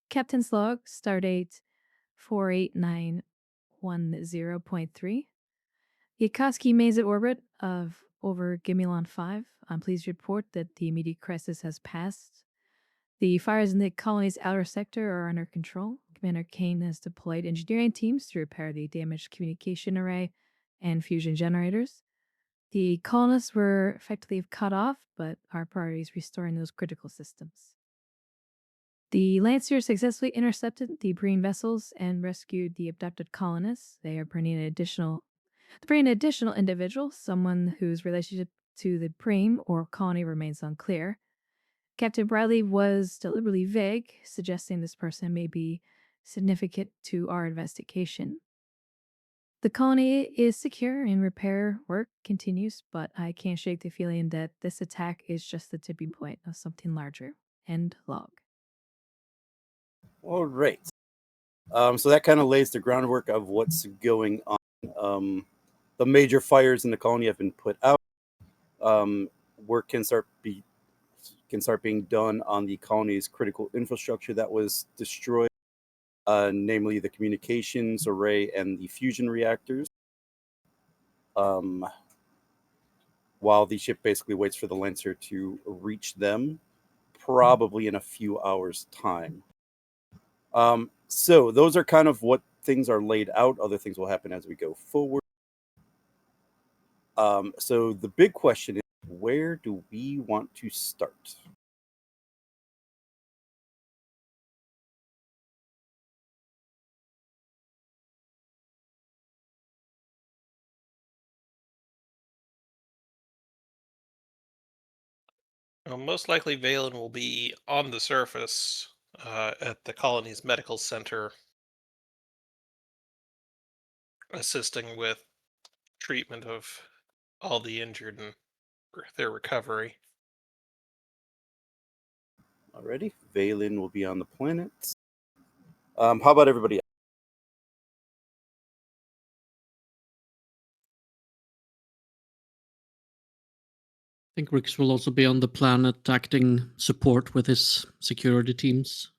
Captain's log, stardate 48910.3. The Akatsuki maze orbit of over Gemulon 5. I'm pleased to report that the immediate crisis has passed. The fires in the colony's outer sector are under control. Commander Kane has deployed engineering teams to repair the damaged communication array and fusion generators. The colonists were effectively cut off, but our priority is restoring those critical systems. The Lanciers successfully intercepted the Breen vessels and rescued the abducted colonists. They are bringing an additional individual, someone whose relationship to the Breen or colony remains unclear. Captain Bradley was deliberately vague, suggesting this person may be significant to our investigation. The colony is secure and repair work continues, but I can't shake the feeling that this attack is just the tipping point of something larger. End log. All right. So that kind of lays the groundwork of what's going on. The major fires in the colony have been put out. Work can start being done on the colony's critical infrastructure that was destroyed, namely the communications array and the fusion reactors. While the ship basically waits for the Lancer to reach them, probably in a few hours' time. So those are kind of what things are laid out. Other things will happen as we go forward. So the big question is, where do we want to start? Most likely, Valen will be on the surface at the colony's medical center, assisting with treatment of all the injured and their recovery. Alrighty, Valen will be on the planet. How about everybody else? I think Rix will also be on the planet acting support with his security teams.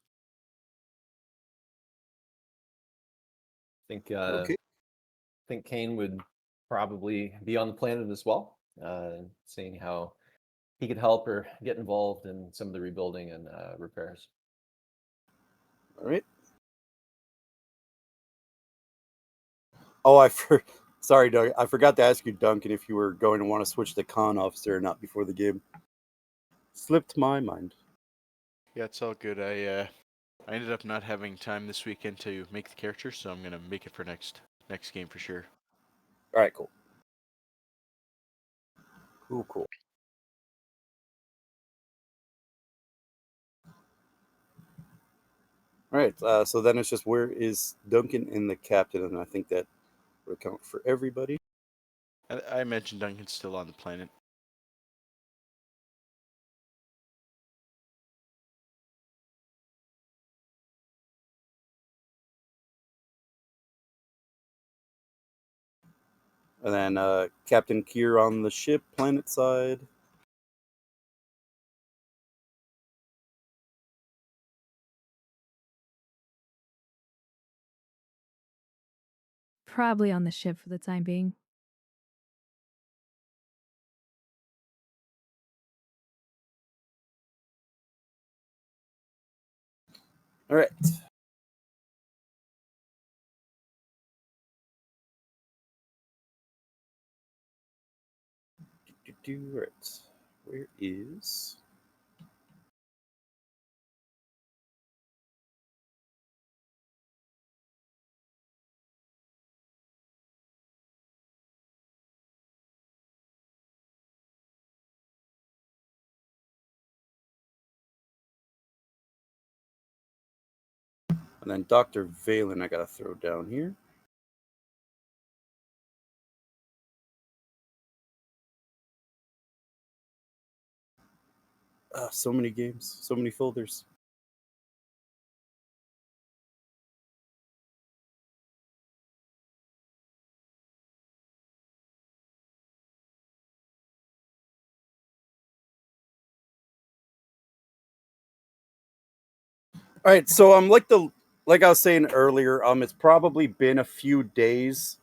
Okay. I think Kane would probably be on the planet as well, seeing how he could help or get involved in some of the rebuilding and repairs. All right. Oh, sorry, Doug. I forgot to ask you, Duncan, if you were going to want to switch to con officer or not before the game. Slipped my mind. Yeah, it's all good. I ended up not having time this weekend to make the character, so I'm gonna make it for next game for sure. All right, cool. Cool. All right, so then it's just where is Duncan and the captain, and I think that would account for everybody. I mentioned Duncan's still on the planet. And then Captain Kier on the ship, planet side. Probably on the ship for the time being. All right. Right. Where is... And then Dr. Valen I gotta throw down here. So many games, so many folders. All right, so like I was saying earlier, it's probably been a few days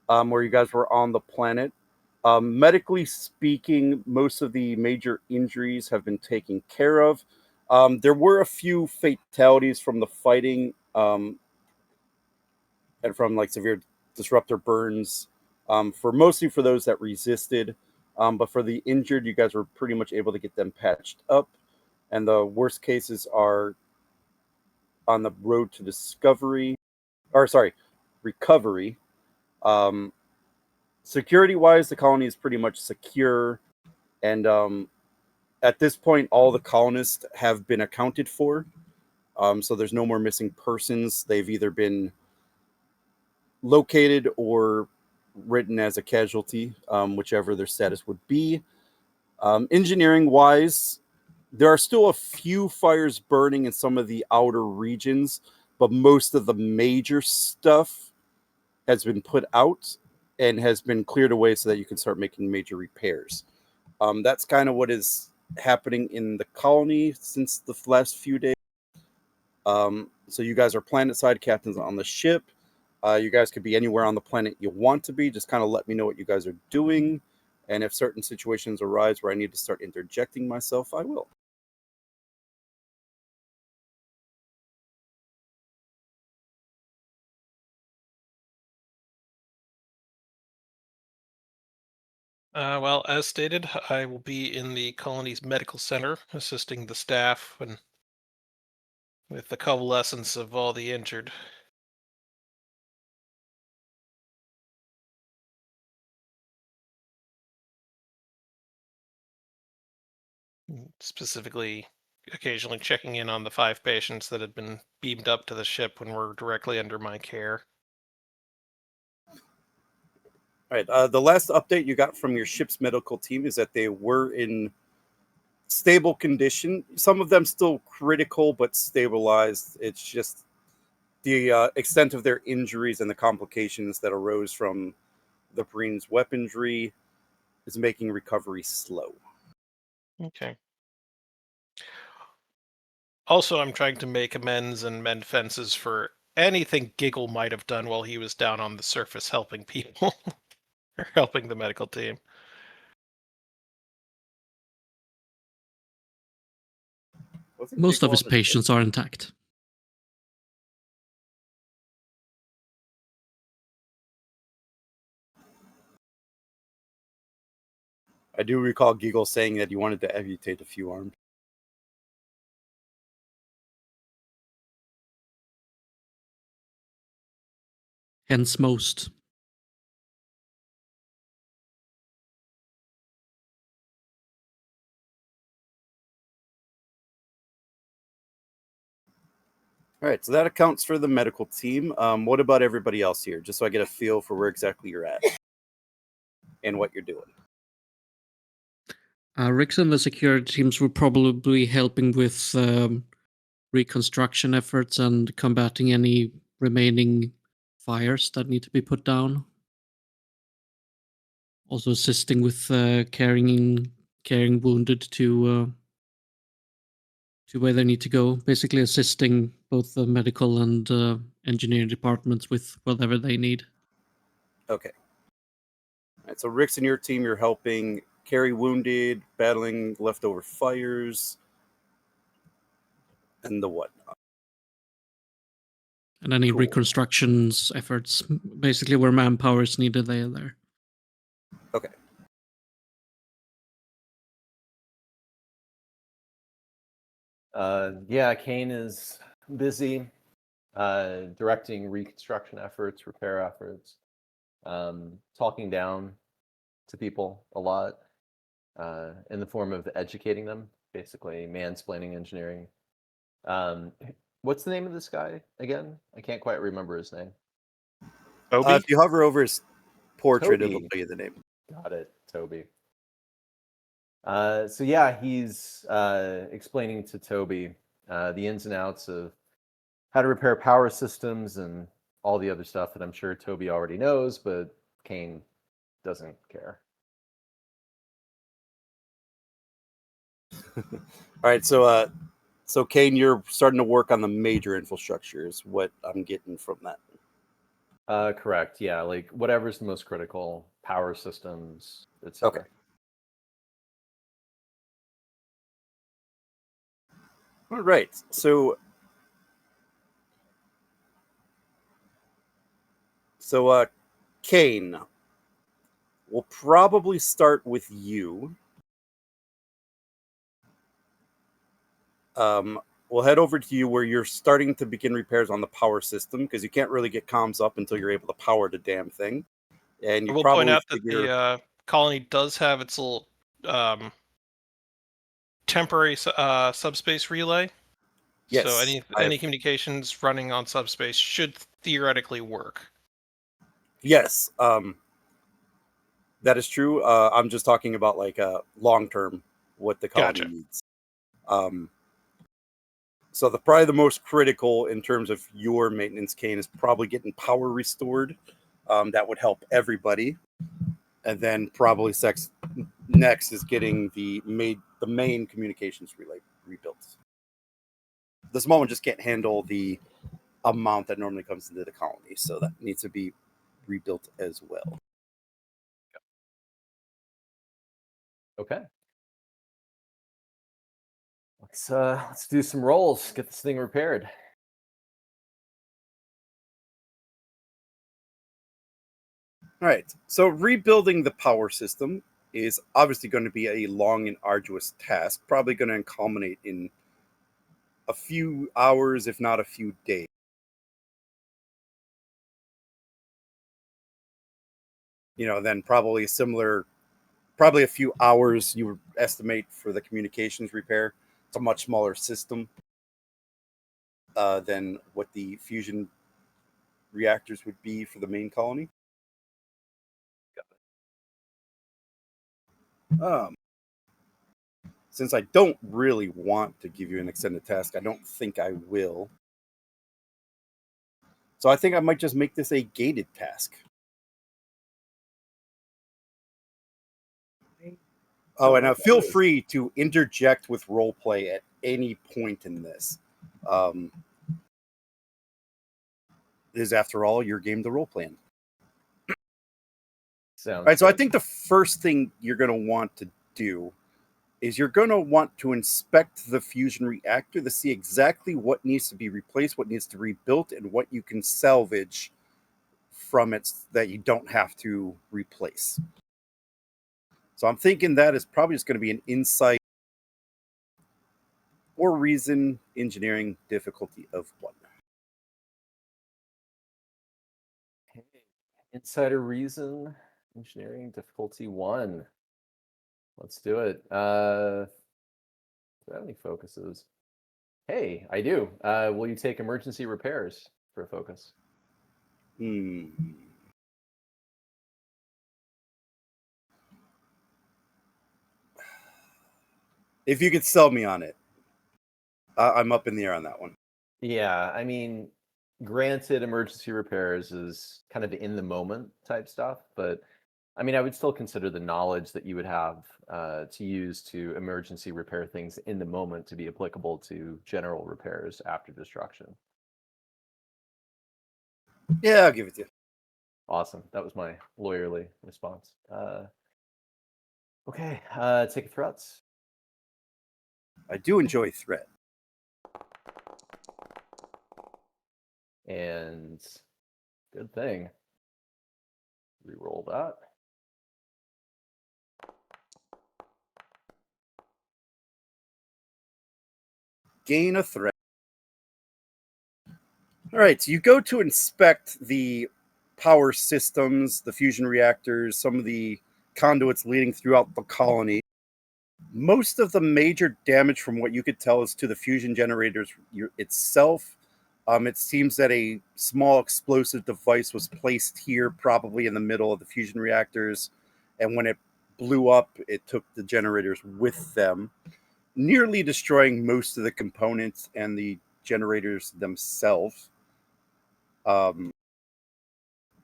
where you guys were on the planet. Medically speaking, most of the major injuries have been taken care of. There were a few fatalities from the fighting and from like severe disruptor burns. For mostly for those that resisted, but for the injured, you guys were pretty much able to get them patched up. And the worst cases are on the road to discovery, or sorry, recovery. Um, Security wise, the colony is pretty much secure, and at this point, all the colonists have been accounted for. So there's no more missing persons. They've either been located or written as a casualty, whichever their status would be. Engineering wise, there are still a few fires burning in some of the outer regions, but most of the major stuff has been put out and has been cleared away so that you can start making major repairs. That's kind of what is happening in the colony since the last few days. So you guys are planet side captains on the ship. You guys could be anywhere on the planet you want to be. Just kind of let me know what you guys are doing. And if certain situations arise where I need to start interjecting myself, I will. Well, as stated, I will be in the colony's medical center, assisting the staff and with the convalescence of all the injured. Specifically, occasionally checking in on the 5 patients that had been beamed up to the ship when were directly under my care. All right. The last update you got from your ship's medical team is that they were in stable condition. Some of them still critical, but stabilized. It's just the extent of their injuries and the complications that arose from the Marines' weaponry is making recovery slow. Okay. Also, I'm trying to make amends and mend fences for anything Giggle might have done while he was down on the surface helping people or helping the medical team. Most of his patients are intact. I do recall Giggle saying that he wanted to amputate a few arms. Hence most. All right, so that accounts for the medical team. What about everybody else here? Just so I get a feel for where exactly you're at and what you're doing. Rix and the security teams were probably helping with reconstruction efforts and combating any remaining fires that need to be put down. Also assisting with carrying wounded to where they need to go. Basically assisting both the medical and engineering departments with whatever they need. Okay. All right, so Rick's and your team, you're helping carry wounded, battling leftover fires, and the whatnot. And any Cool. reconstructions efforts, basically where manpower is needed, they are there. Okay. Yeah, Kane is busy directing reconstruction efforts, repair efforts, talking down to people a lot in the form of educating them, basically mansplaining engineering. What's the name of this guy again? I can't quite remember his name. Toby? If you hover over his portrait, Toby. it'll tell you the name. Got it, Toby. So yeah, he's explaining to Toby the ins and outs of how to repair power systems and all the other stuff that I'm sure Toby already knows, but Kane doesn't care. All right, so So, Kane, you're starting to work on the major infrastructure, is what I'm getting from that. Correct. Yeah, like whatever's the most critical, power systems, etc. Okay. All right. So, Kane, we'll probably start with you. We'll head over to you where you're starting to begin repairs on the power system because you can't really get comms up until you're able to power the damn thing. And I you will point probably out that figure, the colony does have its little temporary subspace relay. So yes, any communications running on subspace should theoretically work. Yes, that is true. I'm just talking about like long term, what the colony Gotcha. needs. So probably the most critical in terms of your maintenance, Kane, is probably getting power restored. That would help everybody. And then probably next is getting the main communications relay rebuilt. The small one just can't handle the amount that normally comes into the colony, so that needs to be rebuilt as well. Okay. Let's do some rolls. Get this thing repaired. All right. So rebuilding the power system is obviously going to be a long and arduous task, probably going to culminate in a few hours, if not a few days. Then probably a few hours you would estimate for the communications repair. It's a much smaller system than what the fusion reactors would be for the main colony. Since I don't really want to give you an extended task, I don't think I will. So I think I might just make this a gated task. Oh, and feel free to interject with roleplay at any point in this. It is, after all, your game to roleplay in. Sounds All right, so I good. think the first thing you're going to want to do is you're going to want to inspect the fusion reactor to see exactly what needs to be replaced, what needs to be rebuilt, and what you can salvage from it that you don't have to replace. So I'm thinking that is probably just going to be an insight or reason engineering difficulty of 1. Okay. Insider reason, engineering difficulty 1. Let's do it. Do I have any focuses? Hey, I do. Will you take emergency repairs for a focus? If you could sell me on it, I'm up in the air on that one. Yeah, I mean, granted, emergency repairs is kind of in the moment type stuff, but I mean, I would still consider the knowledge that you would have to use to emergency repair things in the moment to be applicable to general repairs after destruction. Yeah, I'll give it to you. Awesome. That was my lawyerly response. Okay, take threats. I do enjoy threat. And good thing. Reroll that. Gain a threat. All right, so you go to inspect the power systems, the fusion reactors, some of the conduits leading throughout the colony. Most of the major damage, from what you could tell, is to the fusion generators itself. It seems that a small explosive device was placed here, probably in the middle of the fusion reactors, and when it blew up, it took the generators with them, nearly destroying most of the components and the generators themselves.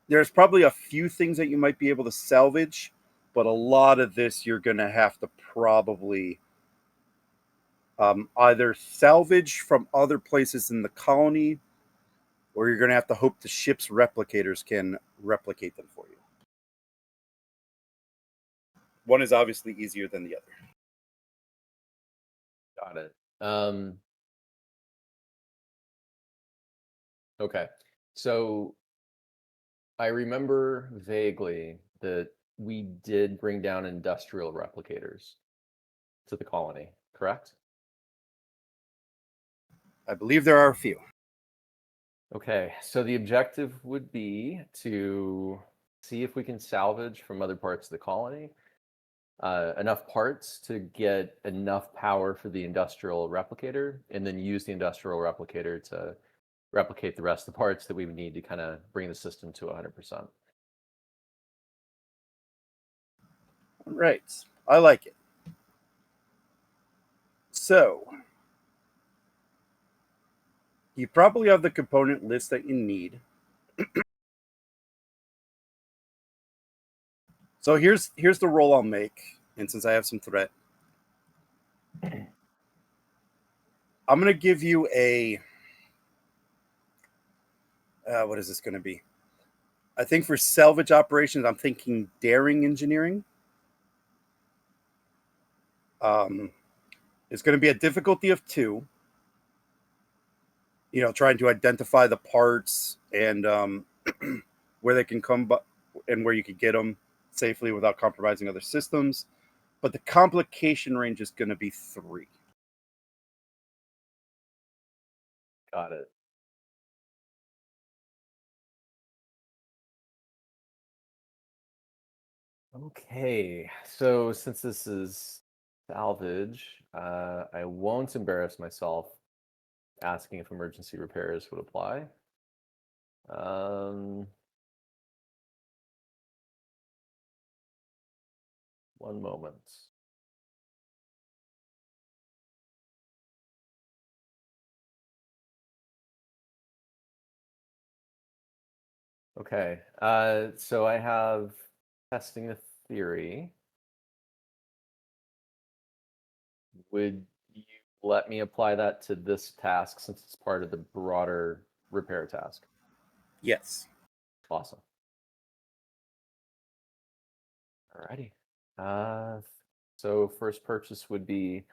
There's probably a few things that you might be able to salvage, but a lot of this you're going to have to probably Either salvage from other places in the colony, or you're going to have to hope the ship's replicators can replicate them for you. One is obviously easier than the other. Got it. Okay. So I remember vaguely that we did bring down industrial replicators to the colony, correct? I believe there are a few. Okay, so the objective would be to see if we can salvage from other parts of the colony enough parts to get enough power for the industrial replicator, and then use the industrial replicator to replicate the rest of the parts that we would need to kind of bring the system to 100%. Right. I like it. So, you probably have the component list that you need. So here's the roll I'll make, and since I have some threat, I'm going to give you a what is this going to be? I think for salvage operations, I'm thinking daring engineering. It's going to be a difficulty of 2. You know, trying to identify the parts and where they can come, and where you can get them safely without compromising other systems. But the complication range is going to be 3. Got it. Okay, so since this is salvage, I won't embarrass myself asking if emergency repairs would apply. One moment. Okay, so I have testing a theory. Would you let me apply that to this task since it's part of the broader repair task? Yes. Awesome. Alrighty. So first purchase would be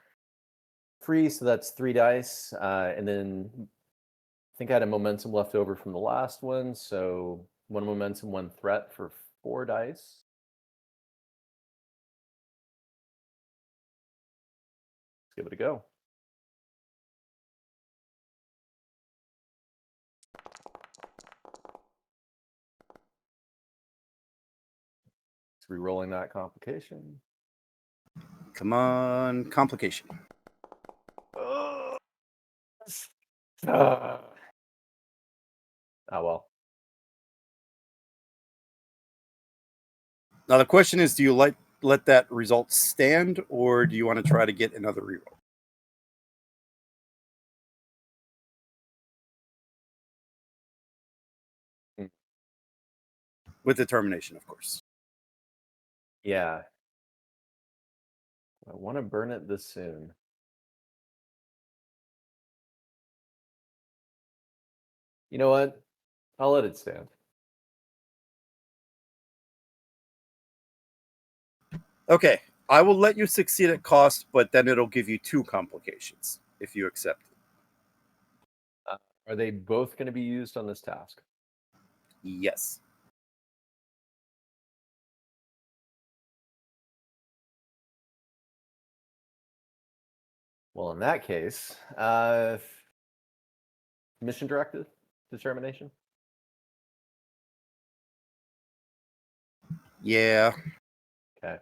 free, so that's 3 dice, and then I think I had a momentum left over from the last one, so 1 momentum, 1 threat for 4 dice. Let's give it a go. It's re-rolling that complication. Come on, complication. Oh well. Now the question is, do you let that result stand, or do you want to try to get another reroll? Hmm. With determination, of course. Yeah. I want to burn it this soon. You know what? I'll let it stand. Okay, I will let you succeed at cost, but then it'll give you 2 complications if you accept it. Are they both going to be used on this task? Yes. Well, in that case, mission directive determination. Yeah. Okay.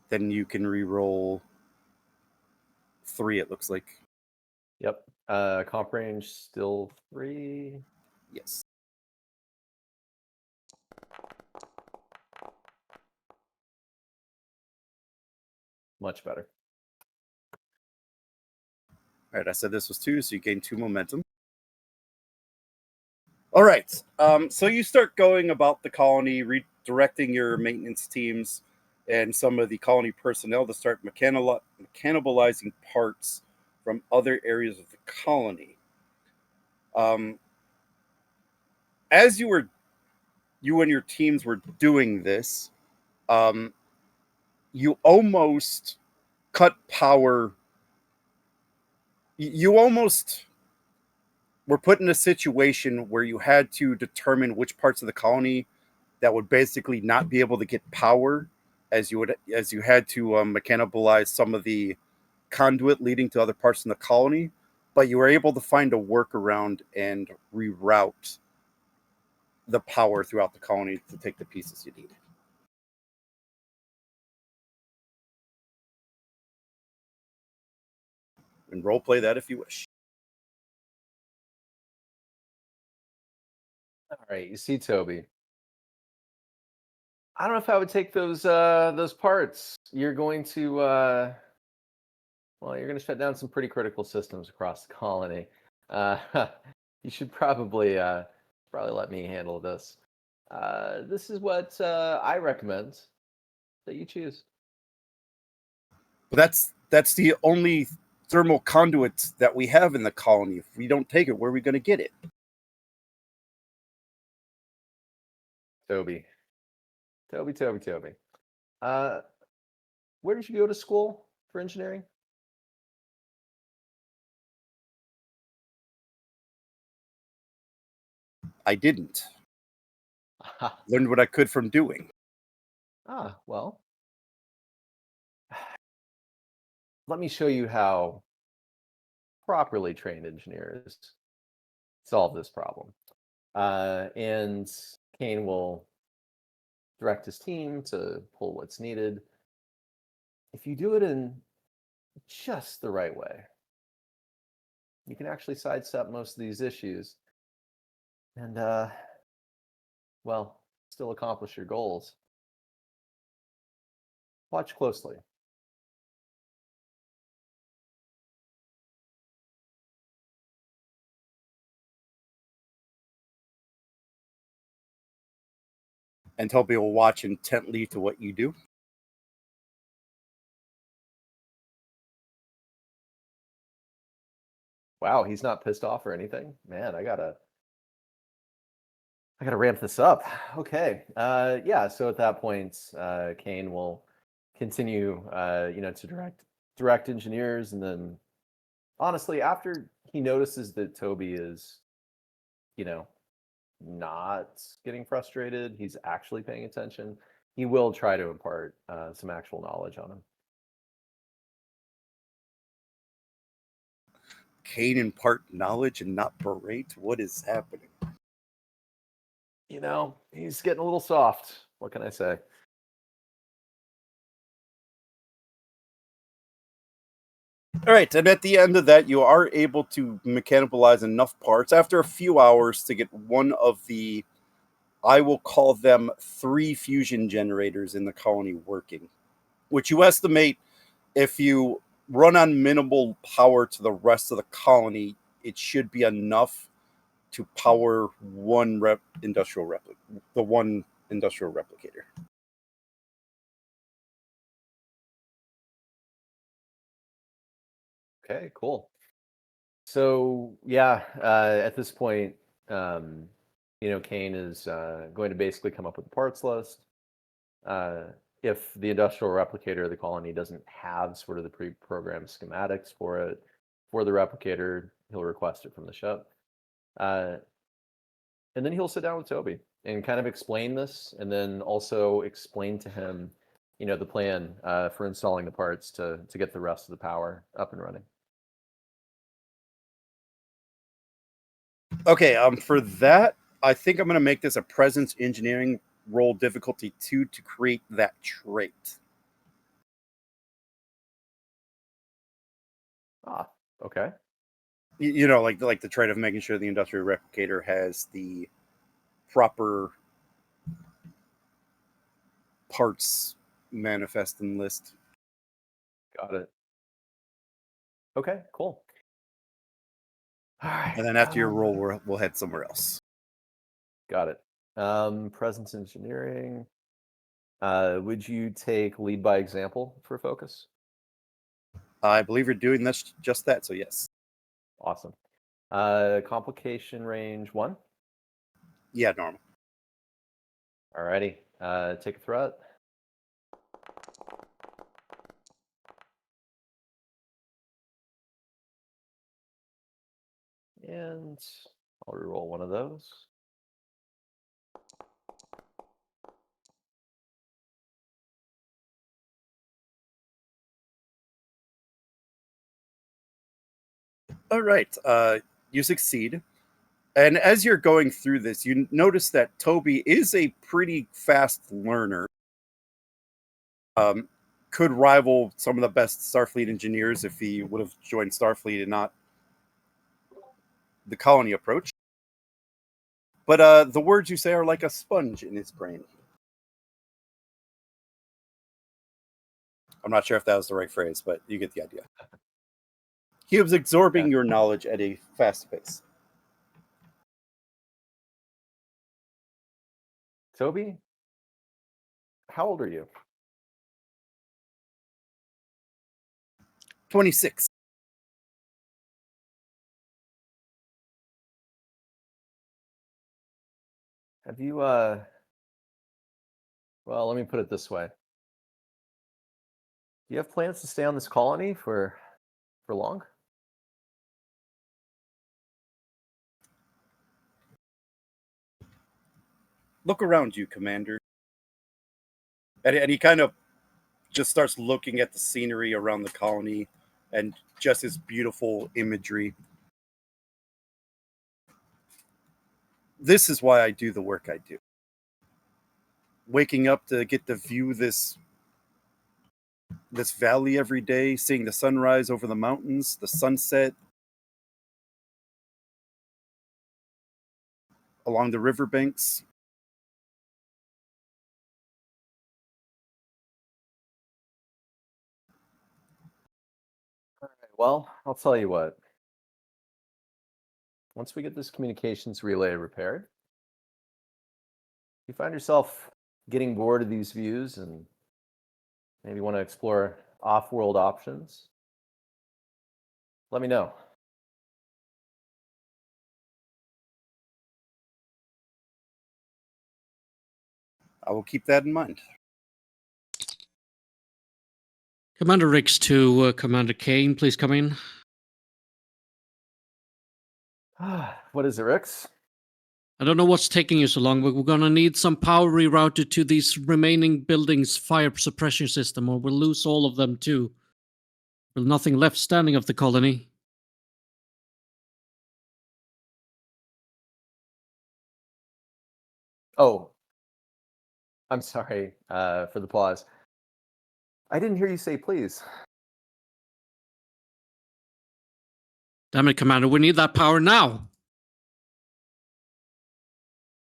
Then you can re-roll 3, it looks like. Yep. Comp range still 3. Yes. Much better. All right, I said this was 2, so you gain 2 momentum. All right, so you start going about the colony, redirecting your maintenance teams, and some of the colony personnel to start cannibalizing parts from other areas of the colony. As you and your teams were doing this, you almost cut power. You almost were put in a situation where you had to determine which parts of the colony that would basically not be able to get power, as you had to mechanibalize some of the conduit leading to other parts of the colony. But you were able to find a workaround and reroute the power throughout the colony to take the pieces you need. And roleplay that if you wish. All right, you see Toby. I don't know if I would take those parts. You're going to you're going to shut down some pretty critical systems across the colony. You should probably let me handle this. This is what I recommend that you choose. But that's the only thermal conduit that we have in the colony. If we don't take it, where are we going to get it? Toby. Where did you go to school for engineering? I didn't. Learned what I could from doing. Well. Let me show you how properly trained engineers solve this problem. And Kane will direct his team to pull what's needed. If you do it in just the right way, you can actually sidestep most of these issues and, still accomplish your goals. Watch closely. And Toby will watch intently to what you do. Wow, he's not pissed off or anything. Man, I gotta ramp this up. Okay. So at that point, Kane will continue, to direct engineers, and then honestly, after he notices that Toby is, not getting frustrated, he's actually paying attention, he will try to impart some actual knowledge on him. Kane impart knowledge and not berate? What is happening? He's getting a little soft. What can I say? All right, and at the end of that, you are able to mechanibalize enough parts after a few hours to get one of the, I will call them 3 fusion generators in the colony working, which you estimate, if you run on minimal power to the rest of the colony, it should be enough to power one industrial replicator. Okay, cool. So at this point, Kane is going to basically come up with a parts list. If the industrial replicator of the colony doesn't have sort of the pre-programmed schematics for the replicator, he'll request it from the ship. And then he'll sit down with Toby and kind of explain this, and then also explain to him, the plan for installing the parts to get the rest of the power up and running. Okay, for that, I think I'm going to make this a presence engineering roll difficulty 2 to create that trait. Okay. Like the trait of making sure the industrial replicator has the proper parts manifest and list. Got it. Okay, cool. All right. And then after your roll, we'll head somewhere else. Got it. Presence engineering. Would you take lead by example for focus? I believe you're doing this just that. So yes. Awesome. Complication range 1. Yeah, normal. Alrighty. Take a threat. And I'll reroll one of those. All right. You succeed. And as you're going through this, you notice that Toby is a pretty fast learner. Could rival some of the best Starfleet engineers if he would have joined Starfleet and not the colony approach. But the words you say are like a sponge in his brain. I'm not sure if that was the right phrase, but you get the idea. He was absorbing your knowledge at a fast pace. Toby, how old are you? 26. Have you, well, let me put it this way. Do you have plans to stay on this colony for long? Look around you, Commander. And he kind of just starts looking at the scenery around the colony and just his beautiful imagery. This is why I do the work I do. Waking up to get to view this valley every day, seeing the sunrise over the mountains, the sunset along the riverbanks. All right, well, I'll tell you what. Once we get this communications relay repaired, if you find yourself getting bored of these views and maybe want to explore off-world options, let me know. I will keep that in mind. Commander Rix to Commander Kane, please come in. What is it, Rix? I don't know what's taking you so long, but we're gonna need some power rerouted to these remaining buildings' fire suppression system, or we'll lose all of them too. There's nothing left standing of the colony. Oh, I'm sorry for the pause. I didn't hear you say please. Damn it, Commander, we need that power now.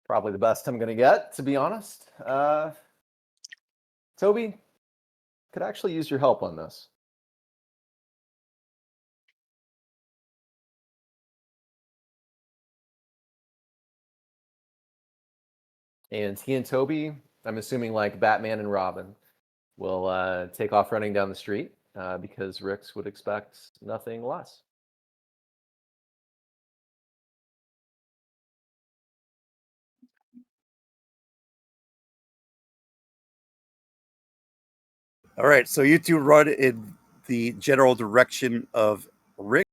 Probably the best I'm going to get, to be honest. Toby, could actually use your help on this. And he and Toby, I'm assuming like Batman and Robin, will take off running down the street because Rix would expect nothing less. All right, so you two run in the general direction of Rick.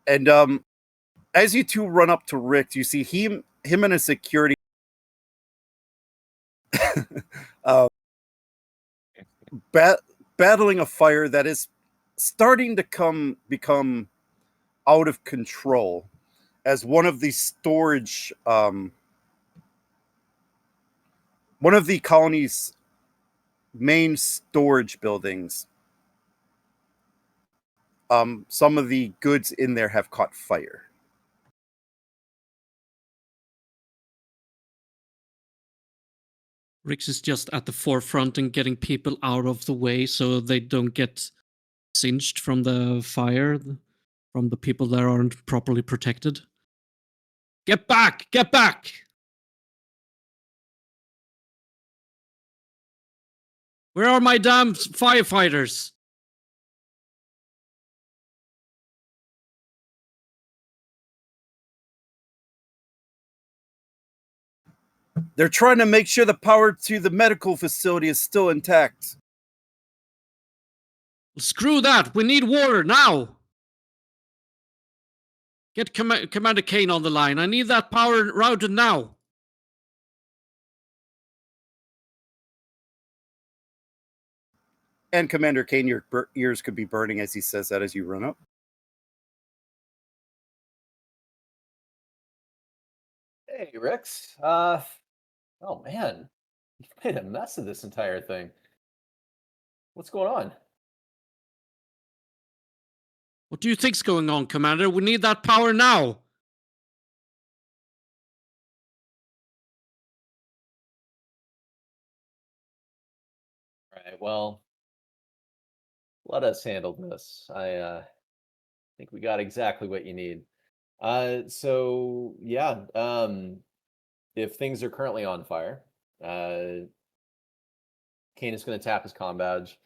And as you two run up to Rick, you see him and his security battling a fire that is starting to become out of control as one of the storage one of the colony's main storage buildings, some of the goods in there have caught fire. Rix is just at the forefront and getting people out of the way so they don't get singed from the fire, from the people that aren't properly protected. Get back! Get back! Where are my damn firefighters? They're trying to make sure the power to the medical facility is still intact. Screw that. We need water now. Get Commander Kane on the line. I need that power routed now. And Commander Kane, your ears could be burning as he says that as you run up. Hey, Rix. Oh man, you've made a mess of this entire thing. What's going on? What do you think's going on, Commander? We need that power now. All right, well, let us handle this. I think we got exactly what you need. So yeah, if things are currently on fire, Kane is going to tap his comm badge,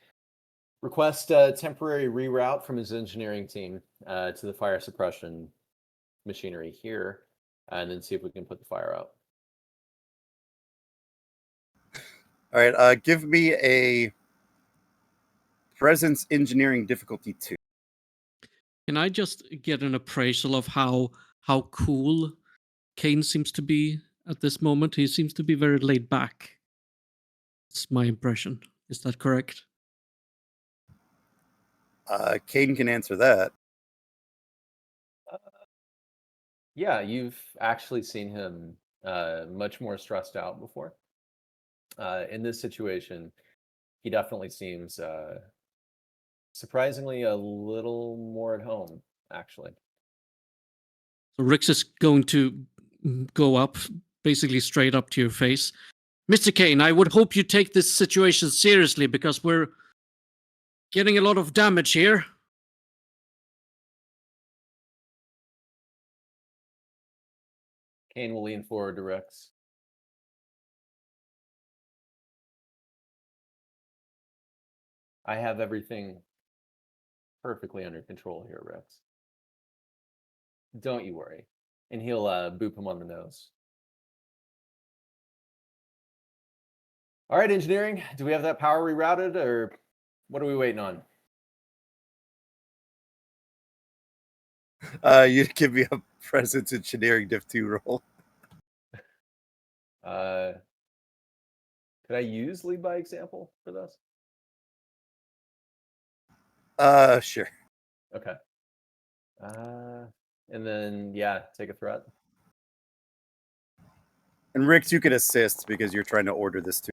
request a temporary reroute from his engineering team to the fire suppression machinery here, and then see if we can put the fire out. All right, give me a presence engineering difficulty 2. Can I just get an appraisal of how cool Kane seems to be at this moment? He seems to be very laid back. It's my impression. Is that correct? Kane can answer that. Yeah, you've actually seen him much more stressed out before. In this situation, he definitely seems surprisingly a little more at home, actually. So Rix is going to go up, basically straight up to your face. Mr. Kane, I would hope you take this situation seriously because we're getting a lot of damage here. Kane will lean forward to Rex. I have everything perfectly under control here, Rex. Don't you worry. And he'll boop him on the nose. All right, engineering. Do we have that power rerouted, or what are we waiting on? You give me a presence engineering diff 2 roll. Could I use lead by example for this? Sure. Okay. And then, yeah, take a threat. And Rix, you could assist because you're trying to order this too.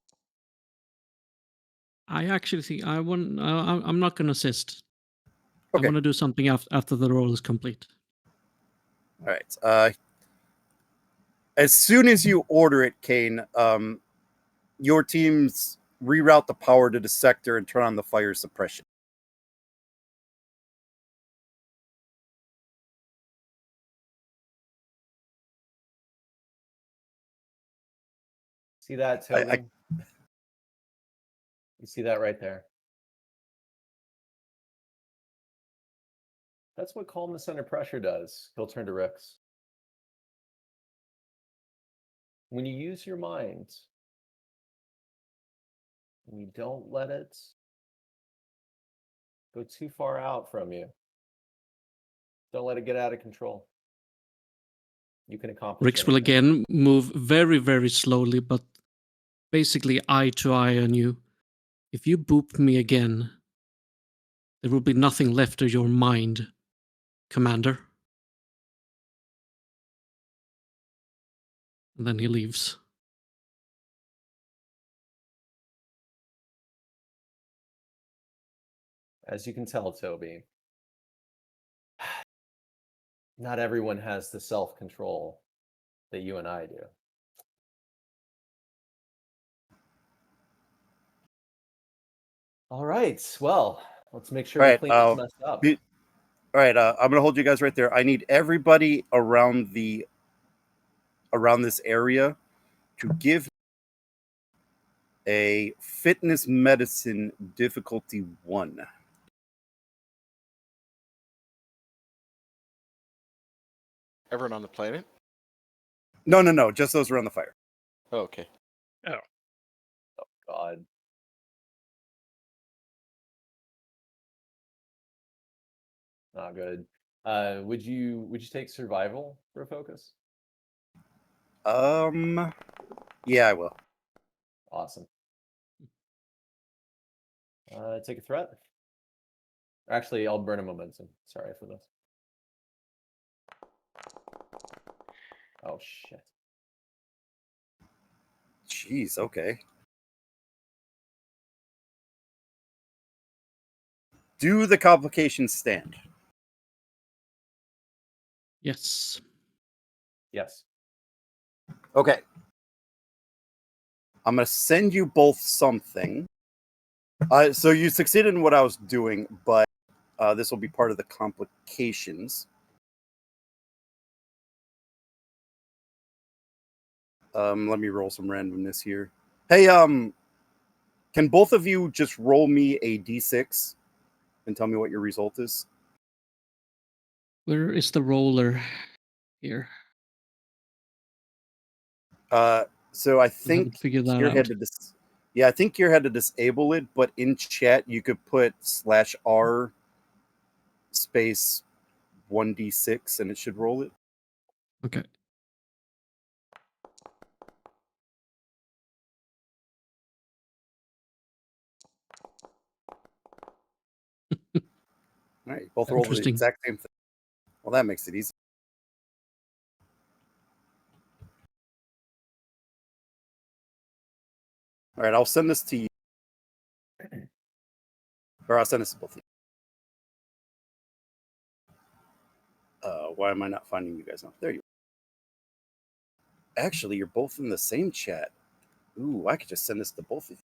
I actually think I'm not going to assist. Okay. I want to do something after the roll is complete. All right. As soon as you order it, Kane, your teams reroute the power to the sector and turn on the fire suppression. See that, Toby? You see that right there? That's what calmness under pressure does. He'll turn to Rix. When you use your mind, and you don't let it go too far out from you, don't let it get out of control, you can accomplish Rix will anything. again move very, very slowly, but basically eye to eye on you. If you boop me again, there will be nothing left of your mind, Commander. And then he leaves. As you can tell, Toby, not everyone has the self-control that you and I do. All right, well, let's make sure we clean this mess up. All right, I'm going to hold you guys right there. I need everybody around this area to give a fitness medicine difficulty 1. Everyone on the planet? No, just those around the fire. Oh, okay. God. Not good. Would you take survival for a focus? Yeah, I will. Awesome. Take a threat. Actually, I'll burn a momentum. Sorry for this. Oh shit. Jeez, okay. Do the complications stand? Yes. Yes. Okay. I'm going to send you both something. So you succeeded in what I was doing, but this will be part of the complications. Let me roll some randomness here. Hey, can both of you just roll me a d6 and tell me what your result is? Where is the roller here? So I I haven't think figured that Gear out. had to I think Gear had to disable it, but in chat you could put /r space 1d6 and it should roll it. Okay. All right, both roll the Interesting. exact same thing. Well, that makes it easy. All right, I'll send this to you. Or I'll send this to both of you. Why am I not finding you guys now? There you are. Actually, you're both in the same chat. Ooh, I could just send this to both of you.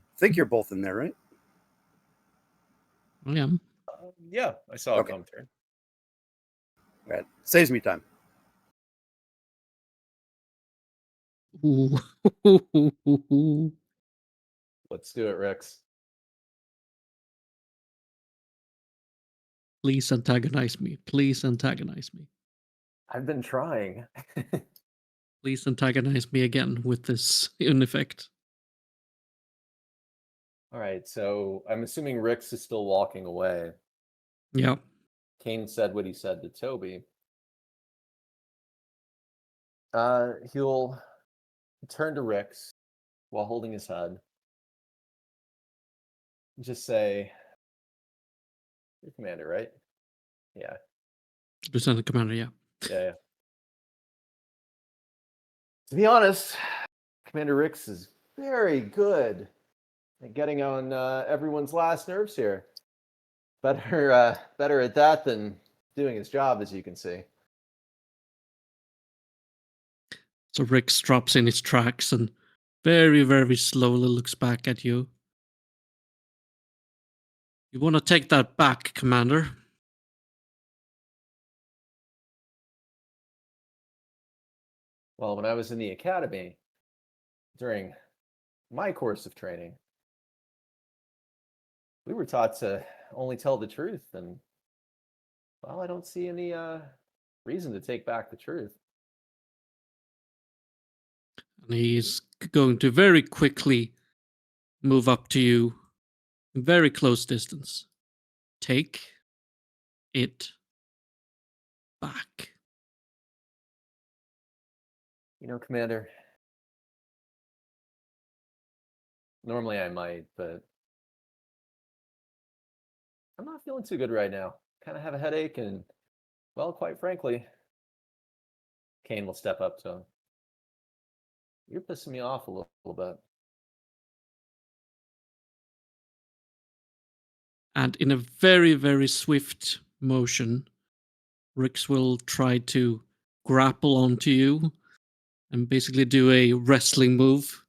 I think you're both in there, right? I am. Yeah, I saw it Okay. come through. All right. Saves me time. Ooh. Let's do it, Rex. Please antagonize me. Please antagonize me. I've been trying. Please antagonize me again with this in effect. All right, so I'm assuming Rix is still walking away. Yeah. Kane said what he said to Toby. He'll turn to Rix while holding his head. Just say, "You're commander, right?" Yeah. Lieutenant Commander, yeah. Yeah. To be honest, Commander Rix is very good at getting on everyone's last nerves here. Better at that than doing his job, as you can see. So Rick drops in his tracks and very, very slowly looks back at you. You want to take that back, Commander? Well, when I was in the academy, during my course of training, we were taught to only tell the truth, and well, I don't see any reason to take back the truth. And he's going to very quickly move up to you, very close distance. Take it back. You know, Commander, normally I might, but I'm not feeling too good right now. Kind of have a headache, and well, quite frankly, Kane will step up to him. You're pissing me off a little bit. And in a very, very swift motion, Rix will try to grapple onto you and basically do a wrestling move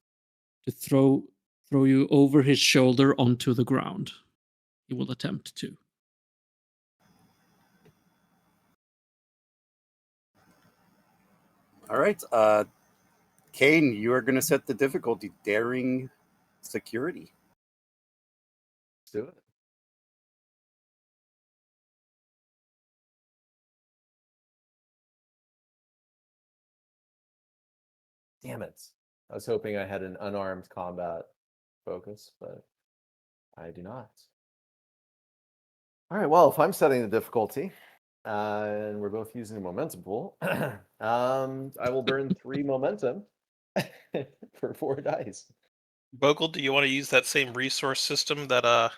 to throw you over his shoulder onto the ground. He will attempt to. All right. Kane, you are going to set the difficulty daring security. Let's do it. Damn it. I was hoping I had an unarmed combat focus, but I do not. All right, well, if I'm setting the difficulty, and we're both using a momentum pool, I will burn 3 momentum for 4 dice. Bogle, do you want to use that same resource system that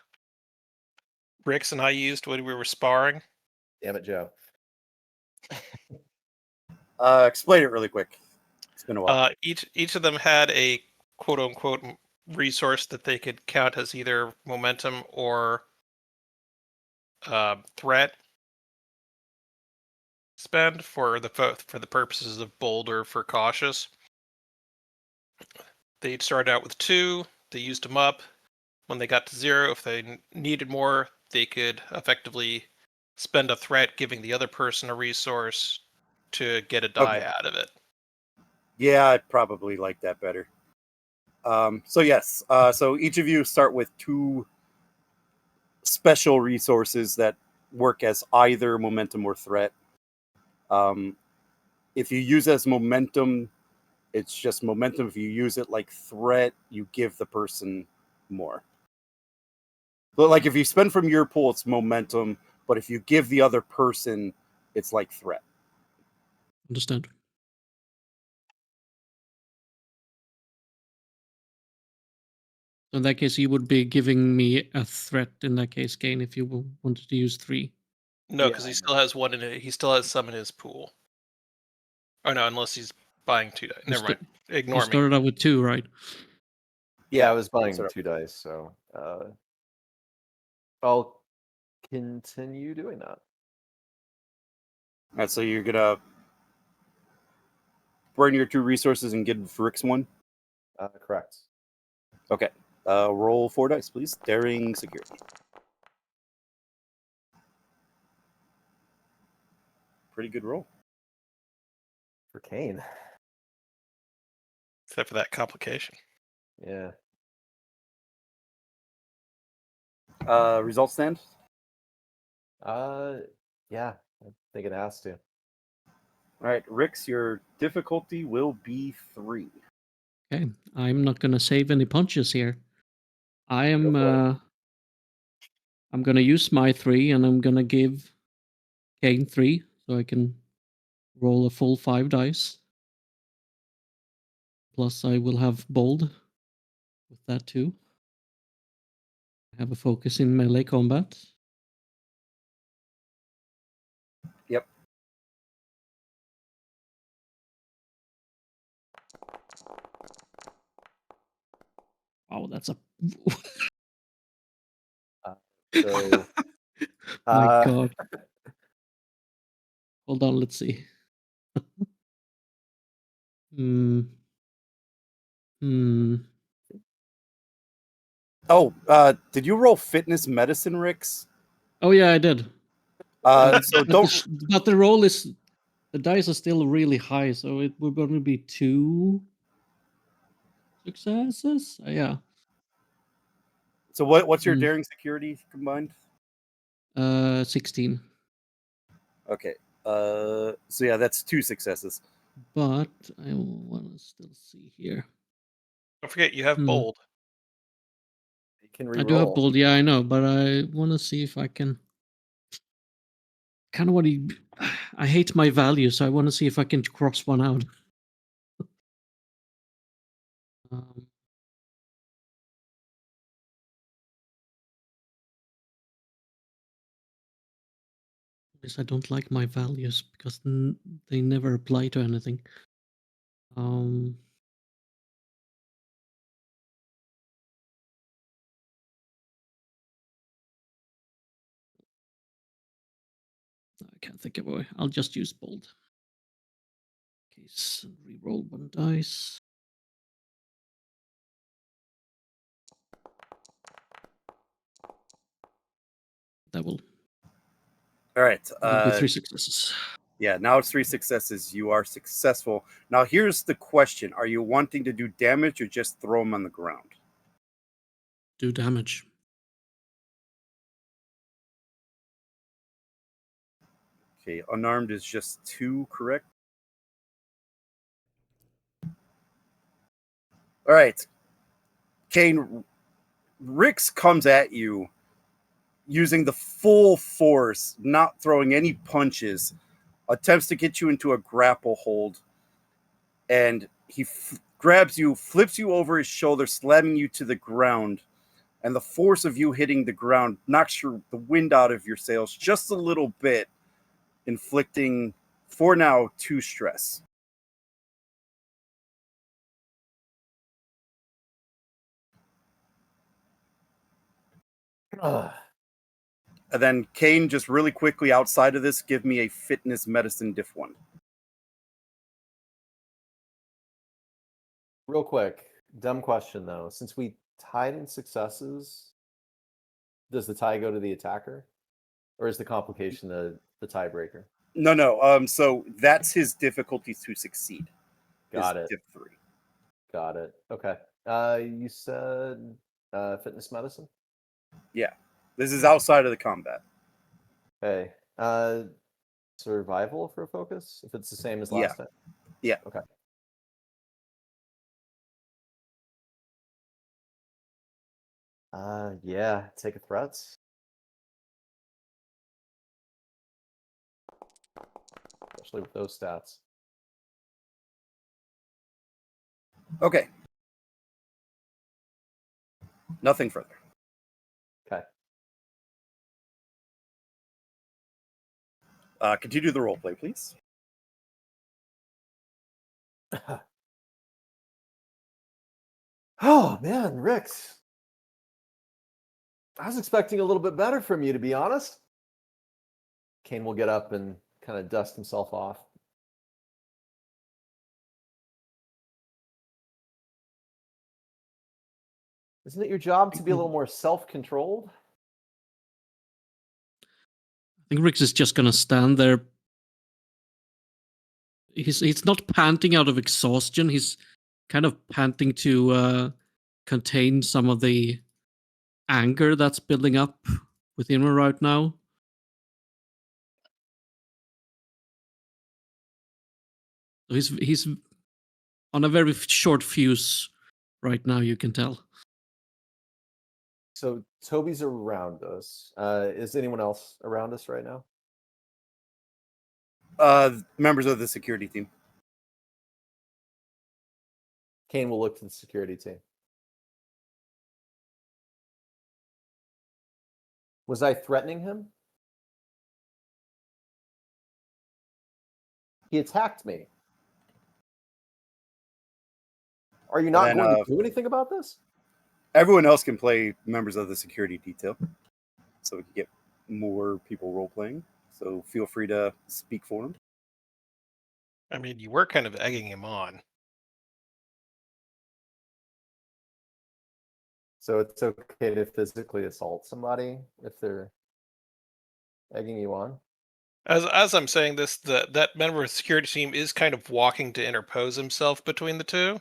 Rix and I used when we were sparring? Damn it, Joe. Explain it really quick. It's been a while. Each of them had a quote unquote resource that they could count as either momentum or threat spend for the purposes of bold or for cautious. They started out with 2. They used them up. When they got to 0, if they needed more, they could effectively spend a threat, giving the other person a resource to get a die Okay. out of it. Yeah, I probably like that better. So yes, so each of you start with 2 special resources that work as either momentum or threat. If you use as momentum, it's just momentum. If you use it like threat, you give the person more. But like if you spend from your pool, it's momentum. But if you give the other person, it's like threat. Understand. So in that case, you would be giving me a threat in that case, Kane, if you wanted to use 3. No, Yeah, because he still has one in it. He still has some in his pool. Oh no, unless he's buying 2 dice. Never mind. You Ignore me. started out with 2, right? Yeah, I was buying sort of. 2 dice, so I'll continue doing that. All right, so you're gonna burn your 2 resources and give Rix 1. Correct. Okay. Roll 4 dice, please. Daring security. Pretty good roll. For Kane. Except for that complication. Yeah. Results stand. Yeah, I think it has to. All right, Rix, your difficulty will be 3. Okay, I'm not gonna save any punches here. I am. Go for it. I'm gonna use my 3, and I'm gonna give Kane 3, so I can roll a full 5 dice. Plus, I will have bold with that too. I have a focus in melee combat. Yep. Oh, that's a. So, My God. Hold on, let's see. Hmm. Oh, did you roll fitness medicine, Rix? Oh yeah, I did. So But don't. but the roll is, the dice are still really high, so it will only be 2 successes. Yeah. So what's your Mm. daring security combined? 16. Okay. So yeah, that's 2 successes. But I want to still see here. Don't forget you have Hmm. bold. you can I do have re-roll. bold, yeah, I know, but I want to see if I can. Kind of want to. I hate my value, so I want to see if I can cross one out. Um, Yes, I don't like my values because they never apply to anything. Um, can't think of a way. I'll just use bold. Case and reroll 1 dice. That will All right. that'll be 3 successes. Yeah, now it's 3 successes. You are successful. Now here's the question: are you wanting to do damage or just throw them on the ground? Do damage. Okay, unarmed is just 2, correct? All right. Kane, Rix comes at you using the full force, not throwing any punches, attempts to get you into a grapple hold, and he grabs you, flips you over his shoulder, slamming you to the ground, and the force of you hitting the ground knocks the wind out of your sails just a little bit, inflicting, for now, 2 stress. Ugh. And then Kane, just really quickly outside of this, give me a fitness medicine diff 1. Real quick, dumb question though. Since we tied in successes, does the tie go to the attacker, or is the complication the tiebreaker? No. So that's his difficulty to succeed. Got is it. Diff 3. Got it. Okay. You said fitness medicine. Yeah, this is outside of the combat. Hey, survival for a focus. If it's the same as Yeah. last time. Yeah. Okay. Yeah. Take a threats. Especially with those stats. Okay. Nothing further. Okay. Continue the role play, please. Oh man, Rix. I was expecting a little bit better from you, to be honest. Kane will get up and kind of dust himself off. Isn't it your job to be a little more self-controlled? I think Rix is just gonna stand there. He's not panting out of exhaustion. He's kind of panting to contain some of the anger that's building up within him right now. So he's on a very short fuse right now. You can tell. So Toby's around us. Is anyone else around us right now? Members of the security team. Kane will look to the security team. Was I threatening him? He attacked me. Are you not then, going to do anything about this? Everyone else can play members of the security detail, so we can get more people role playing. So feel free to speak for them. I mean, you were kind of egging him on. So it's okay to physically assault somebody if they're egging you on? As I'm saying this, that member of the security team is kind of walking to interpose himself between the two.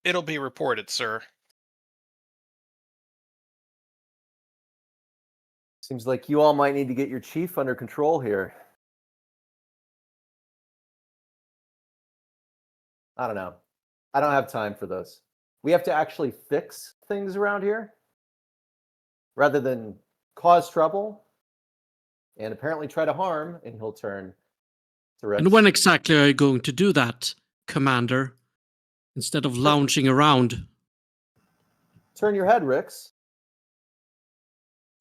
It'll be reported, sir. Seems like you all might need to get your chief under control here. I don't know. I don't have time for this. We have to actually fix things around here rather than cause trouble and apparently try to harm, and he'll turn to Rex. And when exactly are you going to do that, Commander? Instead of lounging around. Turn your head, Rix.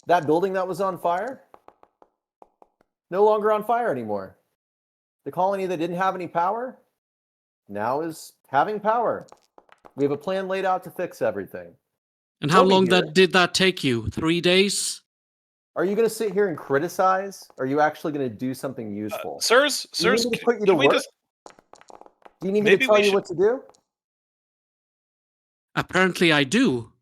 That building that was on fire? No longer on fire anymore. The colony that didn't have any power now is having power. We have a plan laid out to fix everything. And how They'll be long here. did that take you? 3 days? Are you going to sit here and criticize? Or are you actually going to do something useful? Sirs, Do you need me to put you to can we work? just Do you need me to maybe tell we you should- what to do? Apparently I do.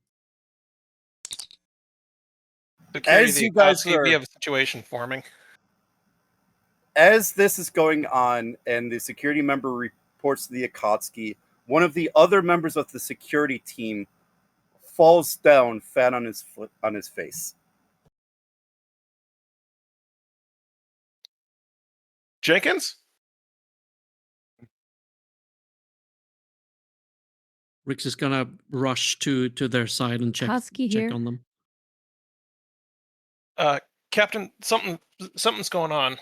security As the you guys Akatsuki, we are- have a situation forming. As this is going on and the security member reports to the Akatsuki, one of the other members of the security team falls down flat on his face. Jenkins? Rix is gonna rush to their side and check Akatsuki check here. on them. Captain, something's going on.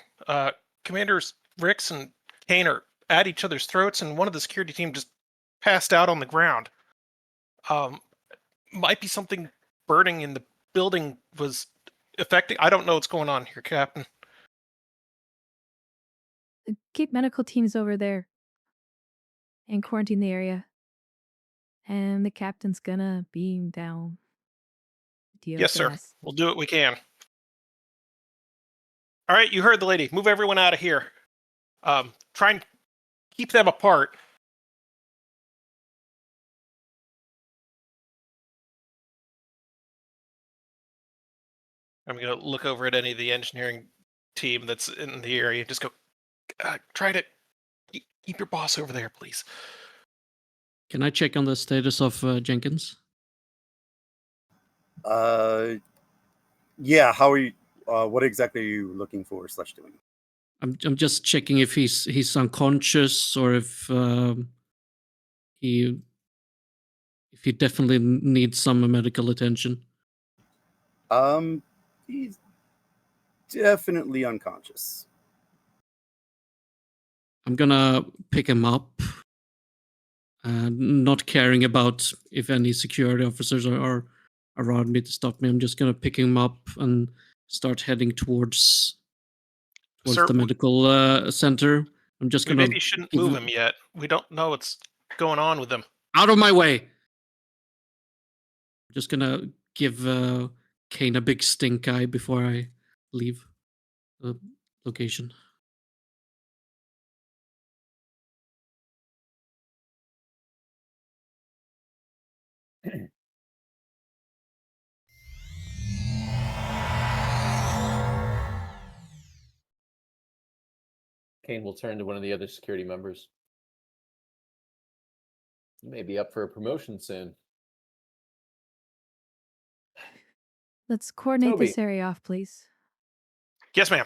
Commanders Rix and Kane are at each other's throats, and one of the security team just passed out on the ground. Might be something burning in the building was affecting. I don't know what's going on here, Captain. Keep medical teams over there and quarantine the area. And the captain's gonna beam down. Yes, sir. DOS. We'll do what we can. All right, you heard the lady. Move everyone out of here. Try and keep them apart. I'm going to look over at any of the engineering team that's in the area and just go, try to keep your boss over there, please. Can I check on the status of Jenkins? Yeah. How are you? What exactly are you looking for / doing? I'm just checking if he's unconscious or if he definitely needs some medical attention. He's definitely unconscious. I'm gonna pick him up, not caring about if any security officers are around me to stop me. I'm just gonna pick him up and start heading towards Sir, the medical center. I'm just we gonna maybe shouldn't give move him yet. We don't know what's going on with him. out of my way. I'm just gonna give Kane a big stink eye before I leave the location. Kane will turn to one of the other security members. You may be up for a promotion soon. Let's coordinate Toby. this area off, please. Yes, ma'am.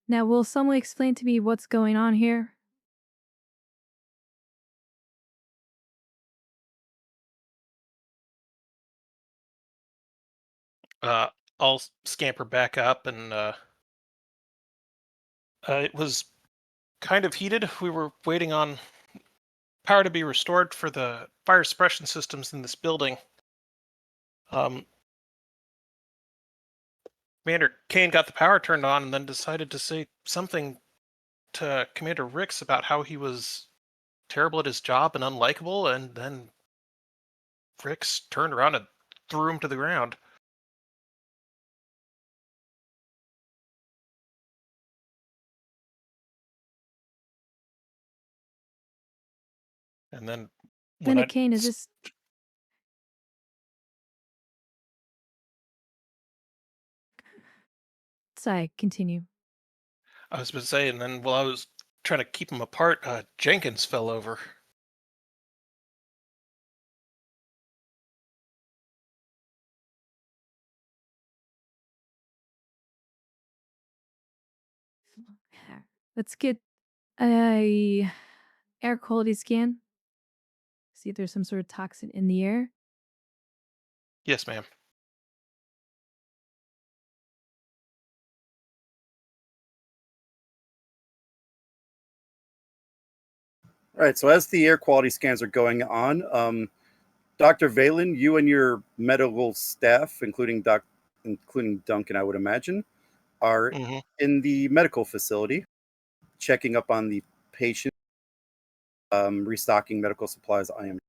Now, will someone explain to me what's going on here? I'll scamper back up, and it was kind of heated. We were waiting on power to be restored for the fire suppression systems in this building. Commander Kane got the power turned on and then decided to say something to Commander Rix about how he was terrible at his job and unlikable, and then Rix turned around and threw him to the ground. And then when Commander Kane, is this... Sorry, continue. I was going to say, and then while I was trying to keep them apart, Jenkins fell over. Let's get a air quality scan. See if there's some sort of toxin in the air. Yes, ma'am. All right. So as the air quality scans are going on, Dr. Valen, you and your medical staff, including Duncan, I would imagine, are Mm-hmm. in the medical facility, checking up on the patient, restocking medical supplies. I am.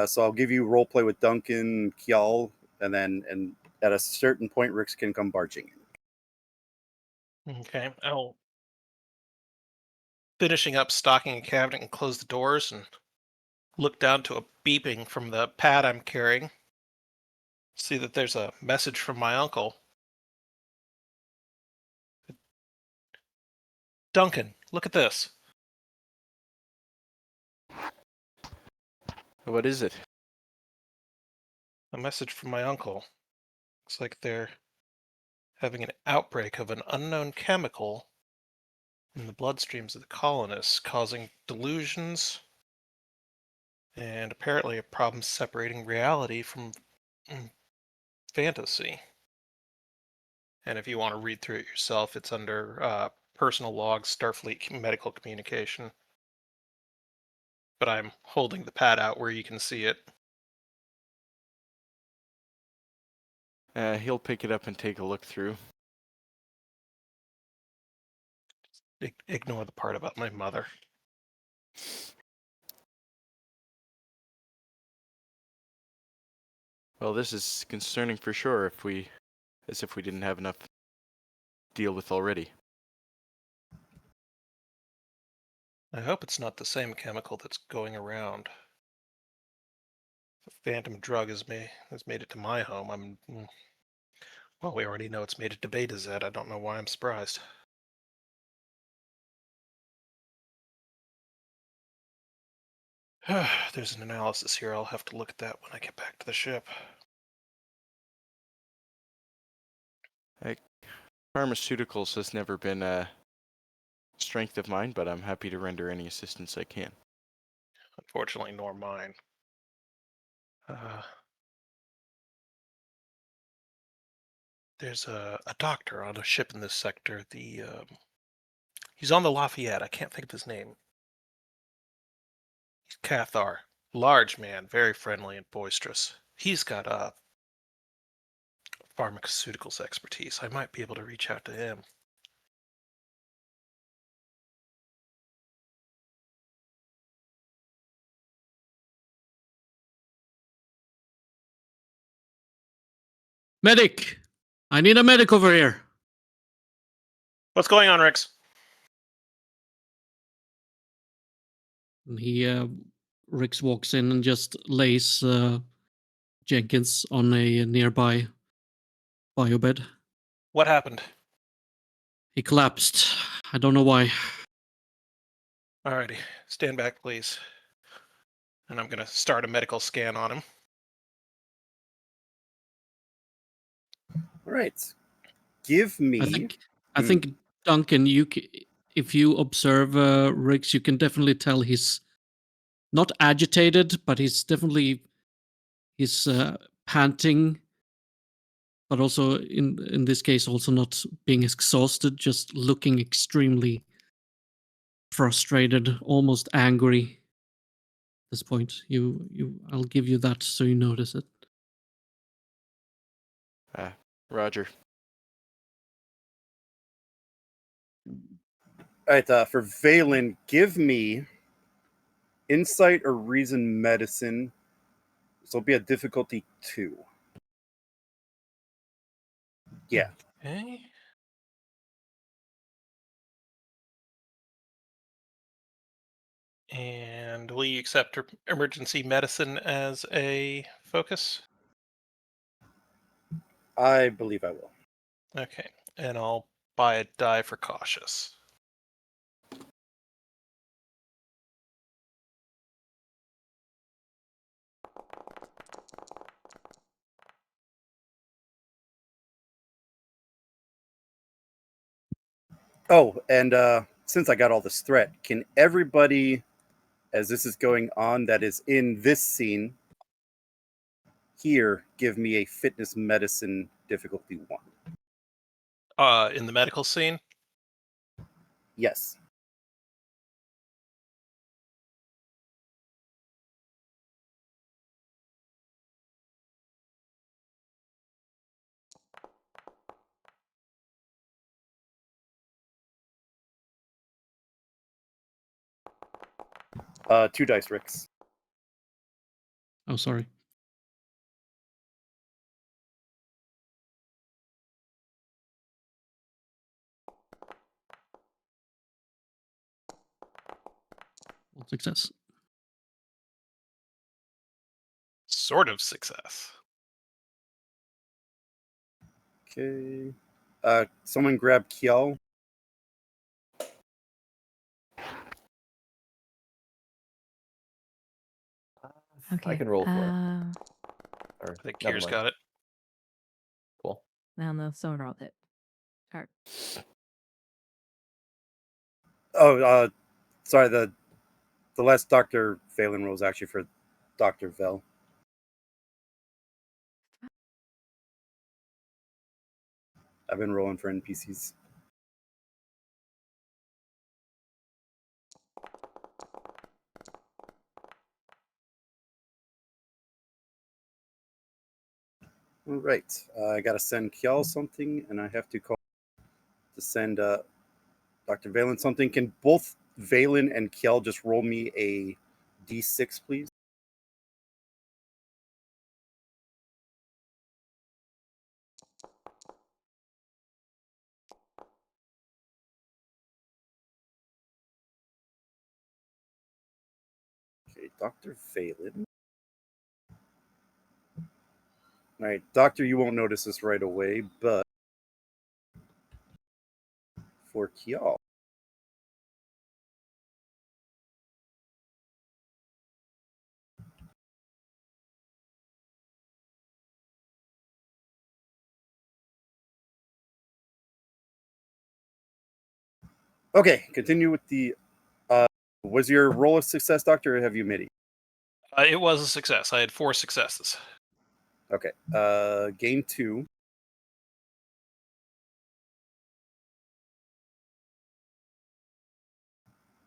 So I'll give you role play with Duncan, Kial, and at a certain point, Rix can come barging in. Okay. I'll finishing up stocking a cabinet and close the doors and look down to a beeping from the pad I'm carrying. See that there's a message from my uncle. Duncan, look at this. What is it? A message from my uncle. Looks like they're having an outbreak of an unknown chemical in the bloodstreams of the colonists, causing delusions and apparently a problem separating reality from fantasy. And if you want to read through it yourself, it's under personal logs, Starfleet medical communication. But I'm holding the pad out where you can see it. He'll pick it up and take a look through. Ignore the part about my mother. Well, this is concerning for sure. As if we didn't have enough to deal with already. I hope it's not the same chemical that's going around. If a phantom drug has made it to my home, well, we already know it's made it to Beta Z. I don't know why I'm surprised. There's an analysis here. I'll have to look at that when I get back to the ship. Pharmaceuticals has never been a strength of mine, but I'm happy to render any assistance I can. Unfortunately, nor mine. There's a doctor on a ship in this sector. He's on the Lafayette. I can't think of his name. He's Cathar. Large man, very friendly and boisterous. He's got pharmaceuticals expertise. I might be able to reach out to him. Medic! I need a medic over here. What's going on, Rex? And Rix walks in and just lays Jenkins on a nearby biobed. What happened? He collapsed. I don't know why. Alrighty, stand back, please. And I'm gonna start a medical scan on him. All right. Give me. I think Duncan, if you observe Riggs, you can definitely tell he's not agitated, but he's panting, but also in this case also not being exhausted, just looking extremely frustrated, almost angry. At this point, I'll give you that so you notice it. Roger. All right. For Valen, give me insight or reason medicine. This will be a difficulty 2. Yeah. Okay. And will you accept emergency medicine as a focus? I believe I will. Okay, and I'll buy a die for cautious. Oh, and since I got all this threat, can everybody, as this is going on, that is in this scene here, give me a fitness medicine difficulty 1? In the medical scene? Yes. 2 dice, Ricks. Oh, sorry. One success. Sort of success. Okay. Someone grab Kiel. Okay. I can roll for it. Or, I think never Kier's mind. got it. Cool. No, someone rolled it. Alright. Oh, sorry. The last Dr. Phelan roll is actually for Dr. Vel. I've been rolling for NPCs. All right. I got to send Kiel something, and I have to call to send Dr. Valen something. Can both Valen and Kiel just roll me a d6, please? Okay, Dr. Valen. All right, Doctor, you won't notice this right away, but for Kiel. Okay, continue with the. Was your roll a success, Doctor, or have you midi? It was a success. I had 4 successes. Okay. Gain 2.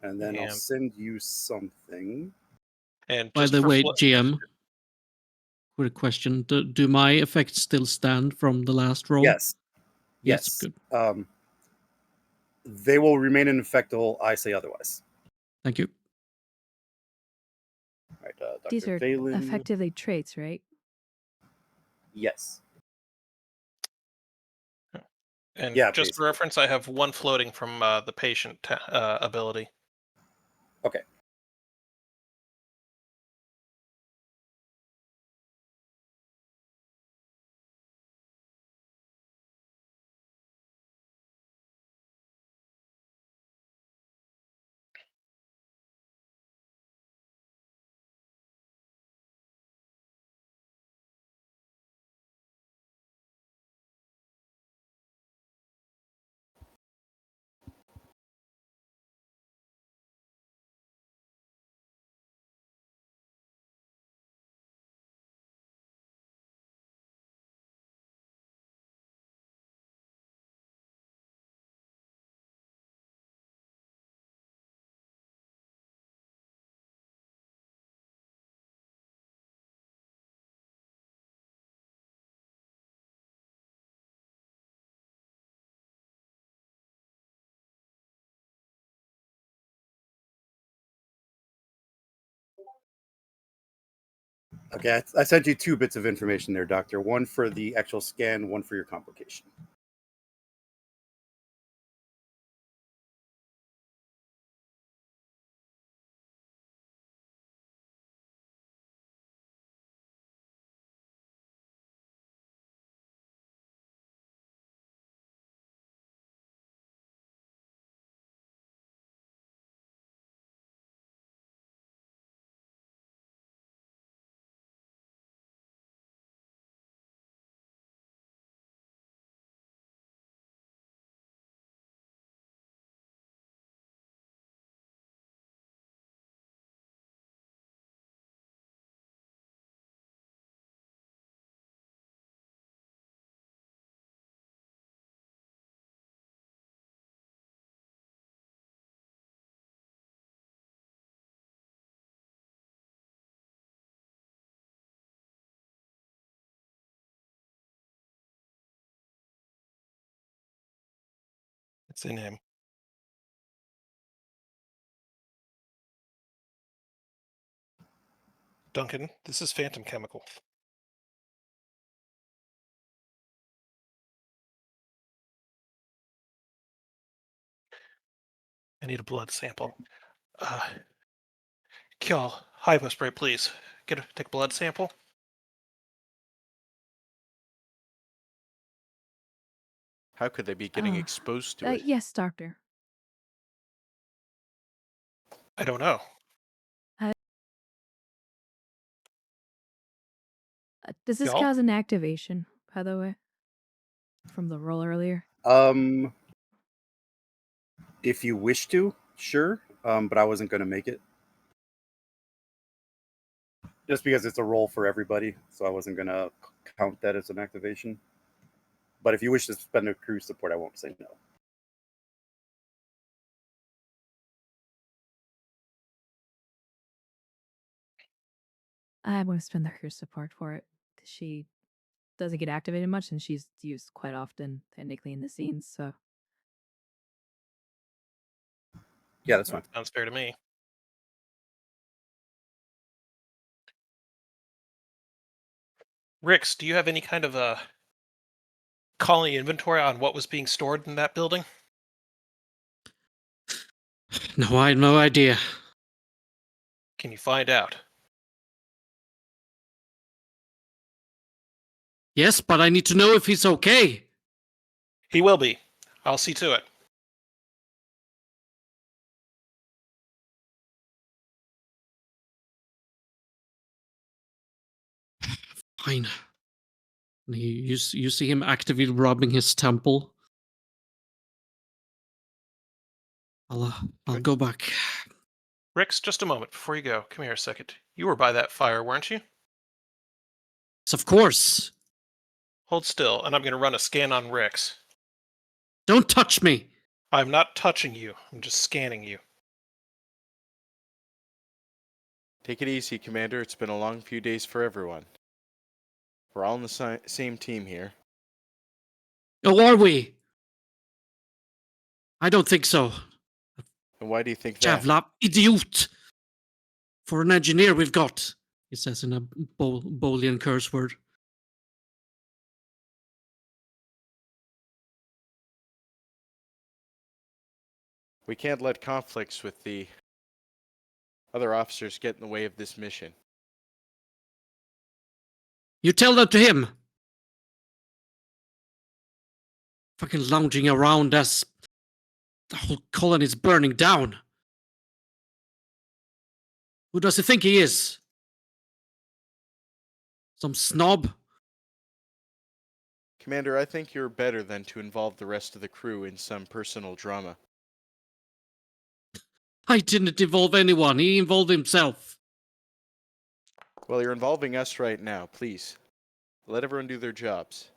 And then I'll And- send you something. And By just the for way, GM, quick question: do my effects still stand from the last roll? Yes. Yes, good. They will remain in effect till I say otherwise. Thank you. All right, These Dr. are Valen. effectively traits, right? Yes. And Yeah, just for basically. reference, I have 1 floating from the patient ability. Okay. Okay, I sent you 2 bits of information there, Doctor. One for the actual scan, one for your complication. It's in him. Duncan, this is Phantom Chemical. I need a blood sample. Kill hypospray, please. Take a blood sample. How could they be getting exposed to it? Yes, doctor. I don't know. Does this Y'all? cause an activation, by the way? From the roll earlier? If you wish to, sure. But I wasn't going to make it. Just because it's a roll for everybody, so I wasn't going to count that as an activation. But if you wish to spend a crew support, I won't say no. I'm going to spend the crew support for it. She doesn't get activated much, and she's used quite often, technically, in the scenes, so... Yeah, that's fine. Sounds fair to me. Rix, do you have any kind of a colony inventory on what was being stored in that building? No, I have no idea. Can you find out? Yes, but I need to know if he's okay. He will be. I'll see to it. Fine. You see him actively rubbing his temple. I'll Good. go back. Rix, just a moment before you go. Come here a second. You were by that fire, weren't you? Yes, of course. Hold still, and I'm going to run a scan on Rix. Don't touch me. I'm not touching you. I'm just scanning you. Take it easy, Commander. It's been a long few days for everyone. We're all on the same team here. Oh, are we? I don't think so. And why do you think that? Javla, idiot! For an engineer we've got, he says in a Boolean curse word. We can't let conflicts with the other officers get in the way of this mission. You tell that to him. Fucking lounging around as the whole colony's burning down. Who does he think he is? Some snob? Commander, I think you're better than to involve the rest of the crew in some personal drama. I didn't involve anyone. He involved himself. Well, you're involving us right now. Please, let everyone do their jobs.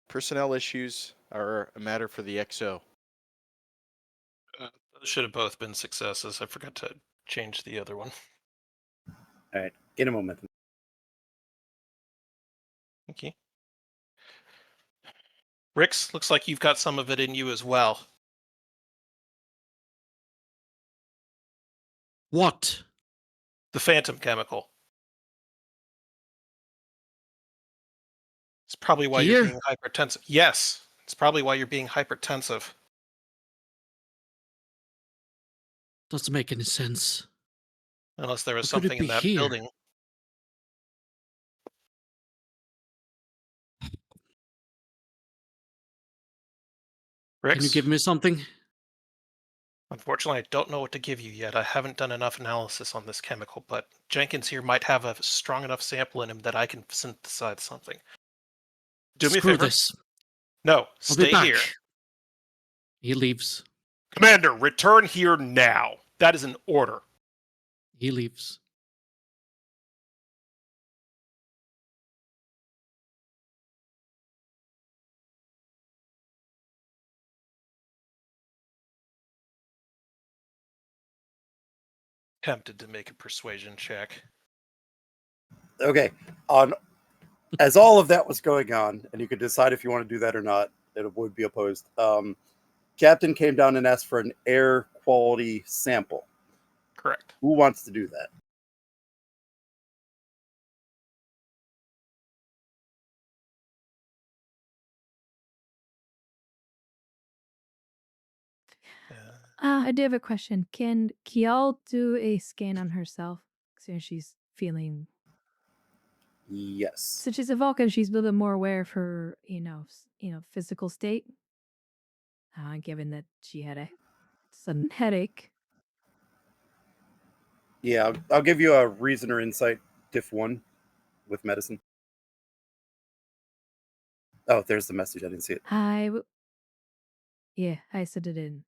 Personnel issues are a matter for the XO. Those should have both been successes. I forgot to change the other one. All right, in a moment. Thank you. Rix, looks like you've got some of it in you as well. What? The Phantom Chemical. It's probably why you're Here? being hypertensive. Yes, it's probably why you're being hypertensive. Doesn't make any sense. Unless there was How could it something in be that here? building. Rix, Can you give me something? unfortunately, I don't know what to give you yet. I haven't done enough analysis on this chemical, but Jenkins here might have a strong enough sample in him that I can synthesize something. Do me a Screw favor. this. No, I'll stay be back. here. He leaves. Commander, return here now. That is an order. He leaves. Tempted to make a persuasion check. Okay, on as all of that was going on, and you could decide if you want to do that or not, it would be opposed. Captain came down and asked for an air quality sample. Correct. Who wants to do that? I do have a question. Can Kial do a scan on herself since she's feeling? Yes. Since she's a Vulcan, she's a little bit more aware of her, physical state. Given that she had a sudden headache. Yeah, I'll give you a reason or insight, diff 1, with medicine. Oh, there's the message. I didn't see it. Yeah, I said it in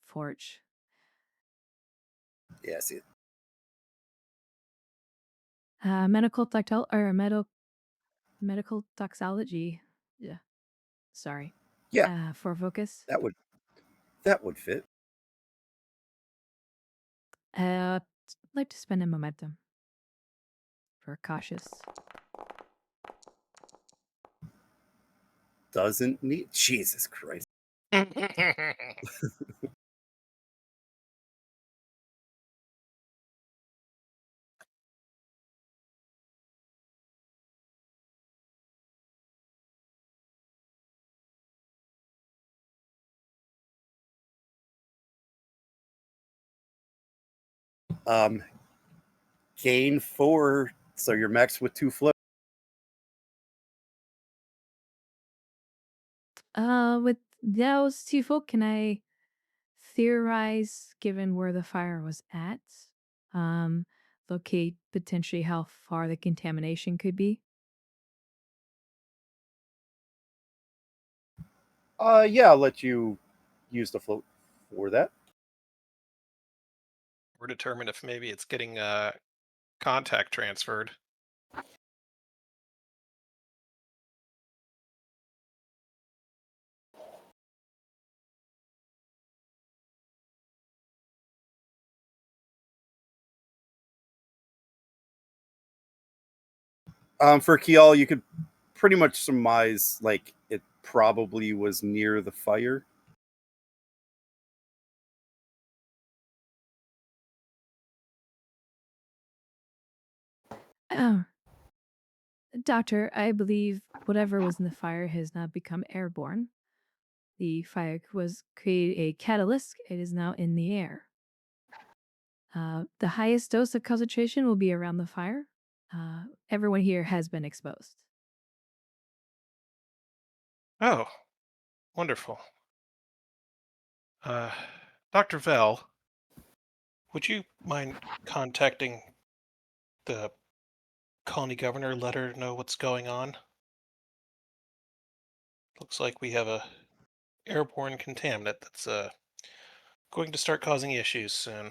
Forge. Yeah, I see it. Medical tactile or medical toxology. Yeah, sorry. Yeah, For focus. that would fit. I'd like to spend a momentum for cautious. Doesn't need. Jesus Christ. Gain 4, so you're maxed with 2 float. With those two folk, can I theorize, given where the fire was at, locate potentially how far the contamination could be? Yeah, I'll let you use the float for that. We're determined if maybe it's getting contact transferred. For Kial, you could pretty much surmise like it probably was near the fire. Oh, Doctor, I believe whatever was in the fire has now become airborne. The fire was created a catalyst. It is now in the air. The highest dose of concentration will be around the fire. Everyone here has been exposed. Oh, wonderful. Dr. Vell, would you mind contacting the colony governor, let her know what's going on? Looks like we have a airborne contaminant that's going to start causing issues soon.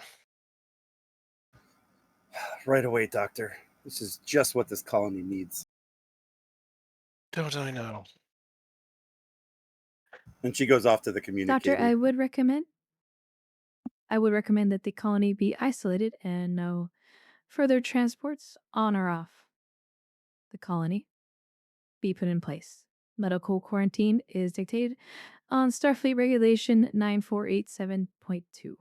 Right away, Doctor. This is just what this colony needs. Don't I know? And she goes off to the communicator. Doctor, I would recommend that the colony be isolated and no further transports on or off the colony be put in place. Medical quarantine is dictated on Starfleet Regulation 9487.2.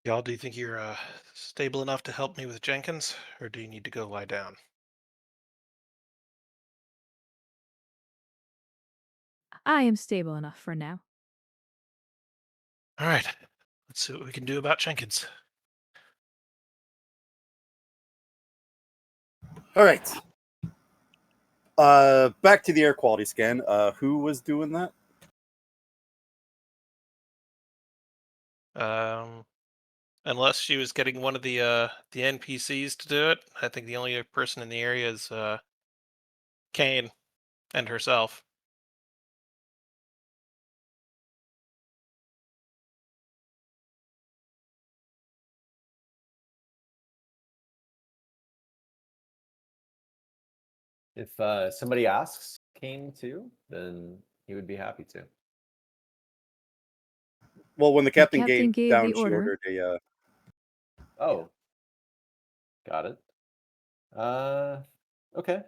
Y'all, do you think you're stable enough to help me with Jenkins, or do you need to go lie down? I am stable enough for now. All right, let's see what we can do about Jenkins. All right. Back to the air quality scan. Who was doing that? Unless she was getting one of the NPCs to do it, I think the only person in the area is Kane and herself. If somebody asks Kane to, then he would be happy to. Well, when the captain, captain gave gave down, the she order. ordered a. Oh, got it. Okay.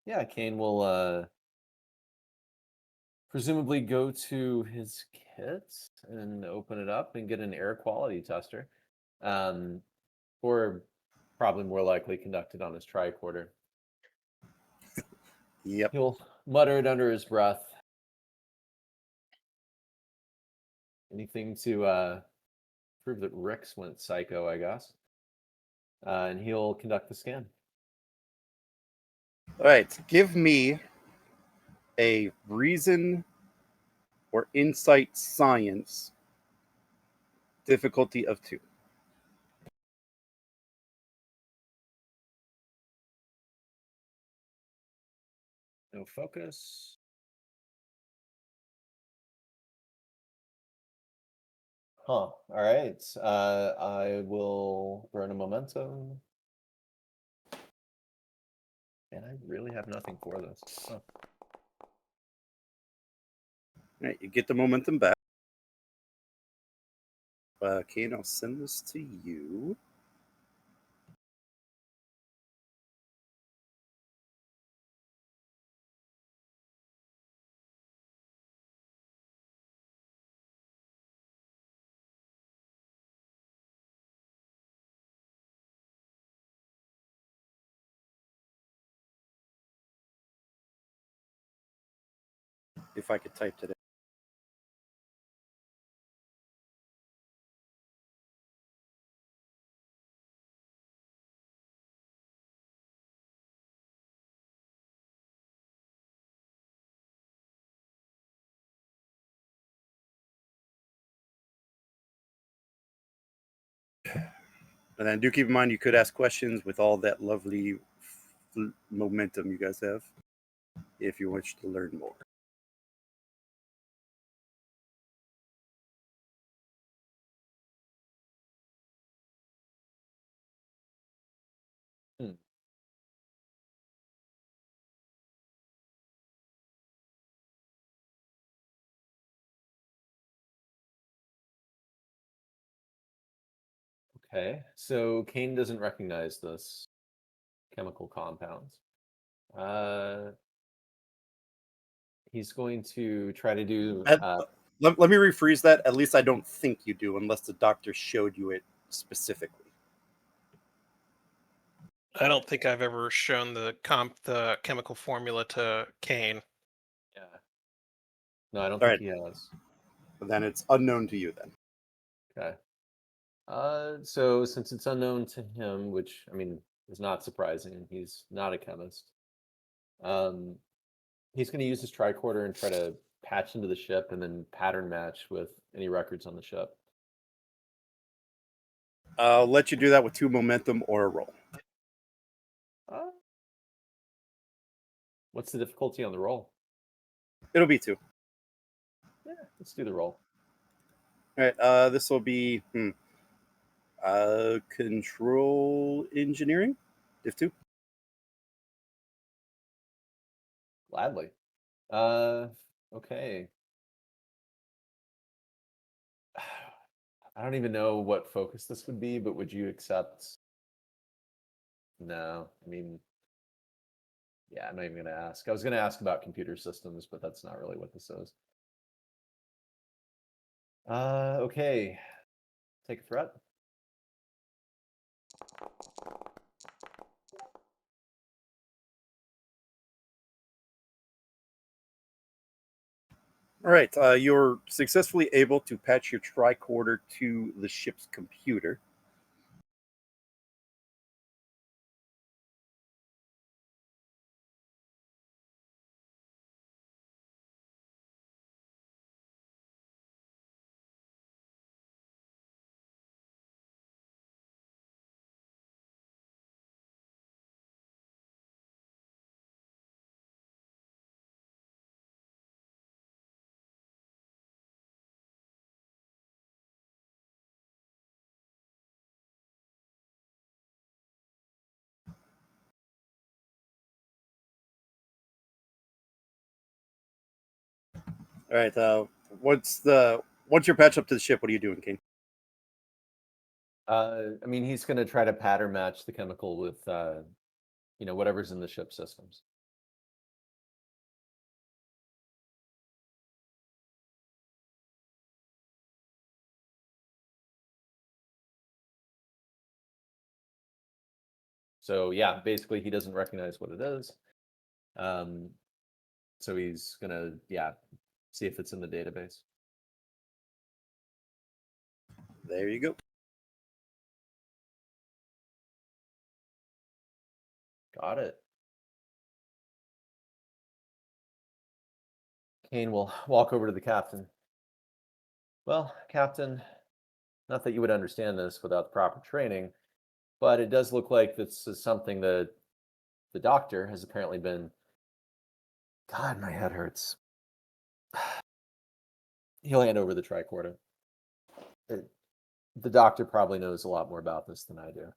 Yeah, Kane will presumably go to his kit and open it up and get an air quality tester, or probably more likely conducted on his tricorder. Yep. He'll mutter it under his breath. Anything to prove that Rix went psycho, I guess. And he'll conduct the scan. All right. Give me a reason or insight science difficulty of 2. No focus. Huh. All right. I will burn a momentum. And I really have nothing for this. Huh. All right, you get the momentum back. Kane, I'll send this to you. If I could type today. And then do keep in mind you could ask questions with all that lovely momentum you guys have if you wish to learn more. Hmm. Okay, so Kane doesn't recognize this chemical compounds. He's going to try to do. Let me rephrase that. At least I don't think you do, unless the doctor showed you it specifically. I don't think I've ever shown the chemical formula to Kane. Yeah. No, I don't All think right. he has. But then it's unknown to you then. Okay. So since it's unknown to him, which I mean is not surprising, he's not a chemist. He's going to use his tricorder and try to patch into the ship and then pattern match with any records on the ship. I'll let you do that with 2 momentum or a roll. What's the difficulty on the roll? It'll be 2. Yeah, let's do the roll. All right. This will be control engineering, diff 2. Gladly. Okay. I don't even know what focus this would be, but would you accept? No, I mean, yeah, I'm not even going to ask. I was going to ask about computer systems, but that's not really what this is. Okay. Take a threat. All right. You're successfully able to patch your tricorder to the ship's computer. All right. Once you're patched up to the ship, what are you doing, Kane? I mean, he's going to try to pattern match the chemical with, whatever's in the ship systems. So yeah, basically he doesn't recognize what it is. So he's gonna, see if it's in the database. There you go. Got it. Kane will walk over to the captain. Well, Captain, not that you would understand this without the proper training, but it does look like this is something that the doctor has apparently been. God, my head hurts. He'll hand over the tricorder. The doctor probably knows a lot more about this than I do.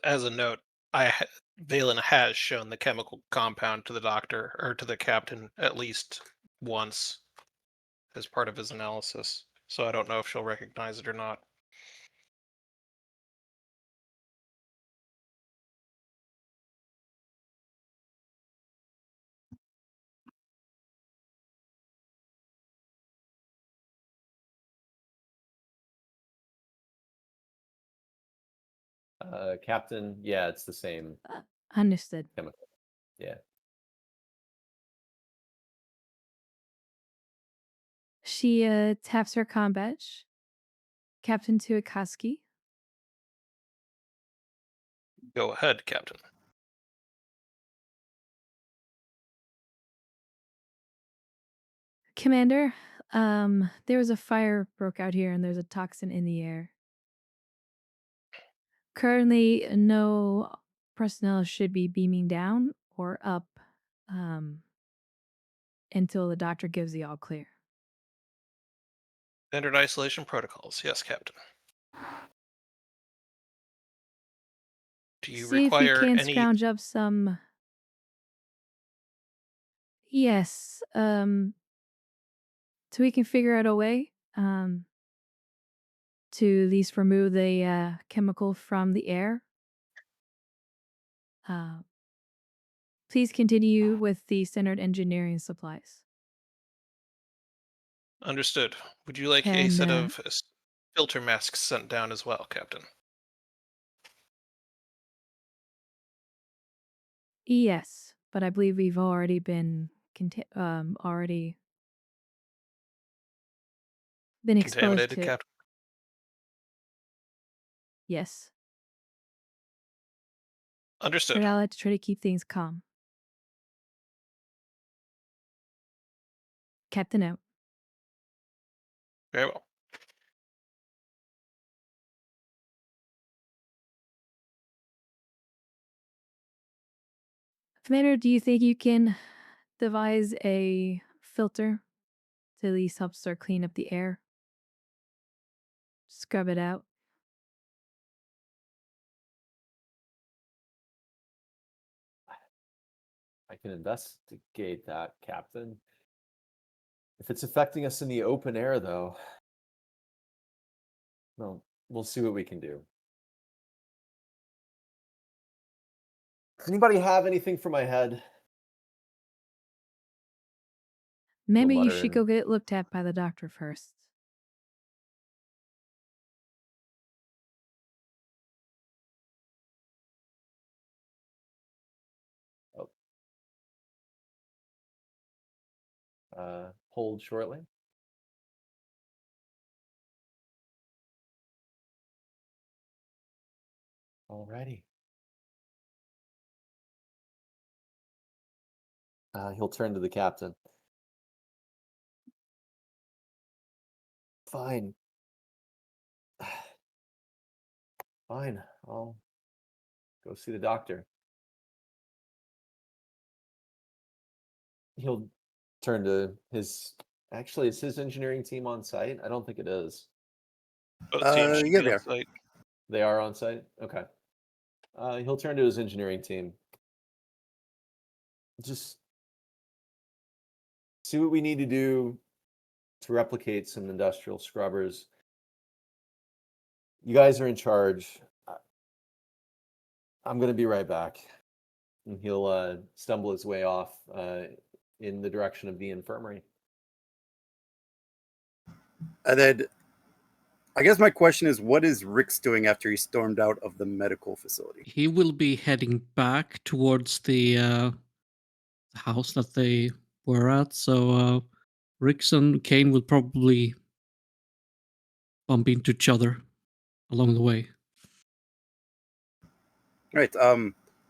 As a note, Valen has shown the chemical compound to the doctor or to the captain at least once as part of his analysis. So I don't know if she'll recognize it or not. Captain, yeah, it's the same Understood. chemical. Yeah. She taps her comm badge. Captain to Akatsuki. Go ahead, Captain. Commander, there was a fire broke out here and there's a toxin in the air. Currently, no personnel should be beaming down or up until the doctor gives the all clear. Standard isolation protocols. Yes, Captain. Do you See if you require can any? scrounge up some. Yes, so we can figure out a way to at least remove the chemical from the air. Please continue with the standard engineering supplies. Understood. Would you like a And, set of filter masks sent down as well, Captain? Yes, but I believe we've already been exposed Contaminated, to. Captain? Yes, Understood. but I like to try to keep things calm. Captain out. Very well. Commander, do you think you can devise a filter to at least help start clean up the air? Scrub it out. I can investigate that, Captain. If it's affecting us in the open air, though, well, we'll see what we can do. Does anybody have anything for my head? Maybe you mutter should go get looked at by the doctor first. Hold shortly. Alrighty. He'll turn to the captain. Fine. Fine. I'll go see the doctor. He'll turn to his. Actually, is his engineering team on site? I don't think it is. Both teams should Yeah, be they on are. site. They are on site? Okay. He'll turn to his engineering team. Just see what we need to do to replicate some industrial scrubbers. You guys are in charge. I'm going to be right back. And he'll stumble his way off in the direction of the infirmary. And then I guess my question is, what is Rick's doing after he stormed out of the medical facility? He will be heading back towards the house that they were at. So Rix and Kane will probably bump into each other along the way. All right.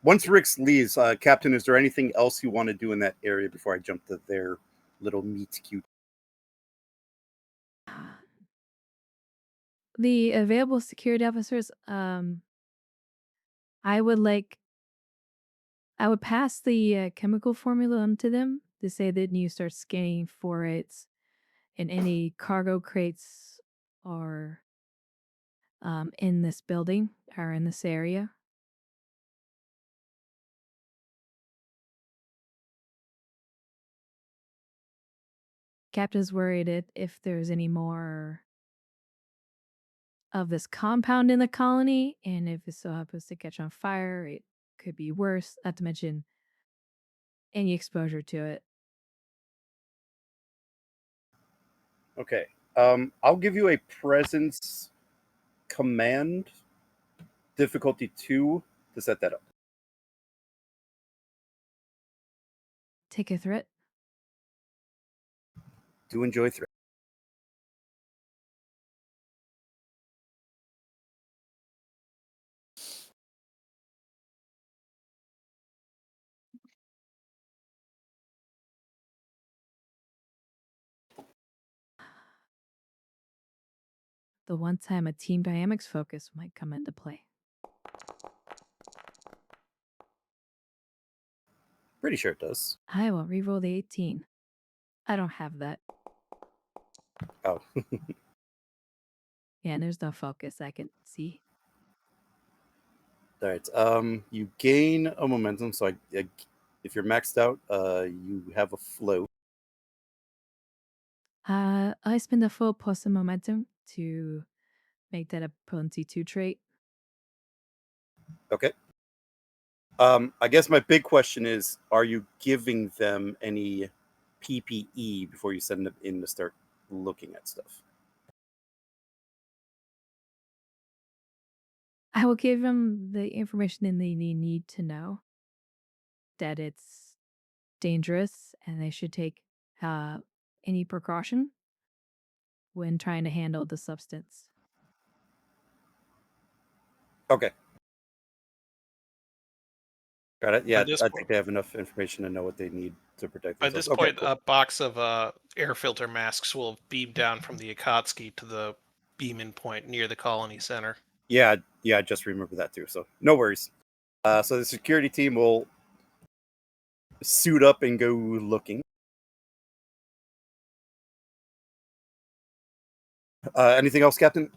Once Rick's leaves, Captain, is there anything else you want to do in that area before I jump to their little meet cute? The available security officers, I would pass the chemical formula on to them to say that you start scanning for it in any cargo crates or in this building or in this area. Captain's worried if there's any more of this compound in the colony, and if it still happens to catch on fire, it could be worse, not to mention any exposure to it. Okay. I'll give you a presence command difficulty 2 to set that up. Take a threat. Do enjoy threat. The one time a team dynamics focus might come into play. Pretty sure it does. I will reroll the 18. I don't have that. Oh. Yeah, and there's no focus I can see. All right. You gain a momentum, so if you're maxed out, you have a flow. I spend a full plus of momentum to make that a potency 2 trait. Okay. I guess my big question is, are you giving them any PPE before you send them in to start looking at stuff? I will give them the information that they need to know that it's dangerous and they should take any precaution when trying to handle the substance. Okay. Got it. Yeah, this I point- think they have enough information to know what they need to protect By themselves. this point, cool. a box of air filter masks will have beamed down from the Akatsuki to the beam-in point near the colony center. Yeah, I just remember that too. So no worries. So the security team will suit up and go looking. Anything else, Captain?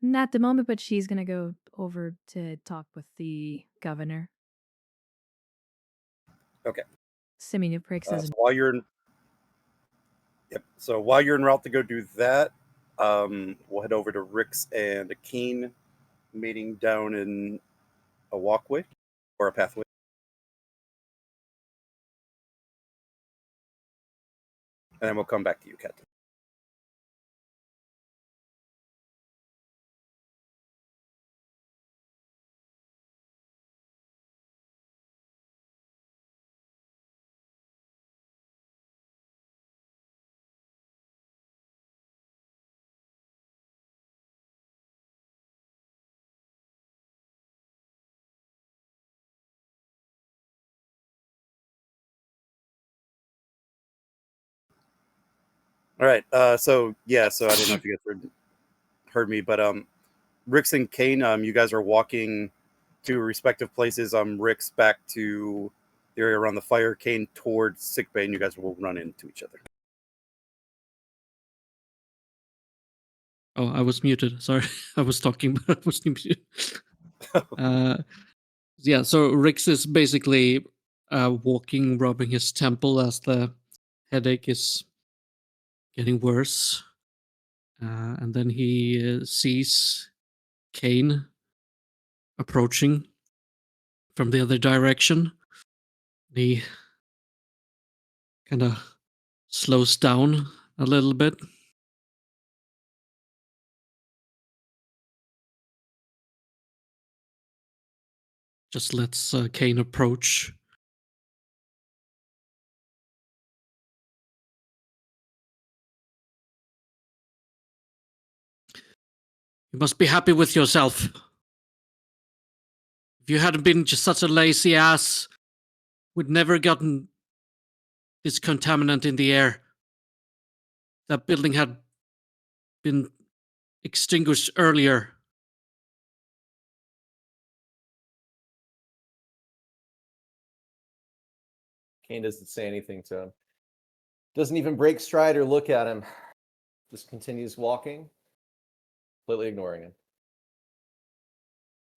Not at the moment, but she's gonna go over to talk with the governor. Okay. Simeon Prix says, So while you're en route to go do that, we'll head over to Rick's and Keen meeting down in a walkway or a pathway. And then we'll come back to you, Captain. All right. So I don't know if you guys heard me, but Rick's and Kane, you guys are walking to respective places. Rick's back to the area around the fire, Kane towards sickbay, and you guys will run into each other. Oh, I was muted. Sorry, I was talking, but I was muted. Yeah, so Rix is basically walking, rubbing his temple as the headache is getting worse. And then he sees Kane approaching from the other direction. He kind of slows down a little bit. Just lets Kane approach. You must be happy with yourself. If you hadn't been just such a lazy ass, we'd never gotten this contaminant in the air. That building had been extinguished earlier. Kane doesn't say anything to him. Doesn't even break stride or look at him. Just continues walking, completely ignoring him.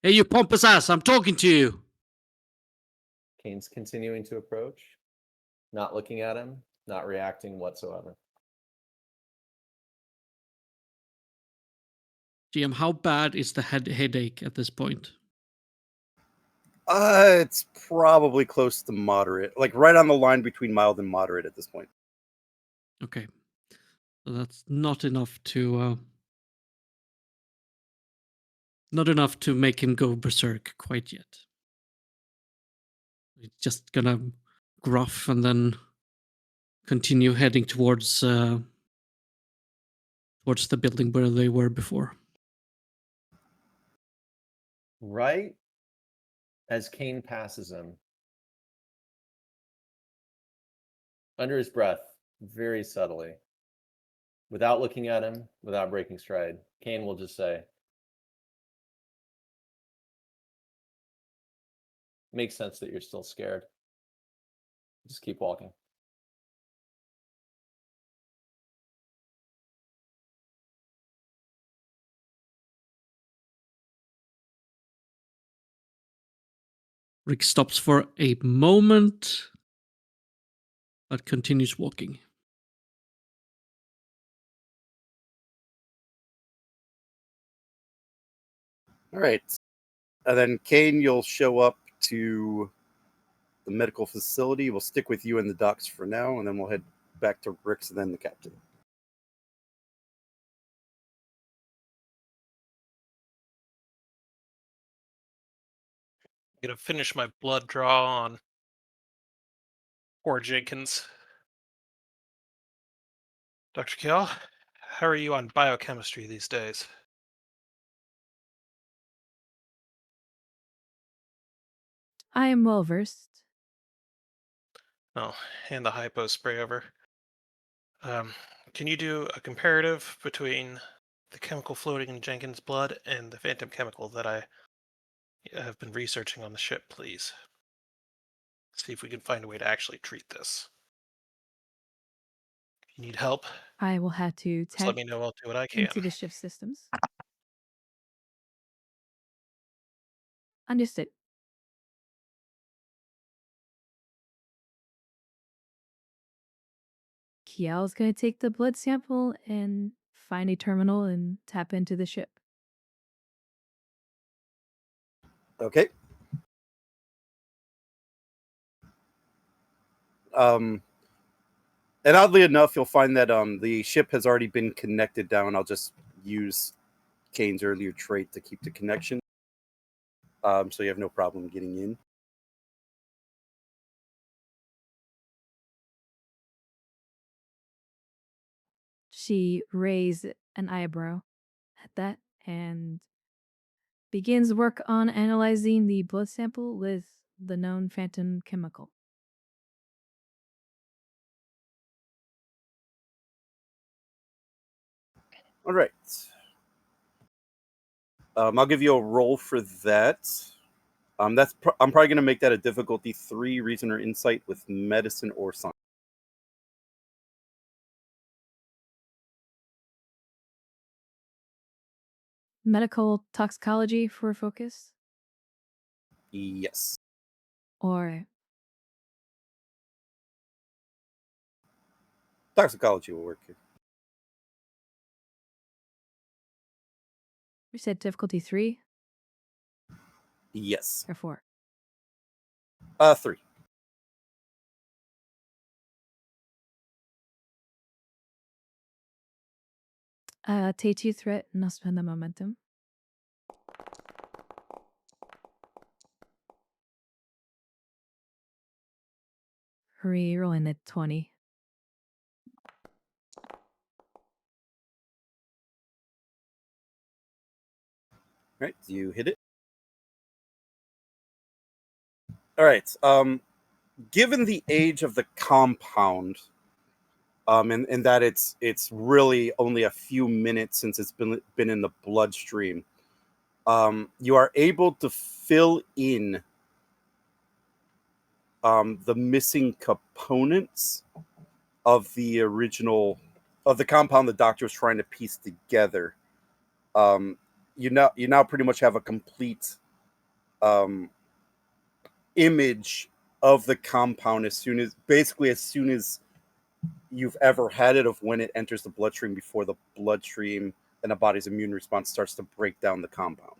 Hey, you pompous ass, I'm talking to you. Kane's continuing to approach, not looking at him, not reacting whatsoever. GM, how bad is the headache at this point? It's probably close to moderate, like right on the line between mild and moderate at this point. Okay. So that's not enough to make him go berserk quite yet. He's just gonna gruff and then continue heading towards the building where they were before. Right as Kane passes him, under his breath, very subtly, without looking at him, without breaking stride, Kane will just say, "Makes sense that you're still scared. Just keep walking." Rick stops for a moment, but continues walking. All right. And then Kane, you'll show up to the medical facility. We'll stick with you in the docks for now, and then we'll head back to Rick's and then the captain. I'm gonna finish my blood draw on poor Jenkins. Dr. Kill, how are you on biochemistry these days? I am well versed. Oh, and the hypo spray over. Can you do a comparative between the chemical floating in Jenkins' blood and the phantom chemical that I have been researching on the ship, please? See if we can find a way to actually treat this. If you need help, I will have to just let tap me know. I'll do what I into can. the shift systems. Understood. Kiel's going to take the blood sample and find a terminal and tap into the ship. Okay. And oddly enough, you'll find that the ship has already been connected down. I'll just use Kane's earlier trait to keep the connection. So you have no problem getting in. She raised an eyebrow at that and begins work on analyzing the blood sample with the known phantom chemical. All right. I'll give you a roll for that. I'm probably going to make that a difficulty 3, reason or insight with medicine or science. Medical toxicology for focus. Yes. Or Toxicology will work here. you said difficulty 3 Yes. or 4? 3. T2 threat, no spend the momentum. Re-rolling at 20. Right, you hit it. All right. Given the age of the compound, and that it's really only a few minutes since it's been in the bloodstream, you are able to fill in the missing components of the original of the compound the doctor was trying to piece together. You now pretty much have a complete um, image of the compound as soon as you've ever had it, of when it enters the bloodstream, before the bloodstream and the body's immune response starts to break down the compound.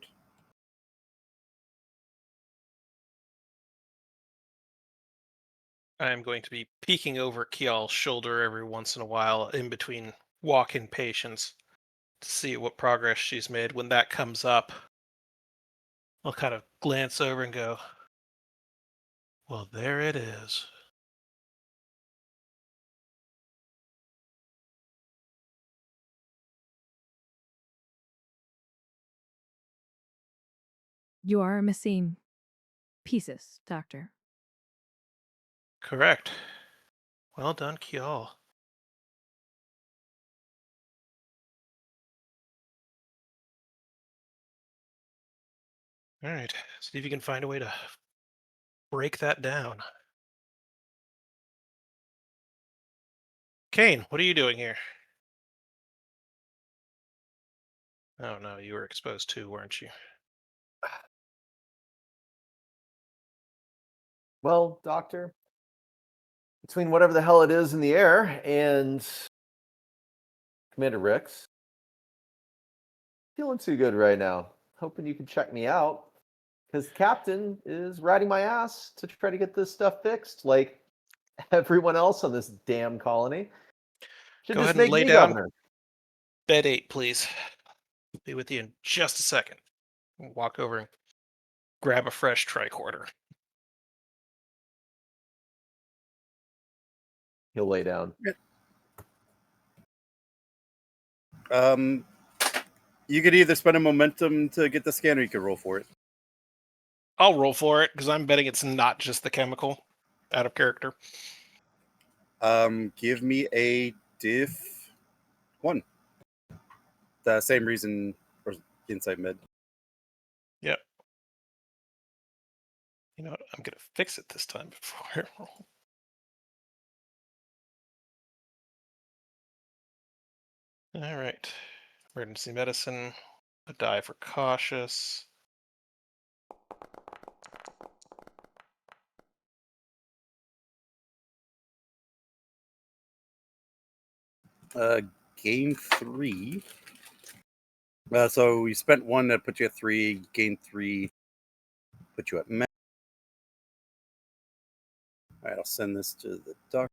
I am going to be peeking over Kial's shoulder every once in a while in between walk-in patients to see what progress she's made. When that comes up, I'll kind of glance over and go, well, there it is. You are missing pieces, Doctor. Correct. Well done, Kial. All right, see if you can find a way to break that down. Kane, what are you doing here? Oh no, you were exposed too, weren't you? Well, Doctor, between whatever the hell it is in the air and Commander Ricks, feeling too good right now. Hoping you can check me out, because Captain is riding my ass to try to get this stuff fixed, like everyone else on this damn colony. Should Go just ahead and make lay me down. governor. Bed 8, please. Be with you in just a second. Walk over and grab a fresh tricorder. He'll lay down. Um, you could either spend a momentum to get the scan, or you could roll for it. I'll roll for it because I'm betting it's not just the chemical. Out of character. Give me a diff 1. The same reason for inside med. Yep. You know what? I'm gonna fix it this time before I roll. All right. Emergency medicine. A die for cautious. Gain 3. So you spent 1 that put you at 3. Gain 3, put you at med. All right, I'll send this to the doctor.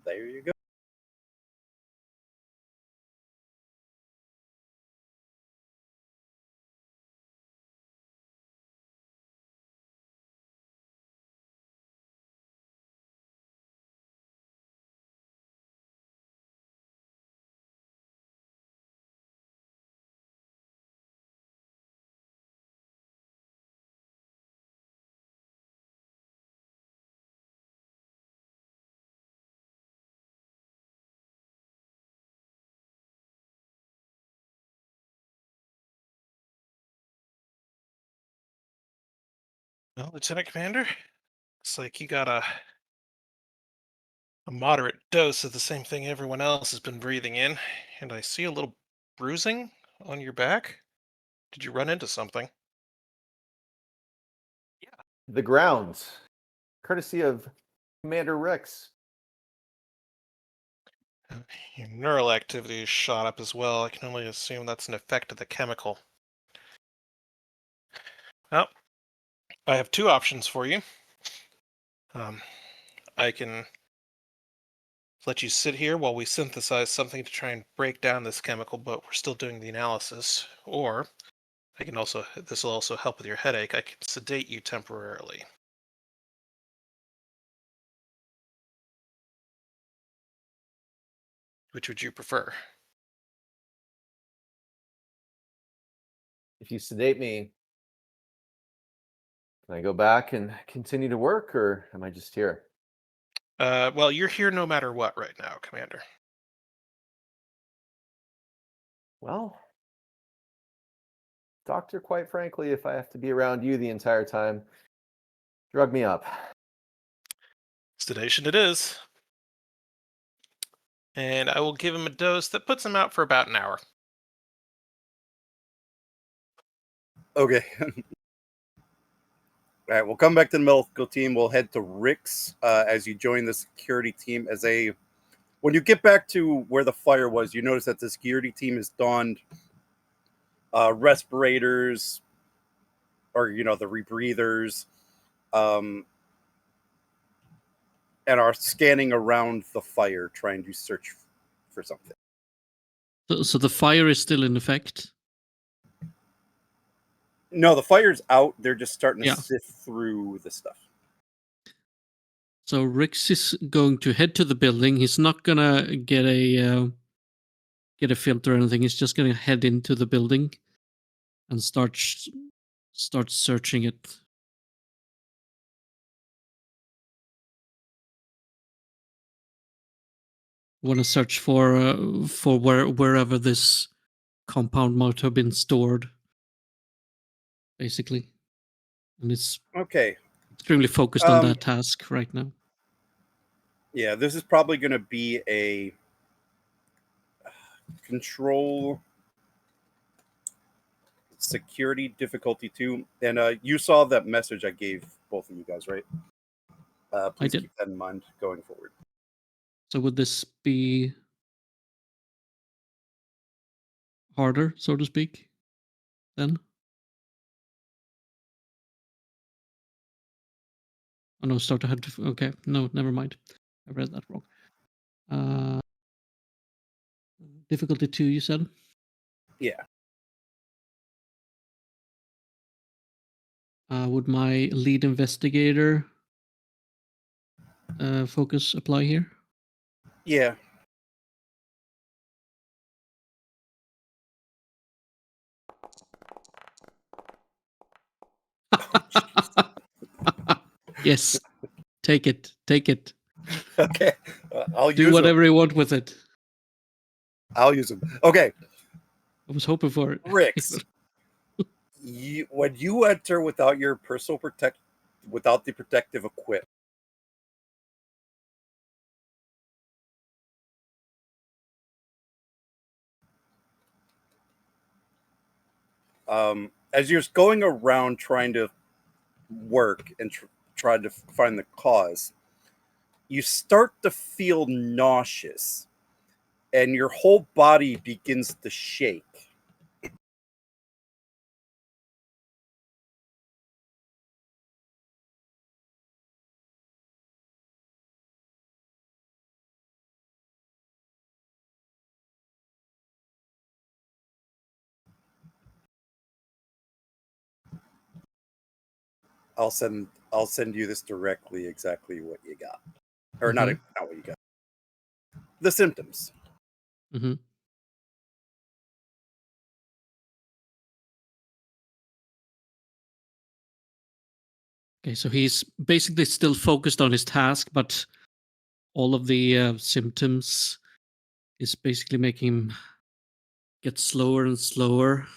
There you go. Well, Lieutenant Commander, it's like you got a moderate dose of the same thing everyone else has been breathing in, and I see a little bruising on your back. Did you run into something? The ground, courtesy of Commander Rex. Your neural activity is shot up as well. I can only assume that's an effect of the chemical. Well, I have two options for you. I can let you sit here while we synthesize something to try and break down this chemical, but we're still doing the analysis. Or this will also help with your headache. I can sedate you temporarily. Which would you prefer? If you sedate me, can I go back and continue to work, or am I just here? Well, you're here no matter what right now, Commander. Well, Doctor, quite frankly, if I have to be around you the entire time, drug me up. Sedation it is. And I will give him a dose that puts him out for about an hour. Okay. All right, we'll come back to the medical team. We'll head to Rick's as you join the security team. When you get back to where the fire was, you notice that the security team has donned respirators, or the rebreathers, and are scanning around the fire, trying to search for something. So the fire is still in effect. No, the fire's out. They're just starting to Yeah. sift through the stuff. So Rix is going to head to the building. He's not gonna get a filter or anything. He's just gonna head into the building and start searching it. Want to search for wherever this compound might have been stored, basically, and it's Okay. extremely focused on that task right now. Yeah, this is probably going to be a control security difficulty 2. And you saw that message I gave both of you guys, right? Please did. keep that in mind going forward. So would this be harder, so to speak, then? Oh no, start to head to... Okay, no, never mind. I read that wrong. Difficulty 2, you said? Yeah. Would my lead investigator focus apply here? Yeah. Yes, take it. Okay. I'll Do use whatever you want with it. them. I'll use them. Okay. I was hoping for it. Rix, when you enter without your without the protective equipment, as you're going around trying to work and try to find the cause, you start to feel nauseous and your whole body begins to shake. I'll send you this directly, exactly what you got. Or not what you got. The symptoms. Mm-hmm. Okay, so he's basically still focused on his task, but all of the symptoms is basically making him get slower and slower.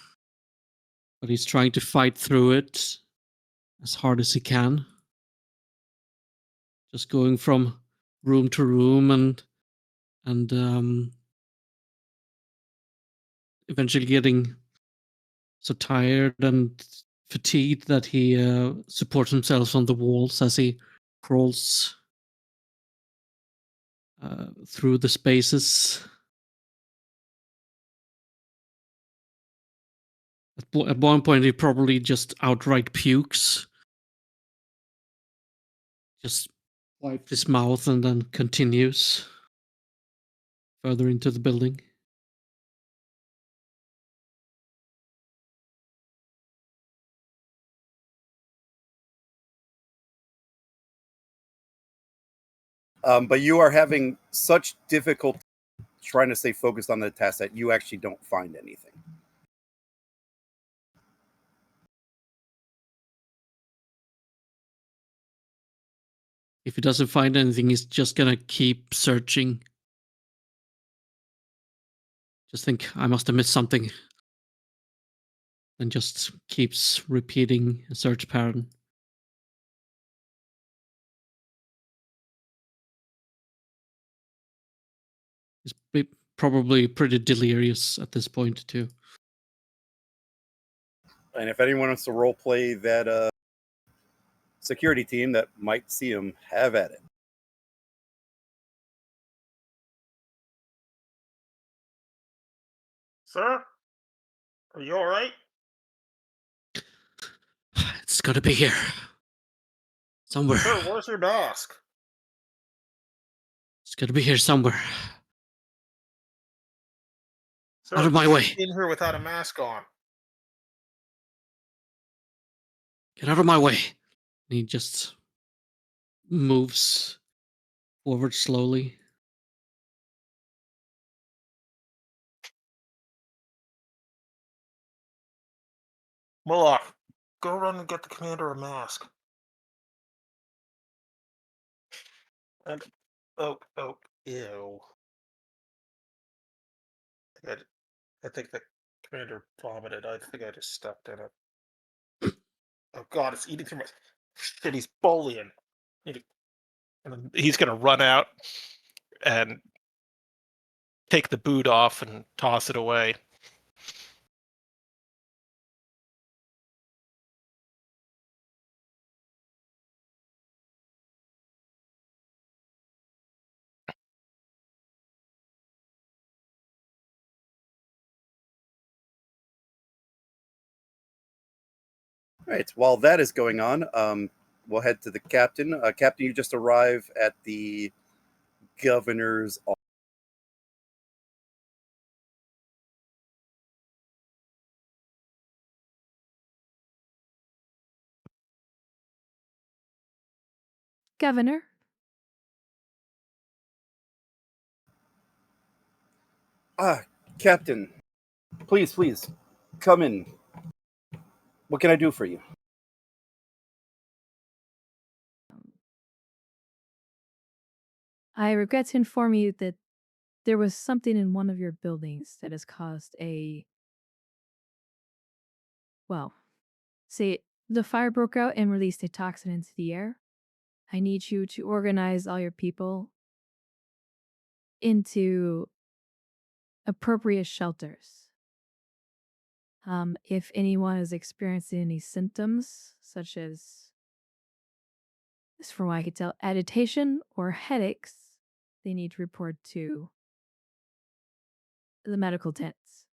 But he's trying to fight through it. as hard as he can. Just going from room to room and eventually getting so tired and fatigued that he supports himself on the walls as he crawls through the spaces. At one point, he probably just outright pukes. Just wipes his mouth and then continues further into the building. But you are having such difficulty trying to stay focused on the task that you actually don't find anything. If he doesn't find anything, he's just gonna keep searching. Just think, I must have missed something. And just keeps repeating a search pattern. He's probably pretty delirious at this point, too. And if anyone wants to role play that security team that might see him, have at it. Sir, are you all right? It's gotta be here. Somewhere. Sir, where's your mask? It's gotta be here somewhere. Sir, Out of my you're way. in here without a mask on. Get out of my way. And he just moves forward slowly. Moloch, go run and get the commander a mask. And ew. I think the commander vomited. I think I just stepped in it. Oh god, it's eating through my shit. He's bullying. And then he's gonna run out and take the boot off and toss it away. All right. While that is going on, we'll head to the captain. Captain, you just arrived at the governor's office. Governor, Captain, please, come in. What can I do for you? I regret to inform you that there was something in one of your buildings that has caused say the fire broke out and released a toxin into the air. I need you to organize all your people into appropriate shelters. If anyone is experiencing any symptoms, such as, from what I could tell, agitation or headaches, they need to report to the medical tents.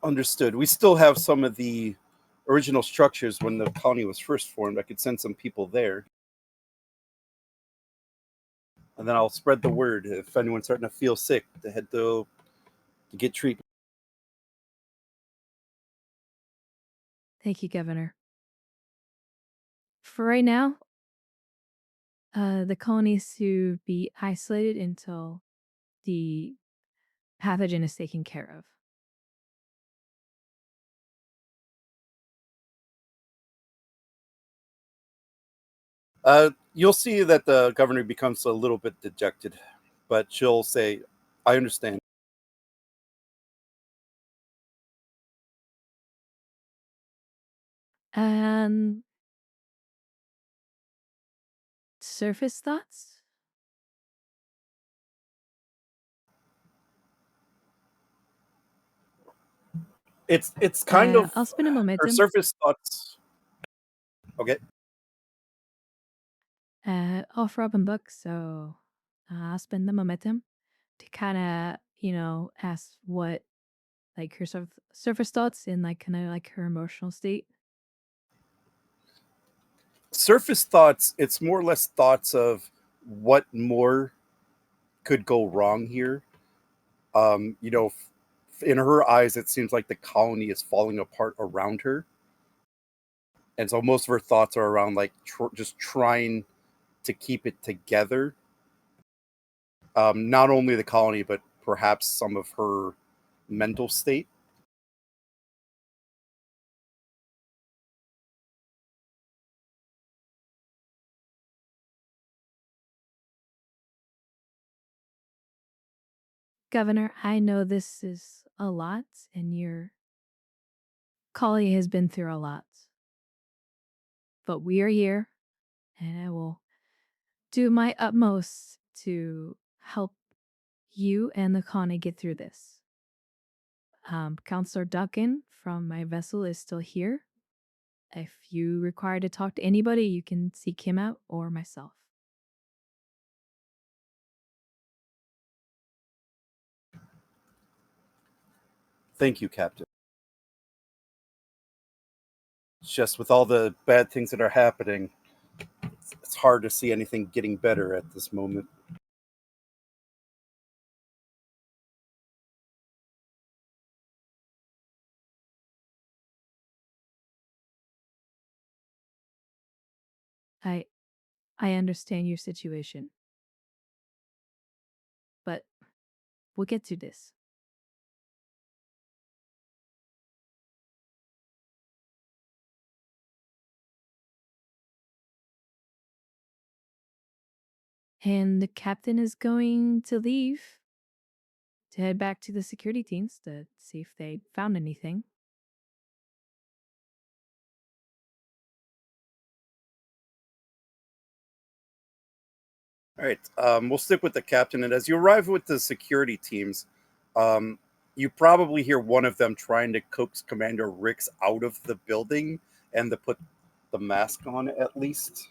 Understood. We still have some of the original structures when the colony was first formed. I could send some people there. And then I'll spread the word if anyone's starting to feel sick to head to get treatment. Thank you, Governor. For right now, the colony is to be isolated until the pathogen is taken care of. You'll see that the governor becomes a little bit dejected, but she'll say, "I understand." And surface thoughts? It's kind of I'll spin a her momentum. surface thoughts. Okay. Offer up and book, so I'll spend the momentum to kind of, ask what, like, her surface thoughts and, like, kind of like her emotional state. Surface thoughts, it's more or less thoughts of what more could go wrong here. In her eyes, it seems like the colony is falling apart around her. And so most of her thoughts are around like just trying to keep it together. Not only the colony, but perhaps some of her mental state. Governor, I know this is a lot, and your colony has been through a lot. But we are here, and I will do my utmost to help you and the colony get through this. Counselor Duncan from my vessel is still here. If you require to talk to anybody, you can seek him out or myself. Thank you, Captain. It's just with all the bad things that are happening, it's hard to see anything getting better at this moment. I understand your situation. But we'll get to this. And the captain is going to leave to head back to the security teams to see if they found anything. All right, we'll stick with the captain. And as you arrive with the security teams, you probably hear one of them trying to coax Commander Ricks out of the building and to put the mask on at least.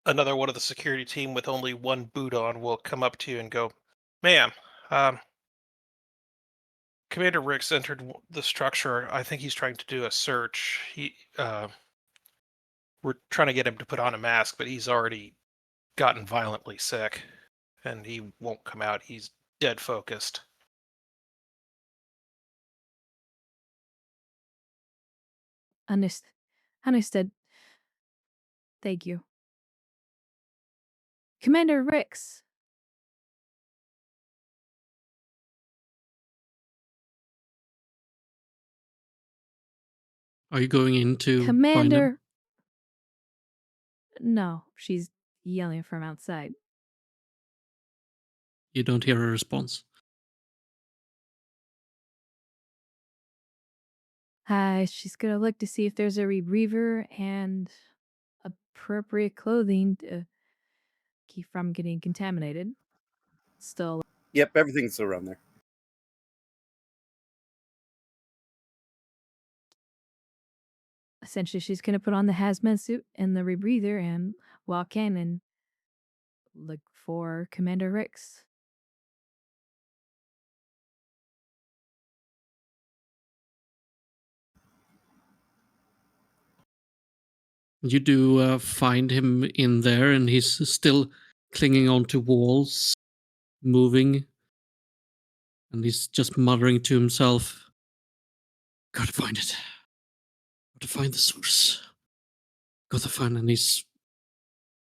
Another one of the security team with only one boot on will come up to you and go, "Ma'am, Commander Ricks entered the structure. I think he's trying to do a search. We're trying to get him to put on a mask, but he's already gotten violently sick, and he won't come out. He's dead focused." Understood. Thank you. Commander Ricks. Are you going in to find him? Commander. No, she's yelling from outside. You don't hear a response. She's gonna look to see if there's a rebreather and appropriate clothing to keep from getting contaminated. Still, Yep, everything's around there. essentially, she's gonna put on the hazmat suit and the rebreather and walk in and look for Commander Ricks. You do find him in there, and he's still clinging onto walls, moving, and he's just muttering to himself, "Gotta find it. Gotta find the source. Gotta find." And you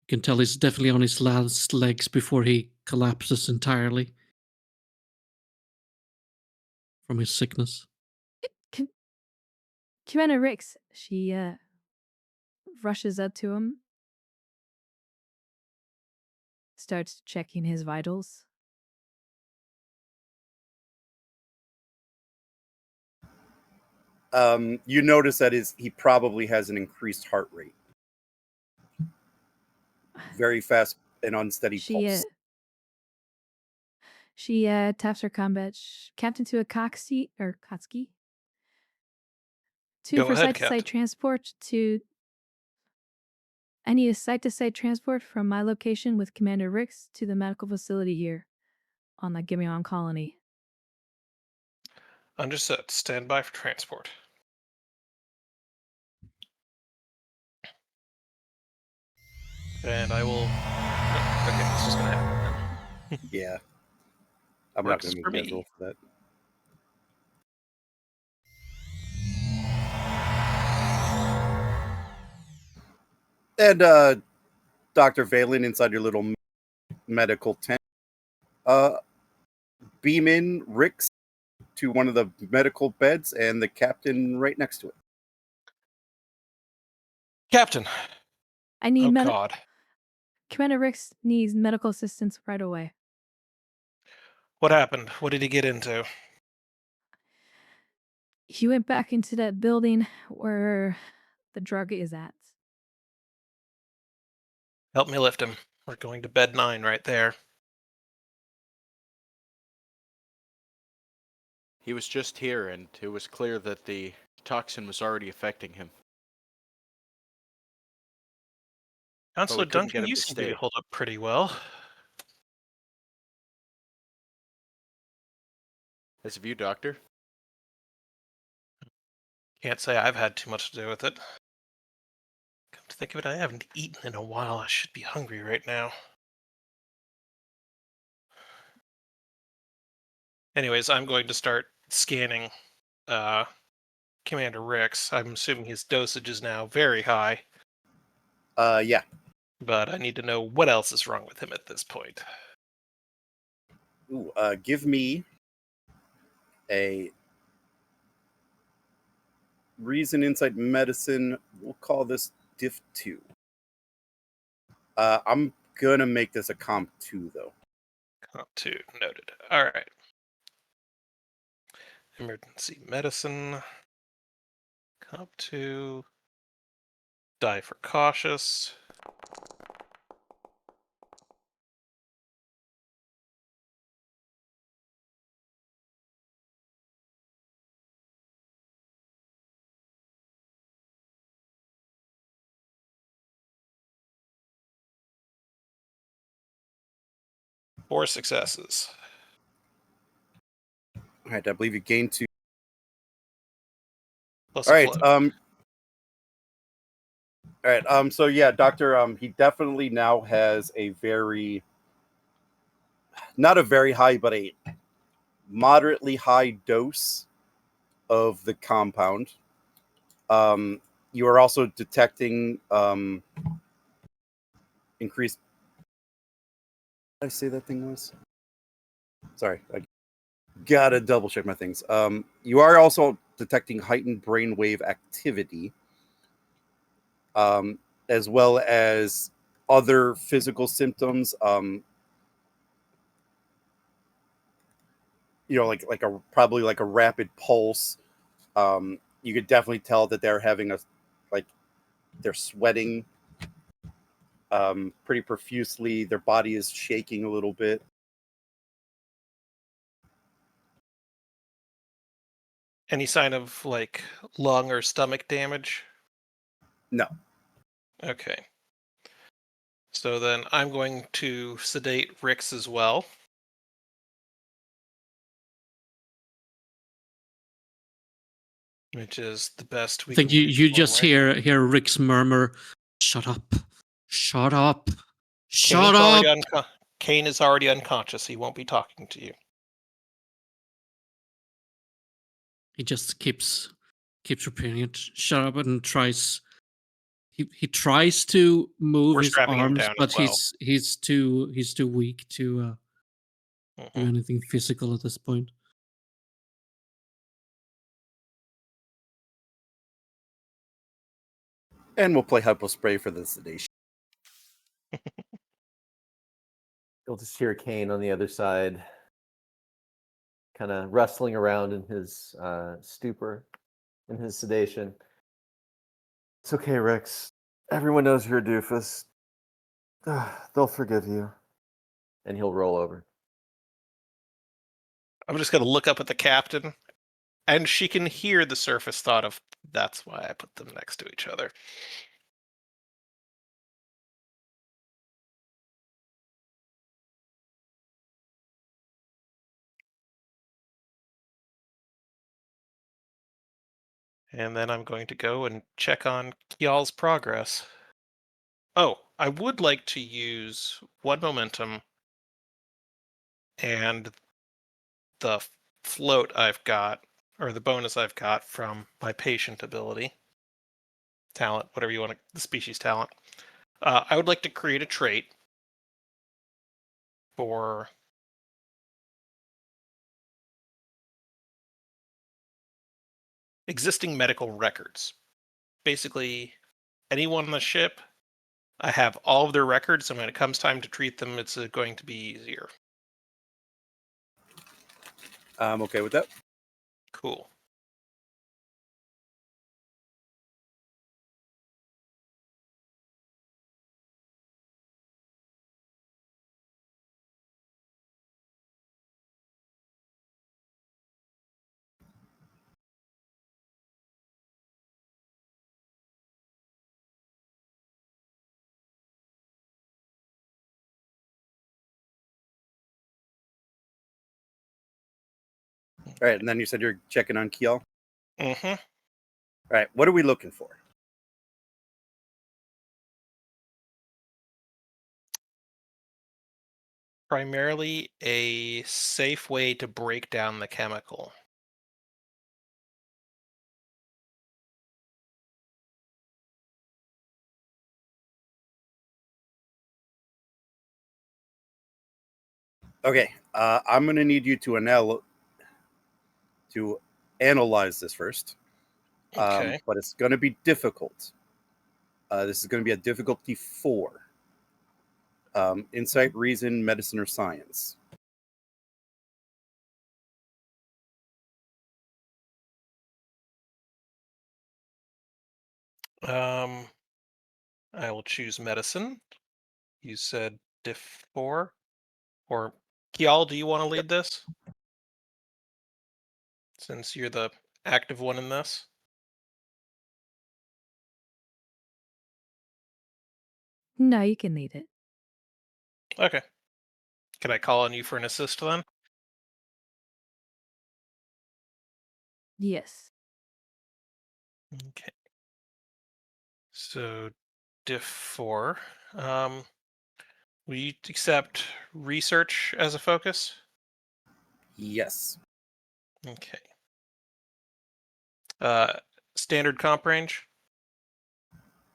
can tell he's definitely on his last legs before he collapses entirely from his sickness. Com- Commander Ricks, she rushes up to him. starts checking his vitals. You notice that he probably has an increased heart rate. Very fast and unsteady pulse. She taps her combat captain to Akatsuki. Go For ahead, site-to-site Captain. transport to... I need a site-to-site transport from my location with Commander Rix to the medical facility here on the Gemulon Colony. Understood. Stand by for transport. And I will... Oh, okay, it's just going to happen then. Yeah. I'm not Works going to for make you guys me. roll for that. And Dr. Valen, inside your little medical tent, beam in Rix to one of the medical beds and the captain right next to it. Captain! I need Oh, God. Commander Rix needs medical assistance right away. What happened? What did he get into? He went back into that building where the drug is at. Help me lift him. We're going to bed 9 right there. He was just here, and it was clear that the toxin was already affecting him. Counselor couldn't Duncan, get him you to seem to stay. hold up pretty well. As of you, Doctor? Can't say I've had too much to do with it. Come to think of it, I haven't eaten in a while. I should be hungry right now. Anyways, I'm going to start scanning Commander Rix. I'm assuming his dosage is now very high, Yeah. but I need to know what else is wrong with him at this point. Ooh, give me a reason insight medicine. We'll call this diff 2. I'm gonna make this a comp 2 though. Comp 2, noted. Alright. Emergency medicine. Comp 2. Die for cautious. Four successes. All right, I believe you gained 2. Plus All a right. float. All right. So yeah, Doctor. He definitely now has a not a very high, but a moderately high dose of the compound. You are also detecting increased. What did I say that thing was? Sorry, I gotta double check my things. You are also detecting heightened brainwave activity, as well as other physical symptoms. Like a probably like a rapid pulse. You could definitely tell that they're having they're sweating pretty profusely. Their body is shaking a little bit. Any sign of, like, lung or stomach damage? No. Okay. So then I'm going to sedate Rix as well. Which is the best we I think can do. you for him just right now. hear Rick's murmur, "Shut up, shut up, Kane shut is already up." Kane is already unconscious. He won't be talking to you. He just keeps repeating it. Shut up, and tries. He tries to move We're his strapping him arms, down but as well. he's too weak to do Mhm. anything physical at this point. And we'll play hypo spray for the sedation. You'll just hear Kane on the other side, kind of wrestling around in his stupor, in his sedation. It's okay, Rex. Everyone knows you're a doofus. They'll forgive you. And he'll roll over. I'm just going to look up at the captain, and she can hear the surface thought of, that's why I put them next to each other. And then I'm going to go and check on Kial's progress. Oh, I would like to use 1 momentum and the float I've got, or the bonus I've got from my patient ability. Talent, whatever you want to, the species talent. I would like to create a trait for existing medical records. Basically, anyone on the ship, I have all of their records, and when it comes time to treat them, it's going to be easier. I'm okay with that. Cool. All right, and then you said you're checking on Kiel. Mm-hmm. All right, what are we looking for? Primarily a safe way to break down the chemical. Okay, I'm going to need you to analyze this first. Okay. But it's going to be difficult. This is going to be a difficulty 4. Insight, reason, medicine, or science. I will choose medicine. You said diff 4. Or Kial, do you want to lead this? Since you're the active one in this. No, you can lead it. Okay. Can I call on you for an assist then? Yes. Okay. So diff 4. Will you accept research as a focus? Yes. Okay. Standard comp range?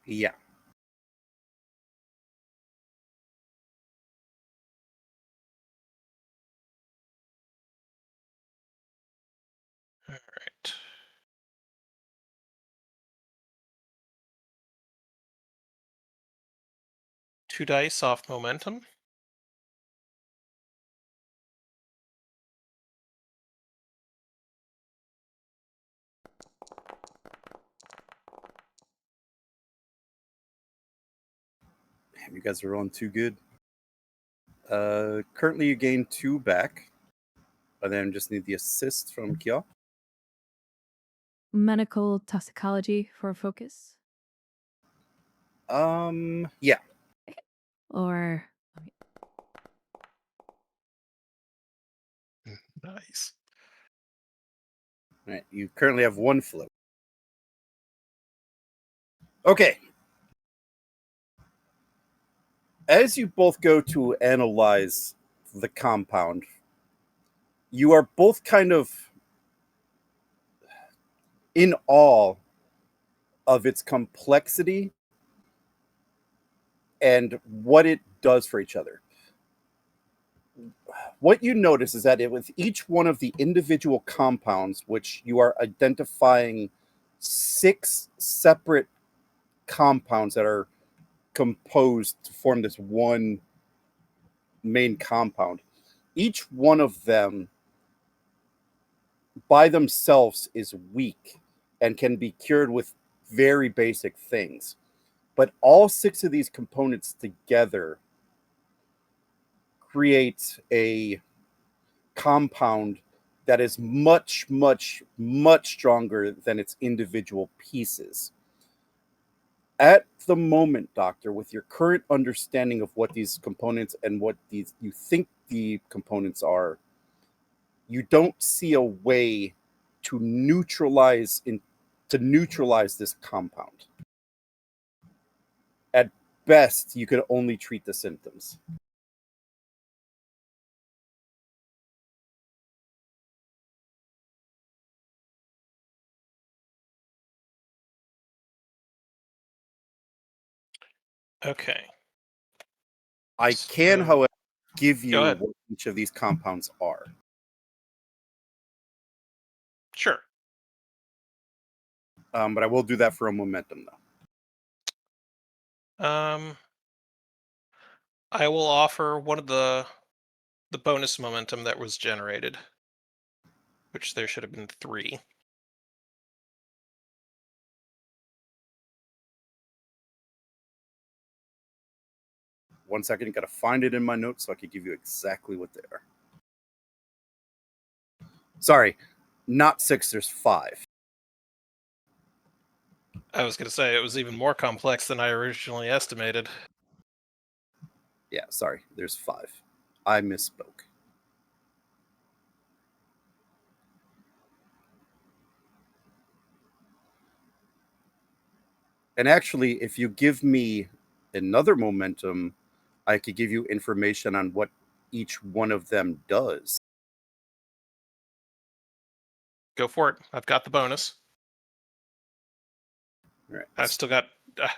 Yeah. All right. Two dice off momentum. Damn, you guys are rolling too good. Currently, you gain 2 back. But then just need the assist from Kiel. Medical toxicology for a focus? Yeah. Or Nice. All right. You currently have 1 float. Okay. As you both go to analyze the compound, you are both kind of in awe of its complexity and what it does for each other. What you notice is that with each one of the individual compounds, which you are identifying 6 separate compounds that are composed to form this one main compound, each one of them by themselves is weak and can be cured with very basic things. But all six of these components together create a compound that is much, much, much stronger than its individual pieces. At the moment, Doctor, with your current understanding of what these components and what these you think the components are, you don't see a way to neutralize this compound. At best, you could only treat the symptoms. Okay. I can, So- however, give Go you ahead. what each of these compounds are. Sure. But I will do that for a momentum, though. I will offer one of the bonus momentum that was generated, which there should have been 3. One second, gotta find it in my notes so I can give you exactly what they are. Sorry, not 6, there's 5. I was going to say it was even more complex than I originally estimated. Yeah, sorry, there's 5. I misspoke. And actually, if you give me another momentum, I could give you information on what each one of them does. Go for it. I've got the bonus. All right. I've still got.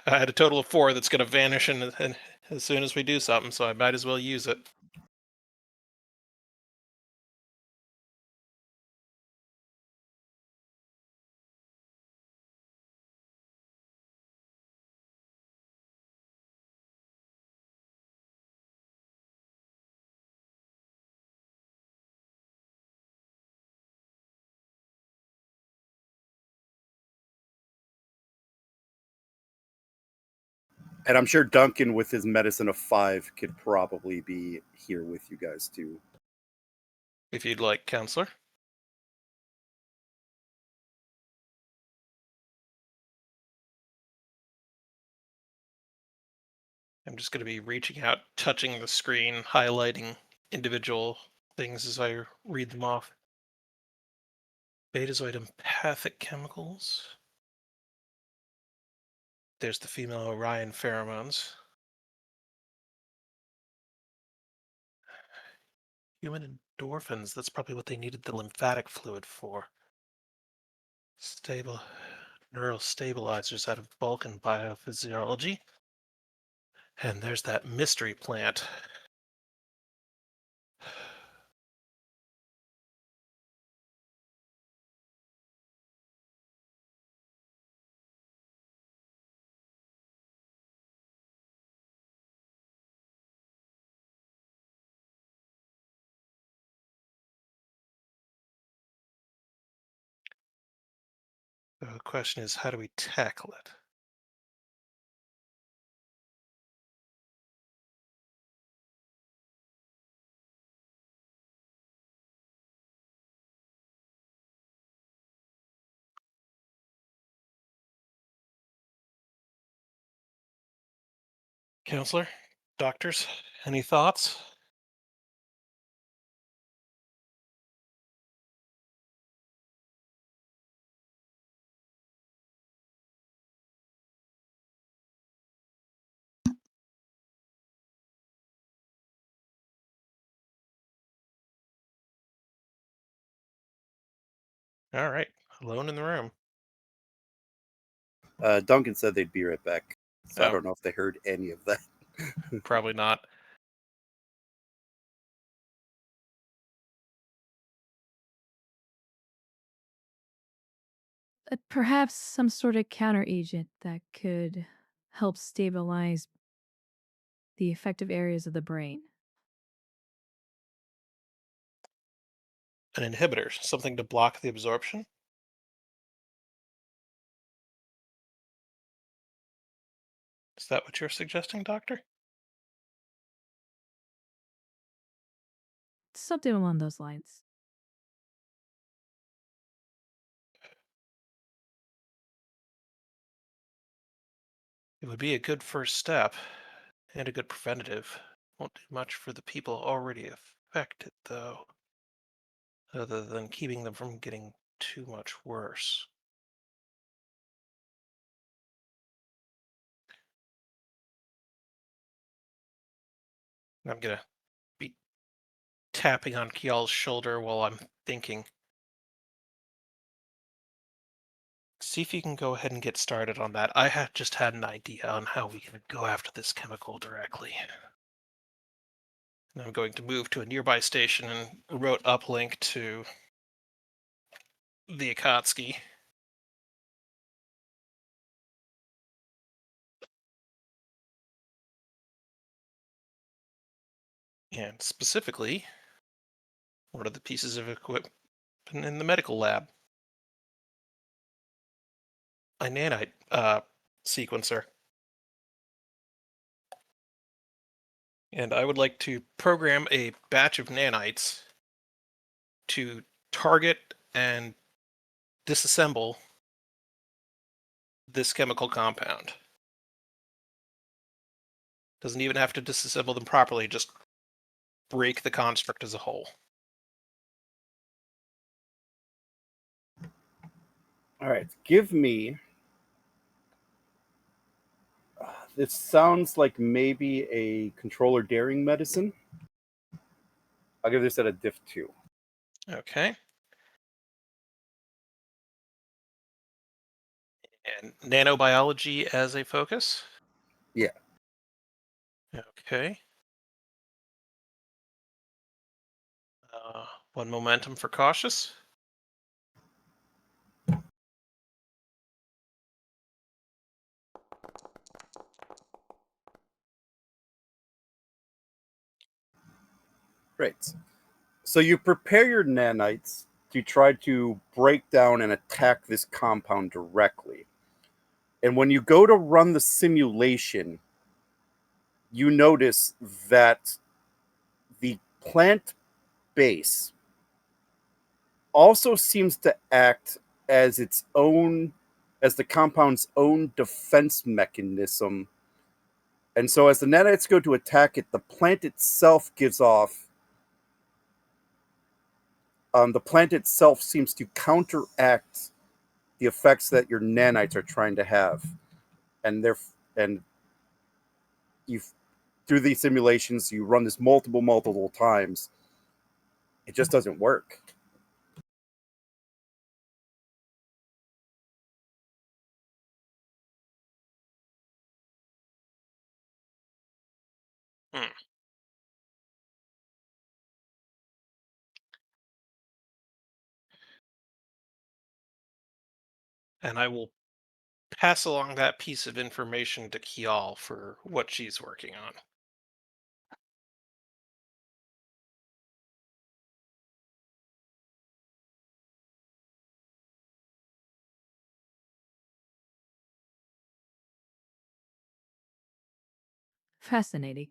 I had a total of 4 that's going to vanish and as soon as we do something, so I might as well use it. And I'm sure Duncan, with his medicine of 5, could probably be here with you guys too. If you'd like, counselor. I'm just going to be reaching out, touching the screen, highlighting individual things as I read them off. Betazoid empathic chemicals. There's the female Orion pheromones. Human endorphins. That's probably what they needed the lymphatic fluid for. Stable neural stabilizers out of Vulcan biophysiology. And there's that mystery plant. The question is, how do we tackle it? Counselor? Doctors? Any thoughts? All right. Alone in the room. Duncan said they'd be right back. So I Oh. don't know if they heard any of that. Probably not. Perhaps some sort of counter agent that could help stabilize the affective areas of the brain. An inhibitor, something to block the absorption? Is that what you're suggesting, Doctor? Something along those lines. It would be a good first step and a good preventative. Won't do much for the people already affected, though, other than keeping them from getting too much worse. I'm gonna be tapping on Kial's shoulder while I'm thinking. See if you can go ahead and get started on that. I had just had an idea on how we can go after this chemical directly. And I'm going to move to a nearby station and route uplink to the Akatsuki. And specifically, what are the pieces of equipment in the medical lab? A nanite sequencer. And I would like to program a batch of nanites to target and disassemble this chemical compound. Doesn't even have to disassemble them properly, just break the construct as a whole. All right, give me. This sounds like maybe a controller daring medicine. I'll give this at a diff 2. Okay. And nanobiology as a focus? Yeah. Okay. One momentum for cautious. Great. So you prepare your nanites to try to break down and attack this compound directly. And when you go to run the simulation, you notice that the plant base also seems to act as as the compound's own defense mechanism. And so as the nanites go to attack it, the plant itself seems to counteract the effects that your nanites are trying to have. And you through these simulations, you run this multiple times. It just doesn't work. Hmm. And I will pass along that piece of information to Kial for what she's working on. Fascinating.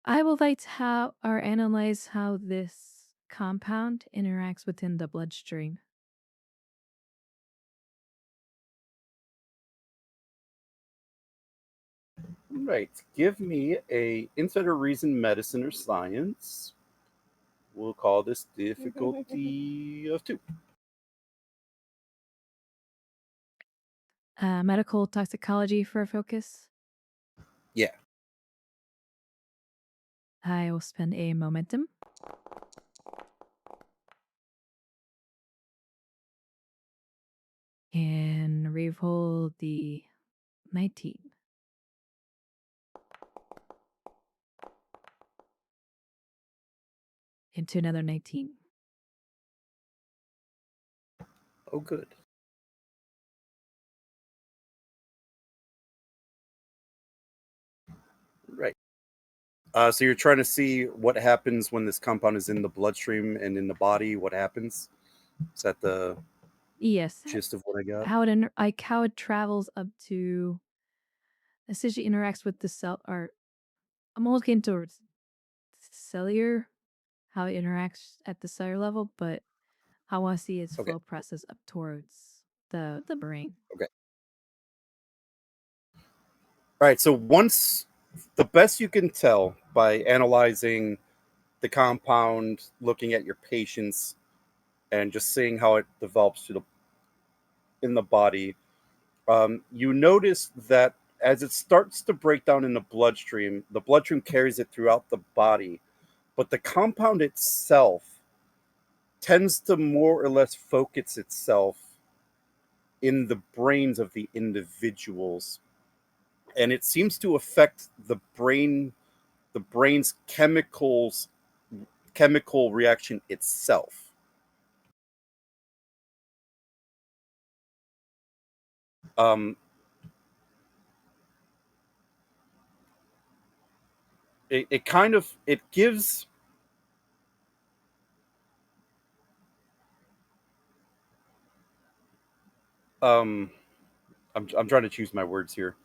I would like to analyze how this compound interacts within the bloodstream. Right. Give me a insider reason, medicine, or science. We'll call this difficulty of 2. Medical toxicology for a focus. Yeah. I will spend a momentum. And re-roll the 19. Into another 19. Oh, good. Right. So you're trying to see what happens when this compound is in the bloodstream and in the body. What happens? Is that the Yes. gist of what I got? How it travels up to essentially interacts with the cell, or I'm almost getting towards cellular, how it interacts at the cellular level, but I want to see its Okay. flow process up towards the brain. Okay. All right. So once the best you can tell by analyzing the compound, looking at your patients, and just seeing how it develops in the body, you notice that as it starts to break down in the bloodstream carries it throughout the body, but the compound itself tends to more or less focus itself in the brains of the individuals, and it seems to affect the brain's chemical reaction itself. Um, it kind of it gives um I'm trying to choose my words here.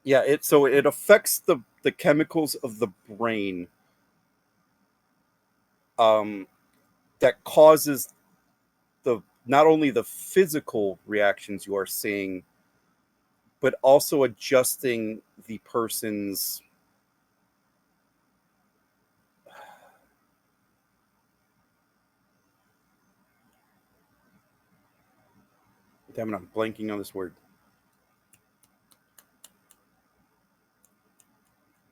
Yeah, it affects the chemicals of the brain, um that causes the not only the physical reactions you are seeing, but also adjusting the person's damn it, I'm blanking on this word.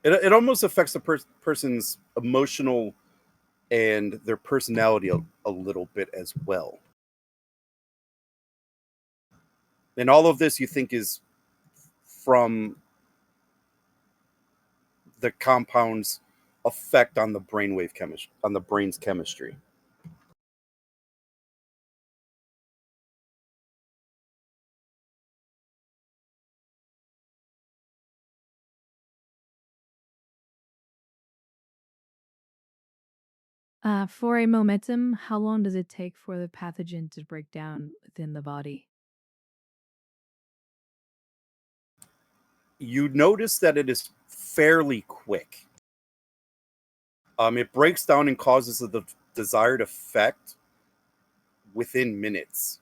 It almost affects the person's emotional and their personality a little bit as well. And all of this you think is from the compound's effect on the brainwave chemistry, on the brain's chemistry. For a momentum, how long does it take for the pathogen to break down within the body? You notice that it is fairly quick. It breaks down and causes the desired effect within minutes.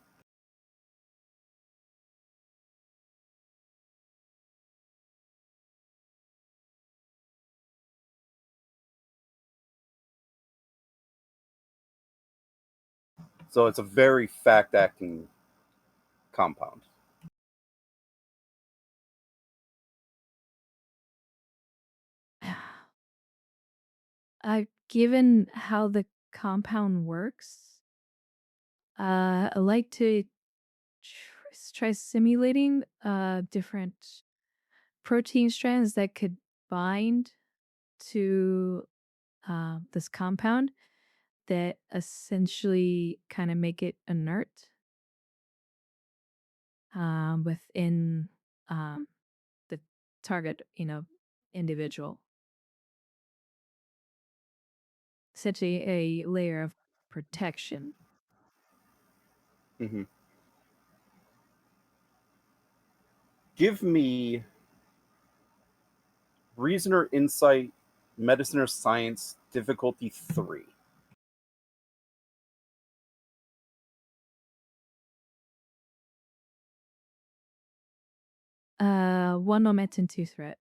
So it's a very fact acting compound. Given how the compound works, I like to try simulating different protein strands that could bind to this compound that essentially kind of make it inert within um, the target, individual. Essentially, a layer of protection. Mm-hmm. Give me reason or insight, medicine or science, difficulty 3. One momentum, 2 threat.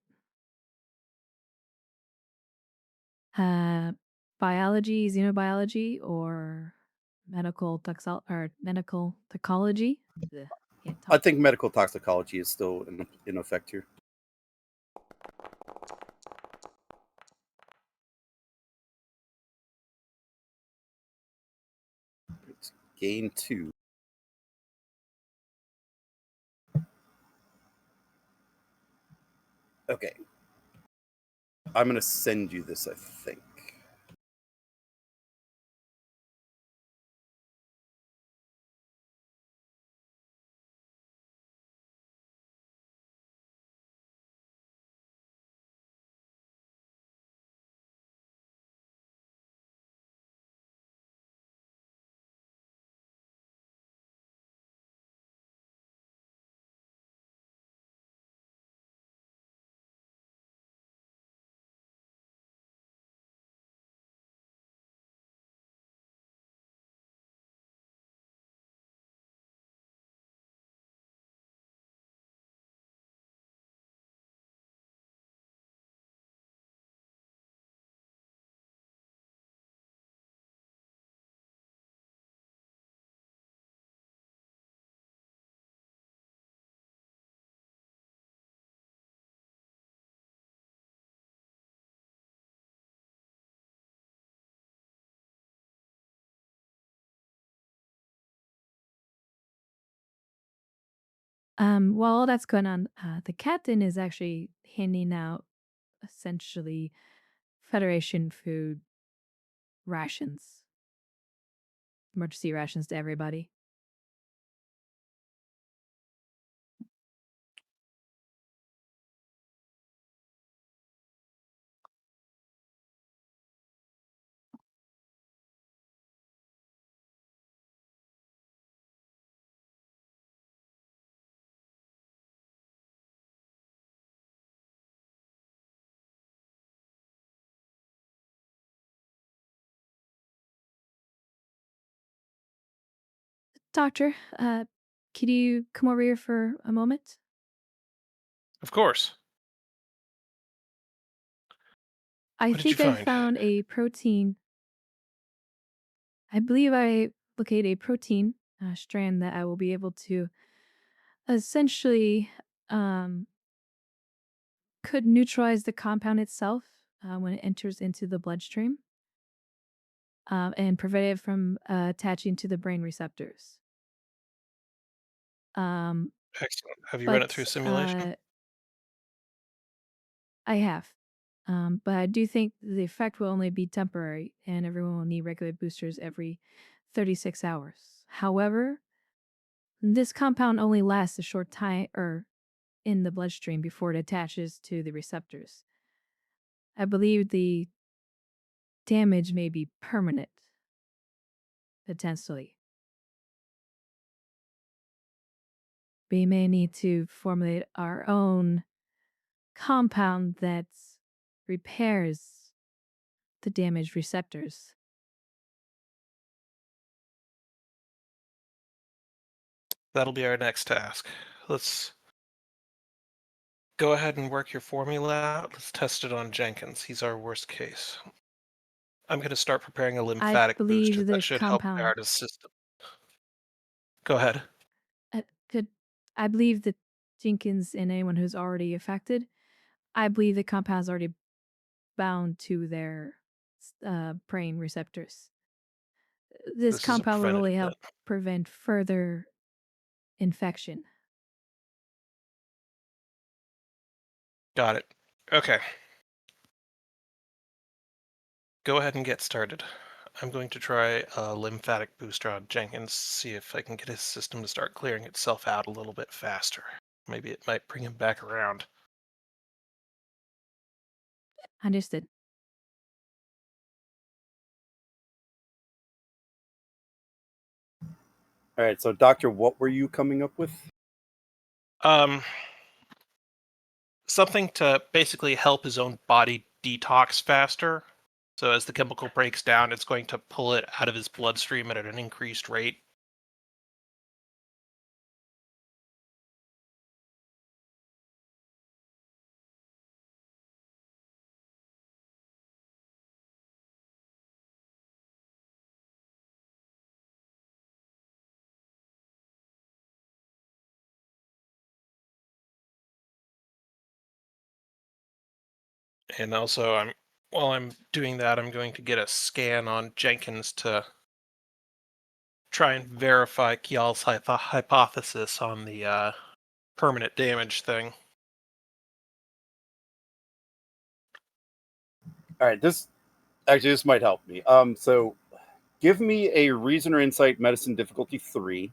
Uh, Biology, xenobiology, or medical toxicology. Ugh, can't I talk. think medical toxicology is still in effect here. Gain 2. Okay. I'm gonna send you this, I think. While all that's going on, the captain is actually handing out essentially Federation food rations, emergency rations to everybody. Doctor, could you come over here for a moment? Of course. I What did you think I find? found a protein. I believe I located a protein strand that I will be able to essentially um, could neutralize the compound itself when it enters into the bloodstream and prevent it from attaching to the brain receptors. Um, Excellent. Have you run it through but simulation? I have. But I do think the effect will only be temporary and everyone will need regular boosters every 36 hours. However, this compound only lasts a short time in the bloodstream before it attaches to the receptors. I believe the damage may be permanent, potentially. We may need to formulate our own compound that repairs the damaged receptors. That'll be our next task. Let's go ahead and work your formula out. Let's test it on Jenkins. He's our worst case. I'm going to start preparing a I lymphatic booster believe that the should help compound guard his system. Go ahead. could. I believe that Jenkins and anyone who's already affected, I believe the compound's already bound to their brain receptors. This This is a compound will preventative really then. help prevent further infection. Got it. Okay. Go ahead and get started. I'm going to try a lymphatic booster on Jenkins, see if I can get his system to start clearing itself out a little bit faster. Maybe it might bring him back around. Understood. All right, so doctor, what were you coming up with? Um, Something to basically help his own body detox faster. So as the chemical breaks down, it's going to pull it out of his bloodstream at an increased rate. And also, while I'm doing that, I'm going to get a scan on Jenkins to try and verify Kial's hypothesis on the permanent damage thing. All right, this might help me. So give me a reason or insight medicine difficulty 3.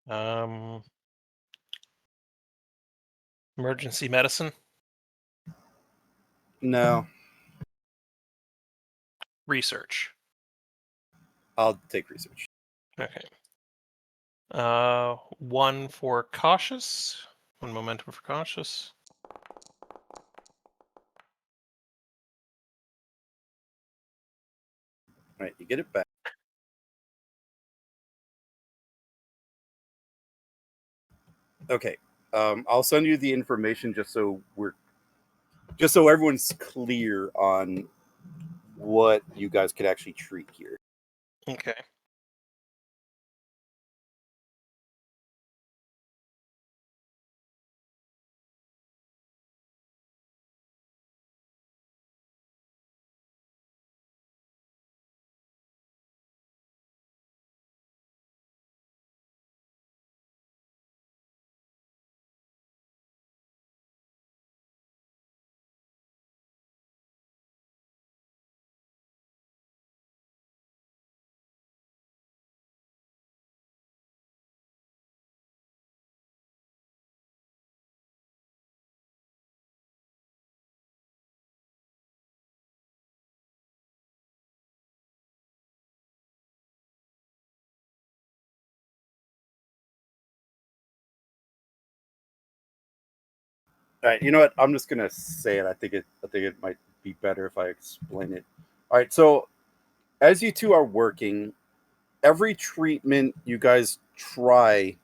Um, emergency medicine, No, research. I'll take research. Okay. 1 for cautious. 1 momentum for cautious. All right, you get it back. Okay. I'll send you the information just so everyone's clear on what you guys could actually treat here. Okay. All right, you know what? I'm just gonna say it. I think it might be better if I explain it. All right, so as you two are working, every treatment you guys try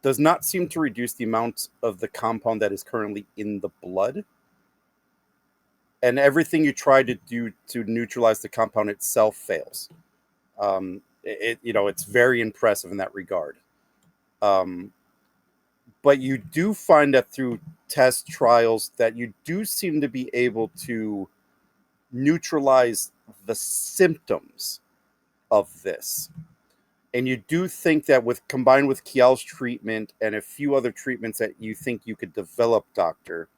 does not seem to reduce the amount of the compound that is currently in the blood. And everything you try to do to neutralize the compound itself fails. It's very impressive in that regard. But you do find that through test trials that you do seem to be able to neutralize the symptoms of this. And you do think that with combined with Kiel's treatment and a few other treatments that you think you could develop, Doctor,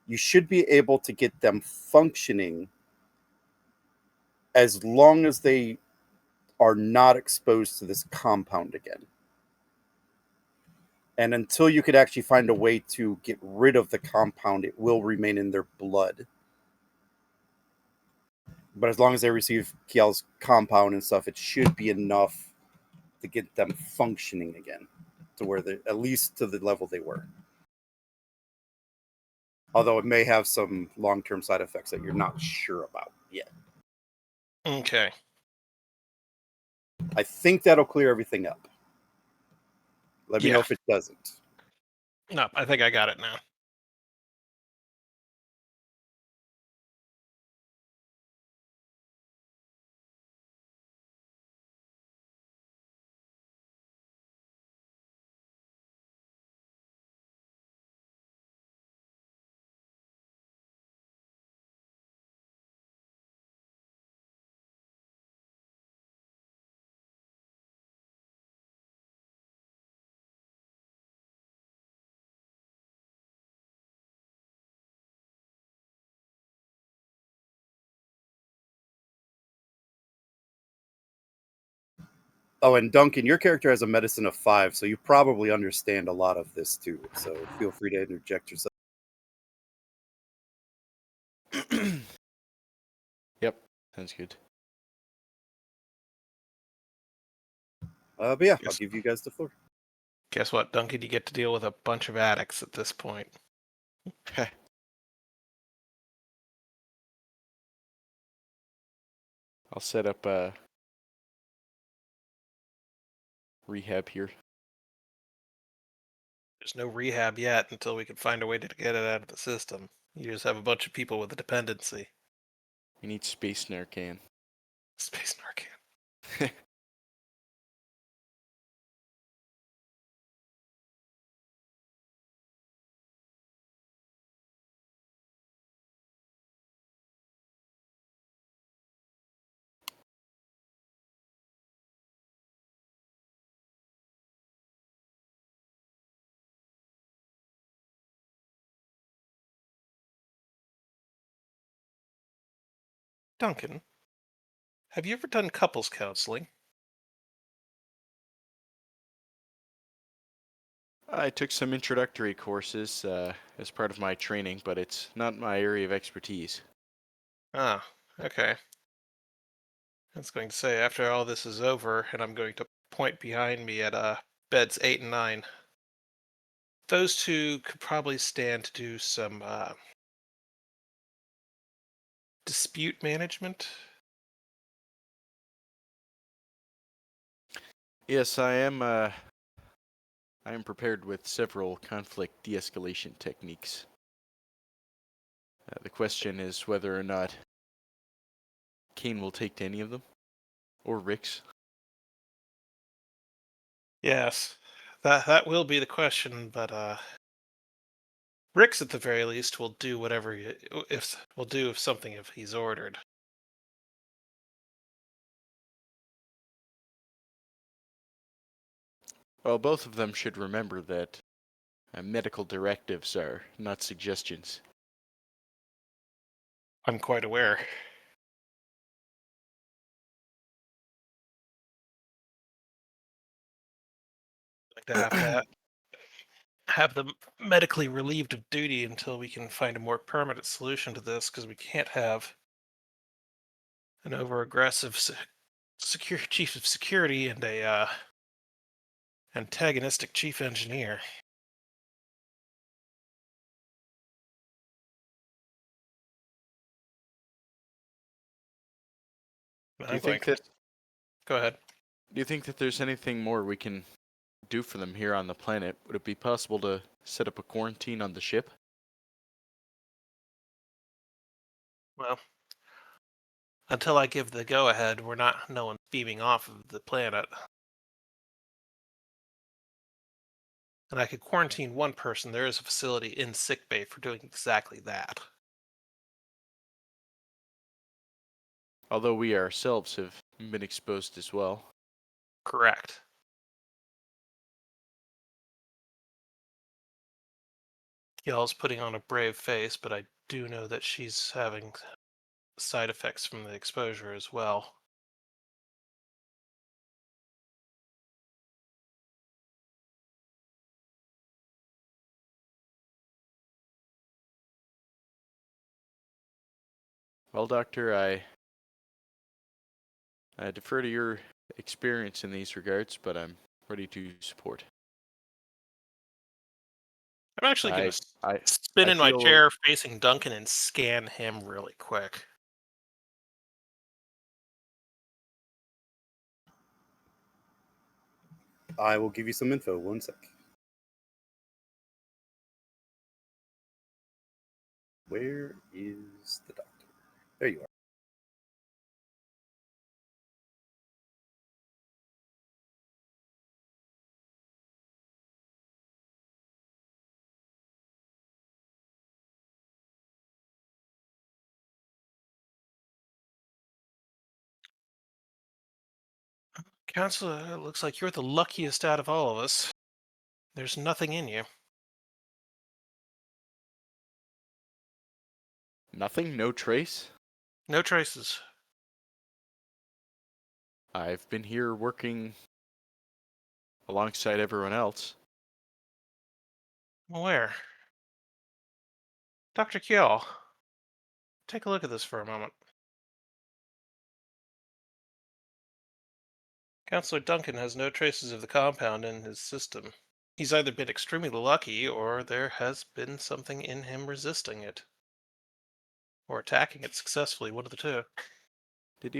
you should be able to get them functioning as long as they are not exposed to this compound again. And until you could actually find a way to get rid of the compound, it will remain in their blood. But as long as they receive Kiel's compound and stuff, it should be enough to get them functioning again to where they, at least to the level they were. Although it may have some long-term side effects that you're not sure about yet. Okay. I think that'll clear everything up. Let me know Yeah. if it doesn't. No, I think I got it now. Oh, and Duncan, your character has a medicine of 5, so you probably understand a lot of this too. So feel free to interject yourself. Yep, sounds good. But yeah, I'll Yes. give you guys the floor. Guess what, Duncan? You get to deal with a bunch of addicts at this point. I'll set up a rehab here. There's no rehab yet until we can find a way to get it out of the system. You just have a bunch of people with a dependency. We need space Narcan. Space Narcan. Duncan, have you ever done couples counseling? I took some introductory courses as part of my training, but it's not my area of expertise. Ah, okay. I was going to say, after all this is over, and I'm going to point behind me at beds 8 and 9, those two could probably stand to do some dispute management. Yes, I am. I am prepared with several conflict de-escalation techniques. The question is whether or not Kane will take to any of them, or Rick's. Yes, that will be the question, but Rix at the very least will do whatever if will do if something if he's ordered. Well, both of them should remember that medical directives are not suggestions. I'm quite aware. Like to have them medically relieved of duty until we can find a more permanent solution to this, because we can't have an over-aggressive secure chief of security and a antagonistic chief engineer. Do you I'm going think to that go ahead. do you think that there's anything more we can do for them here on the planet? Would it be possible to set up a quarantine on the ship? Well, until I give the go-ahead, no one's beaming off of the planet. And I could quarantine one person. There is a facility in sickbay for doing exactly that. Although we ourselves have been exposed as well. Correct. Y'all's putting on a brave face, but I do know that she's having side effects from the exposure as well. Well, Doctor, I defer to your experience in these regards, but I'm ready to support. I'm actually going I to I spin I in my feel chair facing Duncan and scan him really quick. I will give you some info. One sec. Where is the doctor? There you are. Counselor, it looks like you're the luckiest out of all of us. There's nothing in you. nothing, no trace. No traces. I've been here working alongside everyone else. Where? Dr. Kjell, take a look at this for a moment. Counselor Duncan has no traces of the compound in his system. He's either been extremely lucky, or there has been something in him resisting it. Or attacking it successfully, one of the two. Did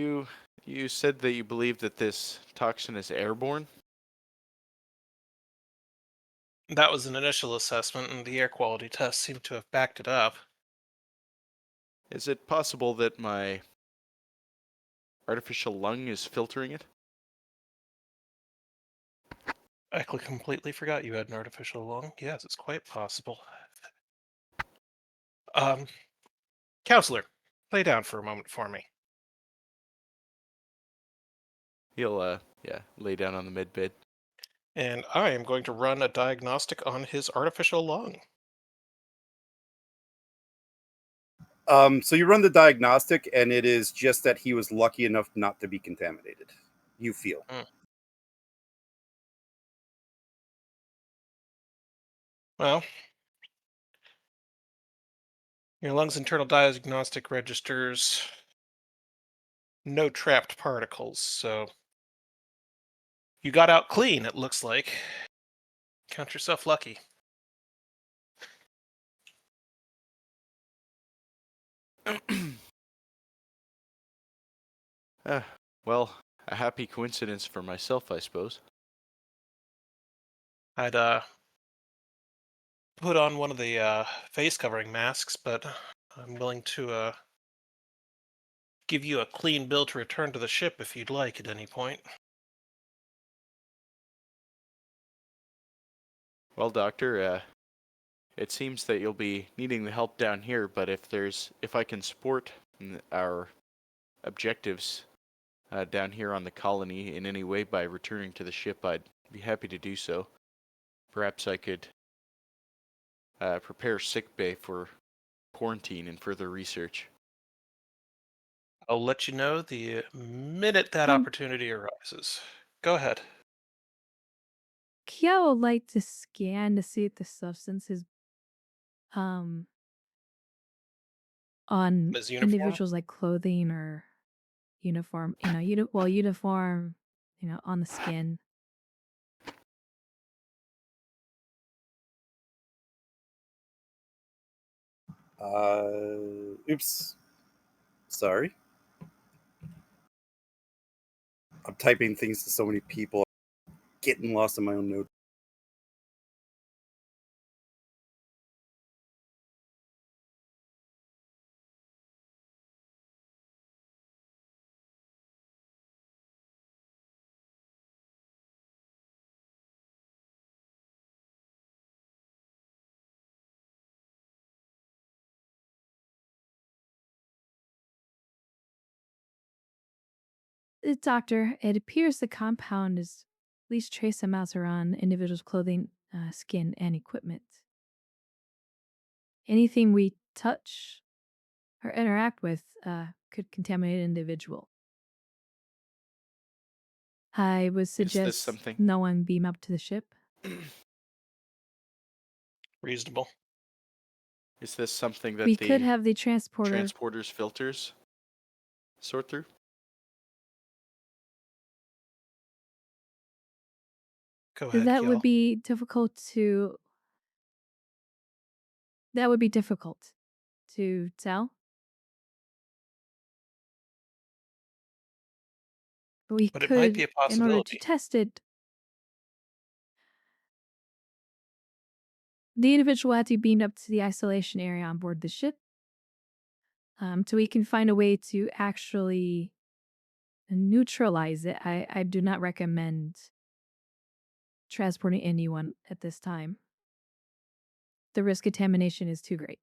you said that you believe that this toxin is airborne? That was an initial assessment, and the air quality tests seem to have backed it up. Is it possible that my artificial lung is filtering it? I completely forgot you had an artificial lung. Yes, it's quite possible. Um, Counselor, lay down for a moment for me. He'll lay down on the med bed. And I am going to run a diagnostic on his artificial lung. So you run the diagnostic, and it is just that he was lucky enough not to be contaminated. You feel. Well, your lungs internal diagnostic registers no trapped particles, so you got out clean, it looks like. Count yourself lucky. Well, a happy coincidence for myself, I suppose. I'd put on one of the face covering masks, but I'm willing to give you a clean bill to return to the ship if you'd like at any point. Well, Doctor, it seems that you'll be needing the help down here, but if I can support our objectives down here on the colony in any way by returning to the ship, I'd be happy to do so. Perhaps I could prepare sickbay for quarantine and further research. I'll let you know the minute that Um, opportunity arises. Go ahead. Kia would like to scan to see if the substance is um on His uniform? individuals like clothing or uniform, uniform, on the skin. Oops. Sorry. I'm typing things to so many people. Getting lost in my own note. Doctor, it appears the compound is at least trace amounts around individuals' clothing, skin, and equipment. Anything we touch or interact with could contaminate an individual. I would Is this suggest something? no one beam up to the ship. Reasonable. Is this something that We could the have the transporter. transporter's filters sort through? Go ahead, That would Kiel. be difficult to. That would be difficult to tell. But we But it might be could, a in order to possibility. test it, the individual had to be beamed up to the isolation area on board the ship, so we can find a way to actually neutralize it. I do not recommend transporting anyone at this time. The risk of contamination is too great.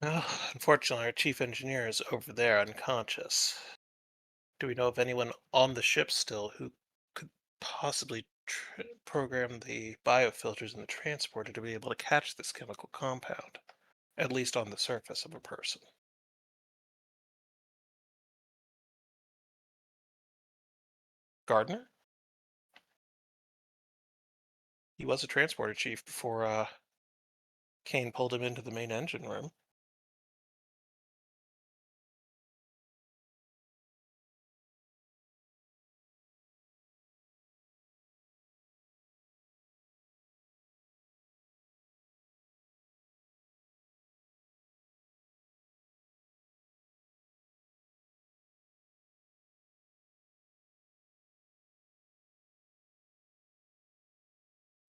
Well, unfortunately, our chief engineer is over there unconscious. Do we know of anyone on the ship still who could possibly program the biofilters in the transporter to be able to catch this chemical compound, at least on the surface of a person? Gardner? He was a transporter chief before Kane pulled him into the main engine room.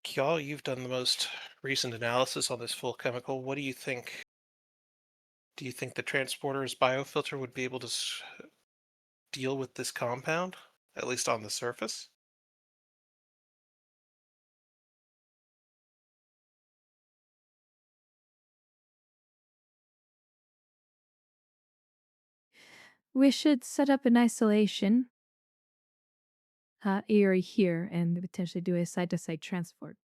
Kjall, you've done the most recent analysis on this full chemical. What do you think? Do you think the transporter's biofilter would be able to deal with this compound, at least on the surface? We should set up an isolation area here and potentially do a site-to-site transport.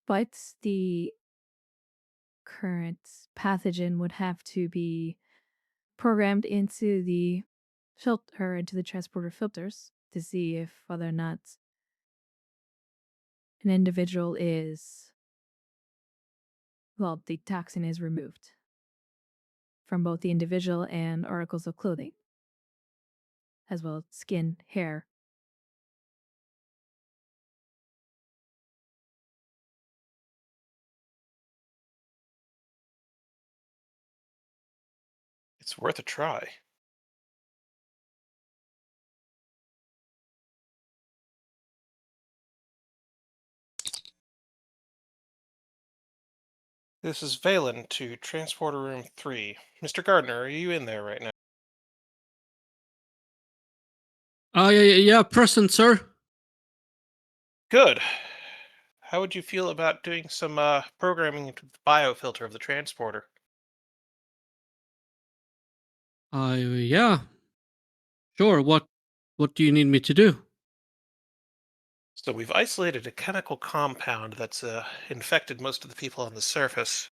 But the current pathogen would have to be programmed into the filter, into the transporter filters, to see if whether or not an individual is, well, the toxin is removed from both the individual and articles of clothing, as well as skin, hair. It's worth a try. This is Valen to Transporter Room 3. Mr. Gardner, are you in there right now? Yeah, present, sir. Good. How would you feel about doing some programming into the biofilter of the transporter? Yeah, sure. What do you need me to do? So we've isolated a chemical compound that's infected most of the people on the surface.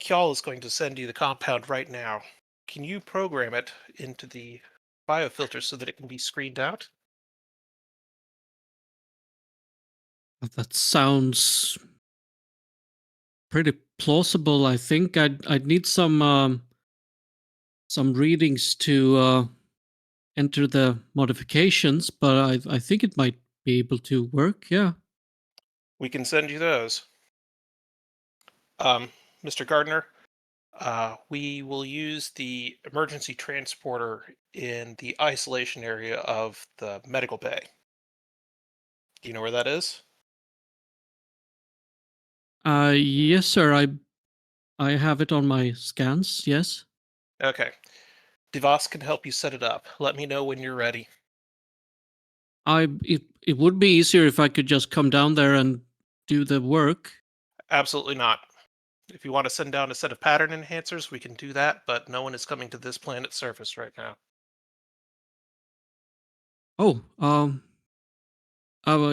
Kjall is going to send you the compound right now. Can you program it into the biofilter so that it can be screened out? That sounds pretty plausible. I think I'd need some readings to enter the modifications, but I think it might be able to work. Yeah. We can send you those. Mr. Gardner, we will use the emergency transporter in the isolation area of the medical bay. Do you know where that is? Yes, sir. I have it on my scans. Yes. Okay. Devos can help you set it up. Let me know when you're ready. It would be easier if I could just come down there and do the work. Absolutely not. If you want to send down a set of pattern enhancers, we can do that, but no one is coming to this planet's surface right now. Oh,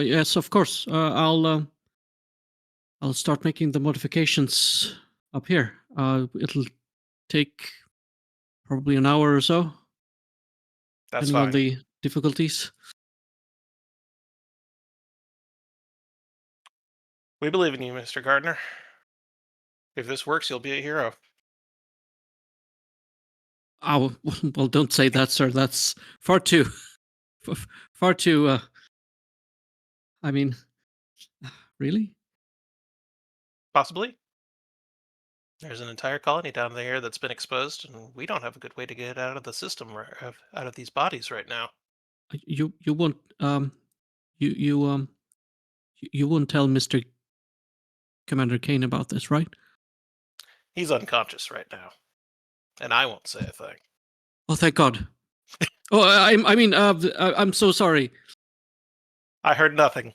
yes, of course. I'll start making the modifications up here. It'll take probably an hour or so, That's depending on fine. the difficulties. We believe in you, Mr. Gardner. If this works, you'll be a hero. Oh, well, don't say that, sir. That's far too, far too. I mean, really? Possibly. There's an entire colony down there that's been exposed, and we don't have a good way to get out of the system, out of these bodies right now. You won't you you you won't tell Mr. Commander Kane about this, right? He's unconscious right now, and I won't say a thing. Oh, thank God. Oh, I'm so sorry. I heard nothing.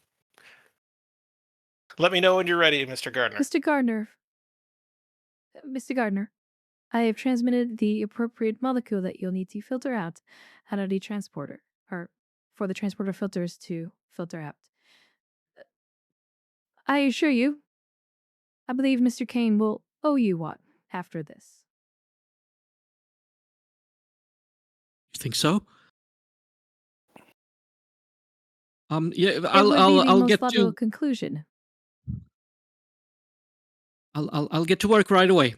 Let me know when you're ready, Mr. Gardner. Mr. Gardner, I have transmitted the appropriate molecule that you'll need to filter out of the transporter, or for the transporter filters to filter out. I assure you, I believe Mr. Kane will owe you one after this. You think so? Yeah, It would be I'll the I'll most get logical to conclusion. I'll get to work right away.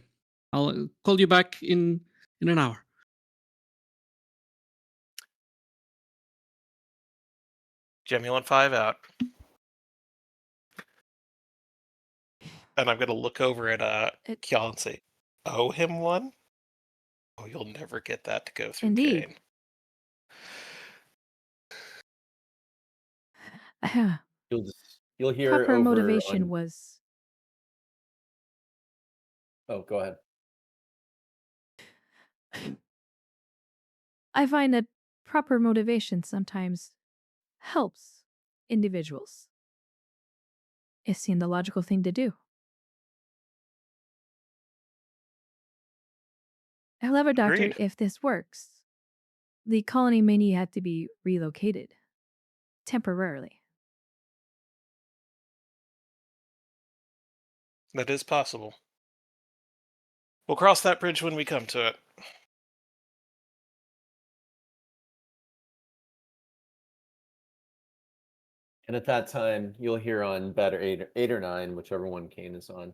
I'll call you back in an hour. Gemulon 5 out. And I'm going to look over at Kjall and say, owe him one? Oh, you'll never get that to go through Indeed. Kane. You'll hear Proper over motivation on. was. Oh, go ahead. I find that proper motivation sometimes helps individuals. It seemed the logical thing to do. However, Doctor, Agreed. if this works, the colony may have to be relocated temporarily. That is possible. We'll cross that bridge when we come to it. And at that time, you'll hear on bed or eight or nine, whichever one Kane is on,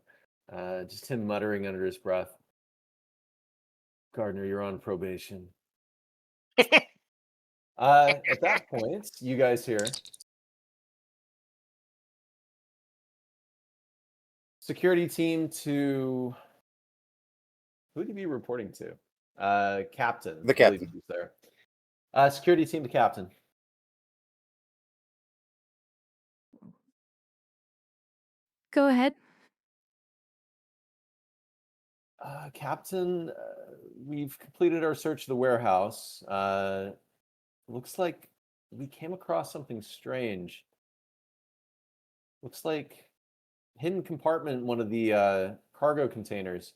just him muttering under his breath, "Gardner, you're on probation." At that point, you guys hear security team to who would you be reporting to? Captain. The I believe captain. he's there. Security team to captain. Go ahead. Captain, we've completed our search of the warehouse. Looks like we came across something strange. Looks like hidden compartment in one of the cargo containers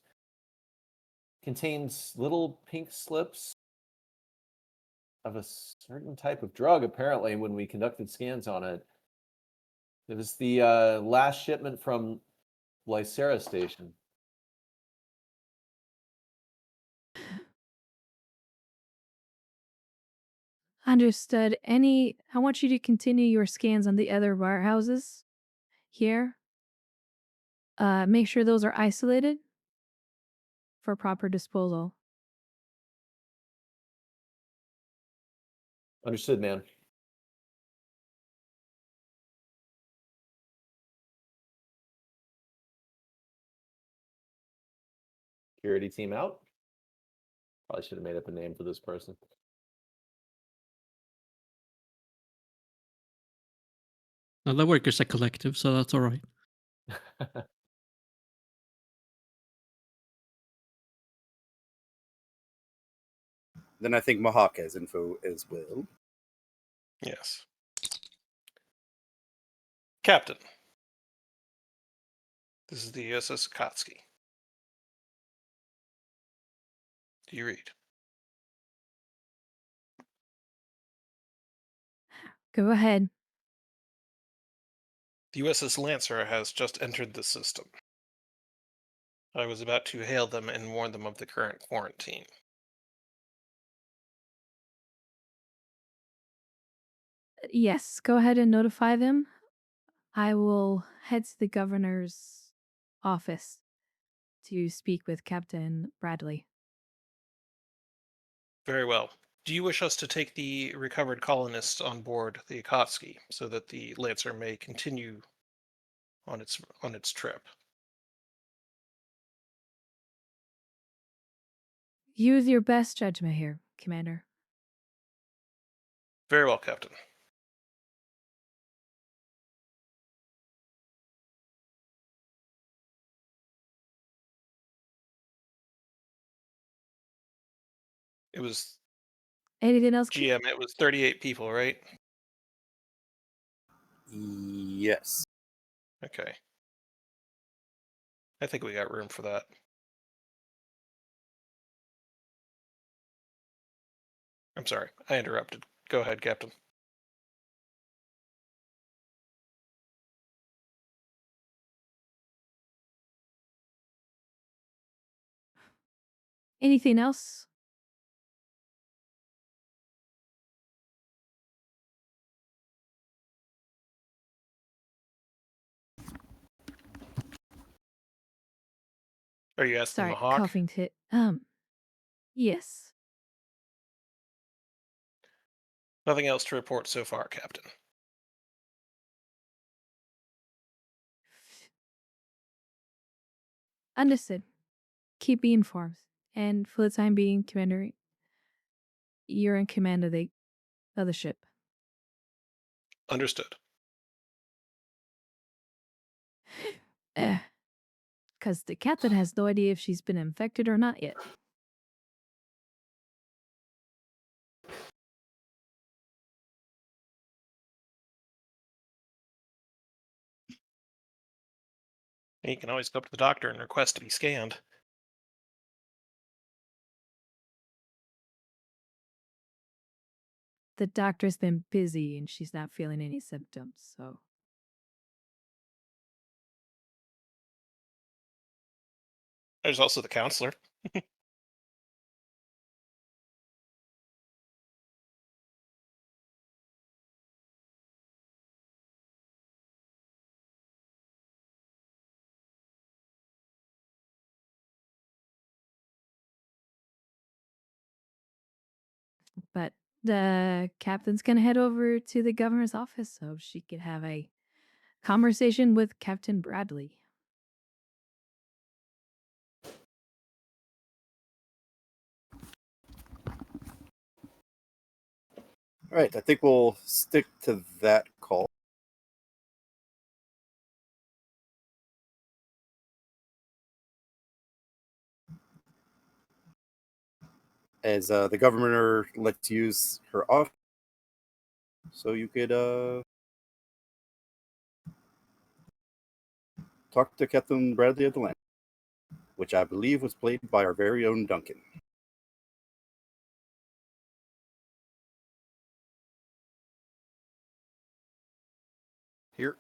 contains little pink slips of a certain type of drug, apparently, when we conducted scans on it. It was the last shipment from Lysera Station. Understood. I want you to continue your scans on the other warehouses here. Make sure those are isolated for proper disposal. Understood, man. Security team out. Probably should have made up a name for this person. Now, the workers a collective, so that's all right. Then I think Mahawk has info as well. Yes. Captain. This is the USS Akatsuki. Do you read? Go ahead. The USS Lancer has just entered the system. I was about to hail them and warn them of the current quarantine. Yes, go ahead and notify them. I will head to the governor's office to speak with Captain Bradley. Very well. Do you wish us to take the recovered colonists on board the Akatsuki so that the Lancer may continue on its trip? Use your best judgment here, Commander. Very well, Captain. It was Anything else? GM. It was 38 people, right? Yes. Okay. I think we got room for that. I'm sorry, I interrupted. Go ahead, Captain. Anything else? Are you asking Sorry, Mahawk? coughing fit. Yes. Nothing else to report so far, Captain. Understood. Keep me informed. And for the time being, Commander, you're in command of the other ship. Understood. Because the captain has no idea if she's been infected or not yet. You can always go up to the doctor and request to be scanned. the doctor's been busy and she's not feeling any symptoms, so. There's also the counselor. But the captain's gonna head over to the governor's office so she could have a conversation with Captain Bradley. All right, I think we'll stick to that call. As the governor lets you use her off, so you could talk to Captain Bradley at the land, which I believe was played by our very own Duncan. Here.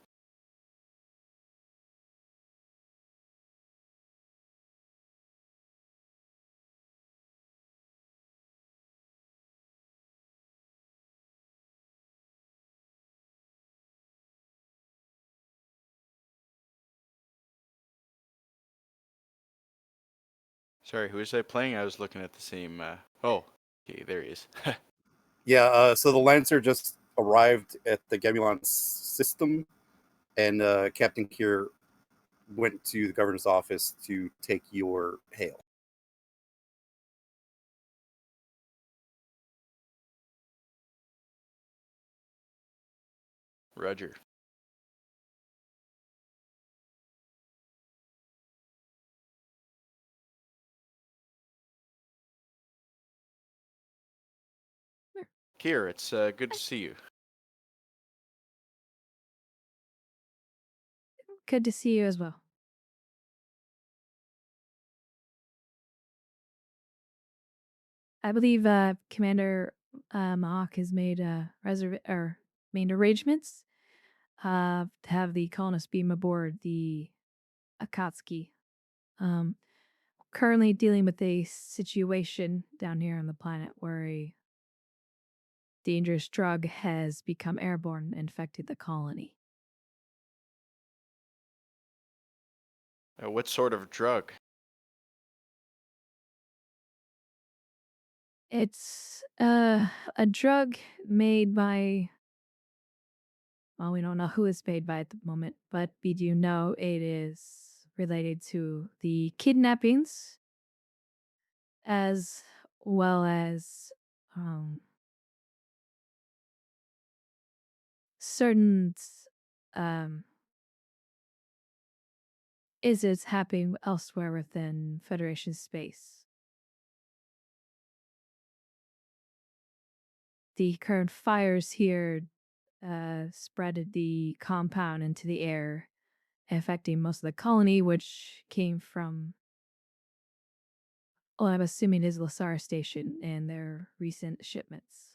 Sorry, who is I playing? I was looking at the same. Oh, okay, there he is. Yeah, so the Lancer just arrived at the Gemulon system, and Captain Kier went to the governor's office to take your hail. Roger. Kier, it's good to see you. Good to see you as well. I believe Commander Mock has made made arrangements to have the colonists beam aboard the Akatsuki. Currently dealing with a situation down here on the planet where a dangerous drug has become airborne and infected the colony. What sort of drug? It's a drug made by, well, we don't know who it's made by at the moment, but we do know it is related to the kidnappings as well as certain is it's happening elsewhere within Federation space. The current fires here spread the compound into the air, affecting most of the colony, which came from, well, I'm assuming is Lasara Station and their recent shipments.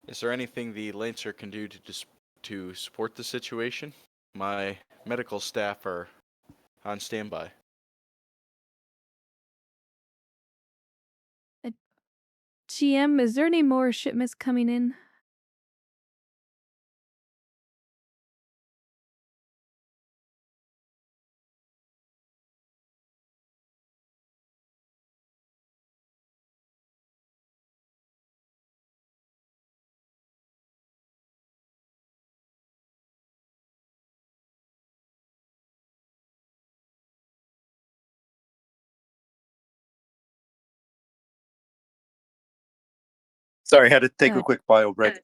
Is there anything the Lancer can do to support the situation? My medical staff are on standby. GM, is there any more shipments coming in? Sorry, I had to take a quick bio break.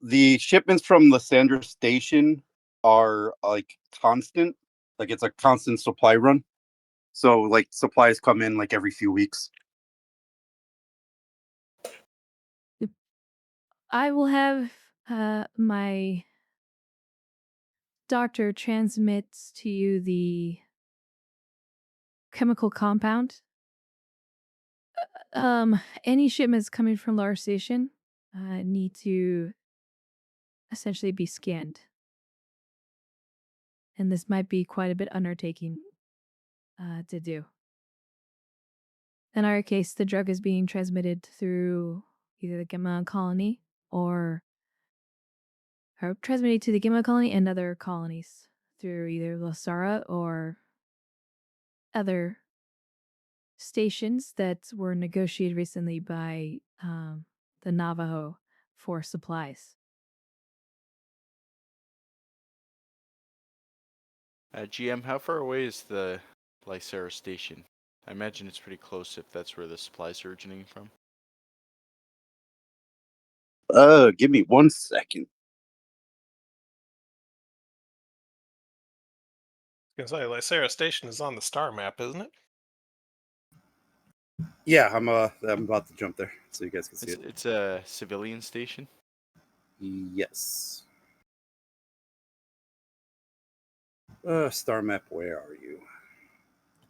The shipments from Lysandra Station are like constant, like it's a constant supply run. So like supplies come in like every few weeks. I will have my doctor transmits to you the chemical compound. Any shipments coming from Lar Station need to essentially be scanned. And this might be quite a bit undertaking to do. In our case, the drug is being transmitted through either the Gemulon Colony or transmitted to the Gemulon Colony and other colonies through either Lasara or other stations that were negotiated recently by the Navajo for supplies. GM, how far away is the Lysera station? I imagine it's pretty close if that's where the supplies are originating from. Give me 1 second. I was gonna say, Lysera Station is on the star map, isn't it? Yeah, I'm about to jump there so you guys can see it. It's a civilian station. Yes. Star map, where are you?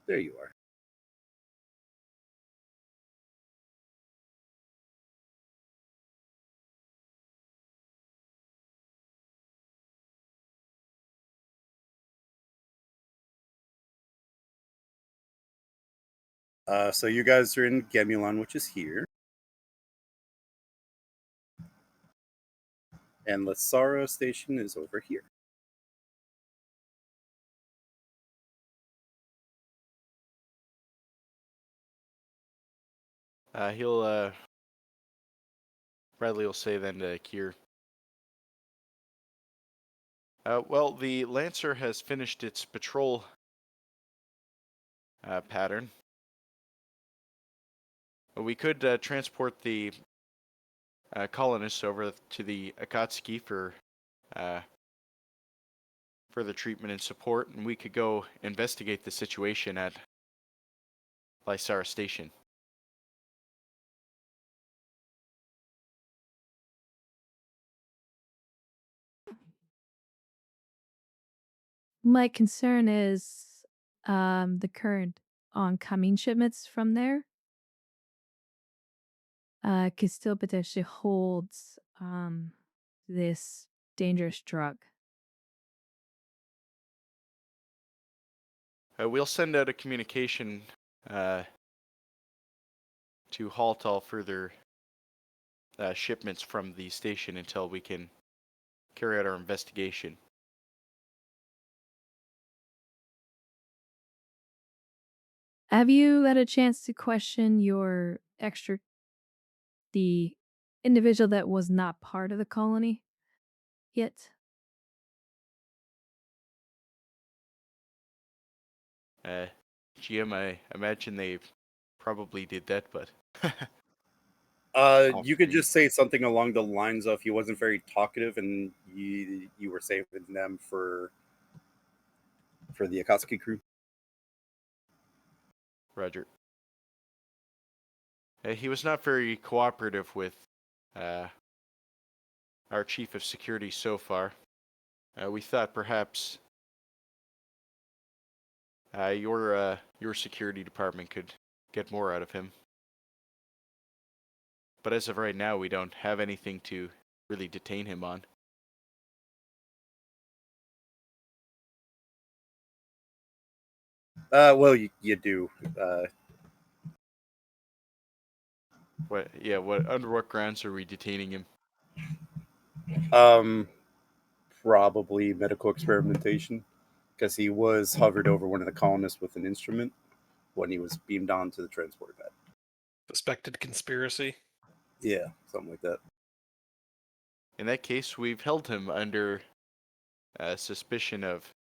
There you are. So you guys are in Gemulon, which is here. And Lasara Station is over here. Bradley will say then to Kier. Well, the Lancer has finished its patrol pattern. We could transport the colonists over to the Akatsuki for further treatment and support, and we could go investigate the situation at Lysara Station. My concern is the current oncoming shipments from there could still potentially hold this dangerous drug. We'll send out a communication to halt all further shipments from the station until we can carry out our investigation. Have you had a chance to question the individual that was not part of the colony yet? GM, I imagine they probably did that, but You could just say something along the lines of he wasn't very talkative, and you were saving them for the Akatsuki crew. Roger. He was not very cooperative with our chief of security so far. We thought perhaps your security department could get more out of him. But as of right now, we don't have anything to really detain him on. Well, you do. What? Yeah. What? Under what grounds are we detaining him? Probably medical experimentation, because he was hovered over one of the colonists with an instrument when he was beamed onto the transport pad. Suspected conspiracy. Yeah, something like that. In that case, we've held him under suspicion of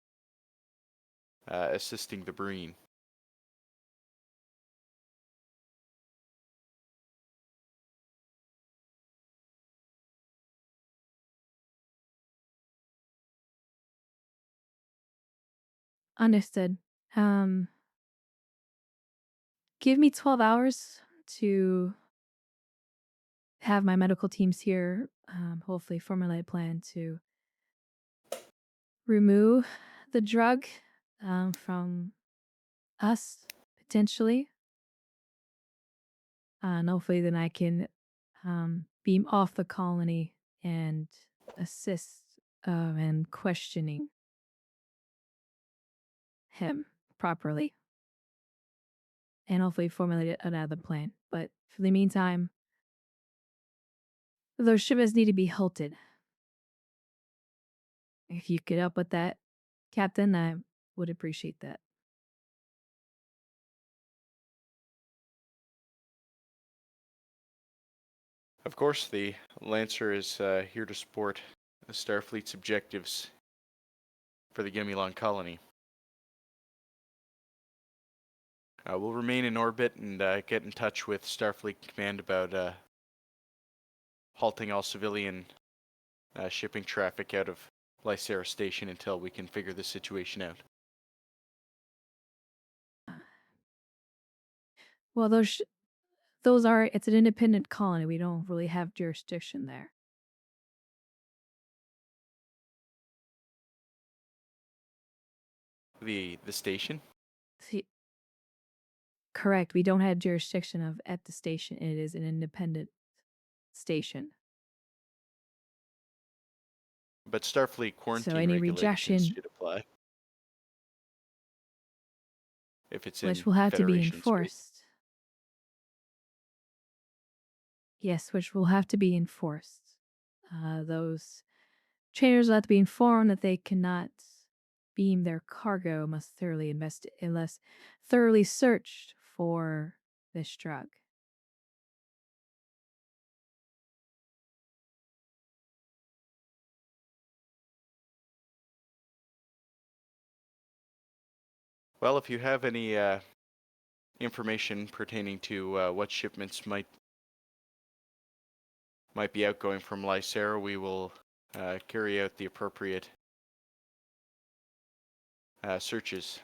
assisting the Breen. Understood. Give me 12 hours to have my medical teams here, hopefully formulate a plan to remove the drug from us, potentially. And hopefully then I can beam off the colony and assist in questioning him properly. And hopefully formulate another plan. But for the meantime, those shipments need to be halted. If you could help with that, Captain, I would appreciate that. Of course, the Lancer is here to support the Starfleet's objectives for the Gemulon Colony. We'll remain in orbit and get in touch with Starfleet Command about halting all civilian shipping traffic out of Lycera Station until we can figure the situation out. Well, those are, it's an independent colony. We don't really have jurisdiction there. The station? See, correct. We don't have jurisdiction at the station. It is an independent station. But Starfleet quarantine any regulations rejection- should apply. If it's Which in will have to be Federation space. enforced. Yes, which will have to be enforced. Those trainers will have to be informed that they cannot beam their cargo unless thoroughly searched for this drug. Well, if you have any information pertaining to what shipments might be outgoing from Lycera, we will carry out the appropriate searches.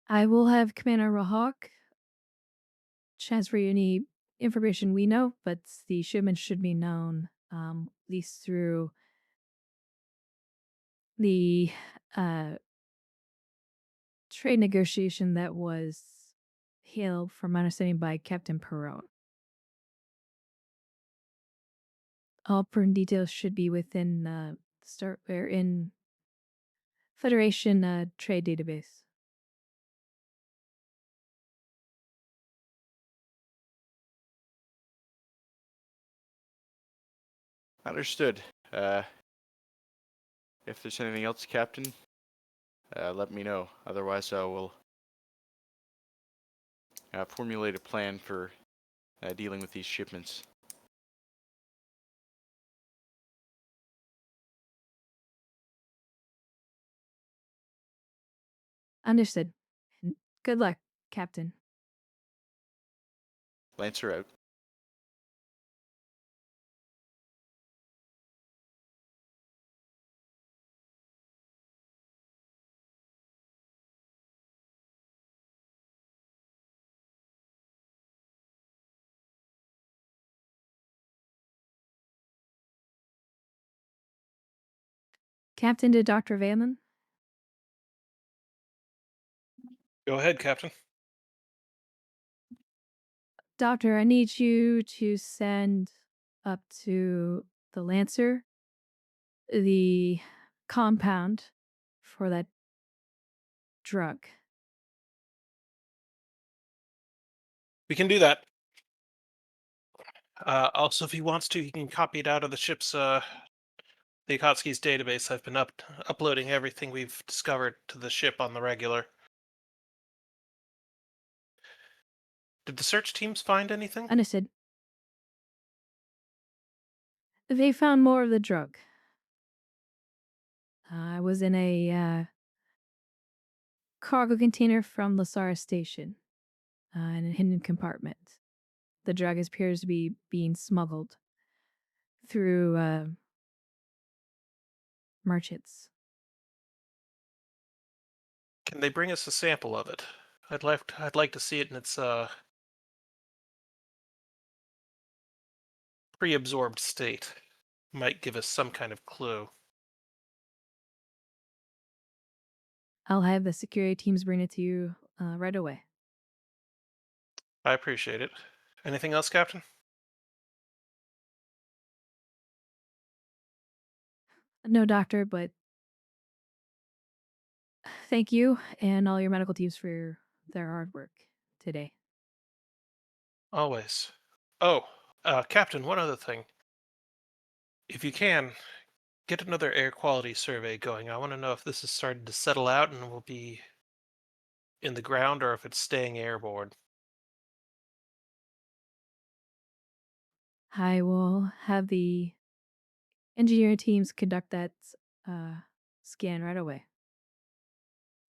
I will have Commander Rahawk transfer you any information we know, but the shipment should be known, at least through the trade negotiation that was hailed, from my understanding, by Captain Perron. All pertinent details should be within in Federation trade database. Understood. If there's anything else, Captain, let me know. Otherwise, I will formulate a plan for dealing with these shipments. Understood. Good luck, Captain. Lancer out. Captain to Dr. Valen. Go ahead, Captain. Doctor, I need you to send up to the Lancer the compound for that drug. We can do that. Also, if he wants to, he can copy it out of the ship's, the Akatsuki's database. I've been uploading everything we've discovered to the ship on the regular. Did the search teams find anything? Understood. They found more of the drug. I was in a cargo container from Lycera Station in a hidden compartment. The drug appears to be being smuggled through merchants. Can they bring us a sample of it? I'd like to see it in its pre-absorbed state might give us some kind of clue. I'll have the security teams bring it to you right away. I appreciate it. Anything else, Captain? No, doctor, but thank you and all your medical teams for their hard work today. Always. Oh, Captain, one other thing. If you can, get another air quality survey going. I want to know if this is starting to settle out and will be in the ground or if it's staying airborne. I will have the engineering teams conduct that uh, scan right away.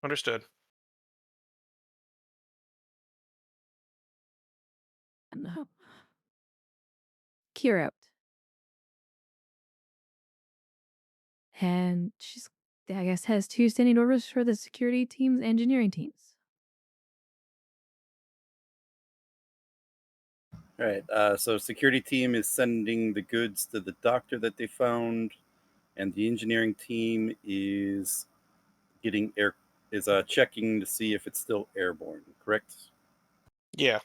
Understood. No. Cure out. And she's, I guess, has 2 standing orders for the security teams, engineering teams. All right. So security team is sending the goods to the doctor that they found, and the engineering team is checking to see if it's still airborne. Correct. Yeah.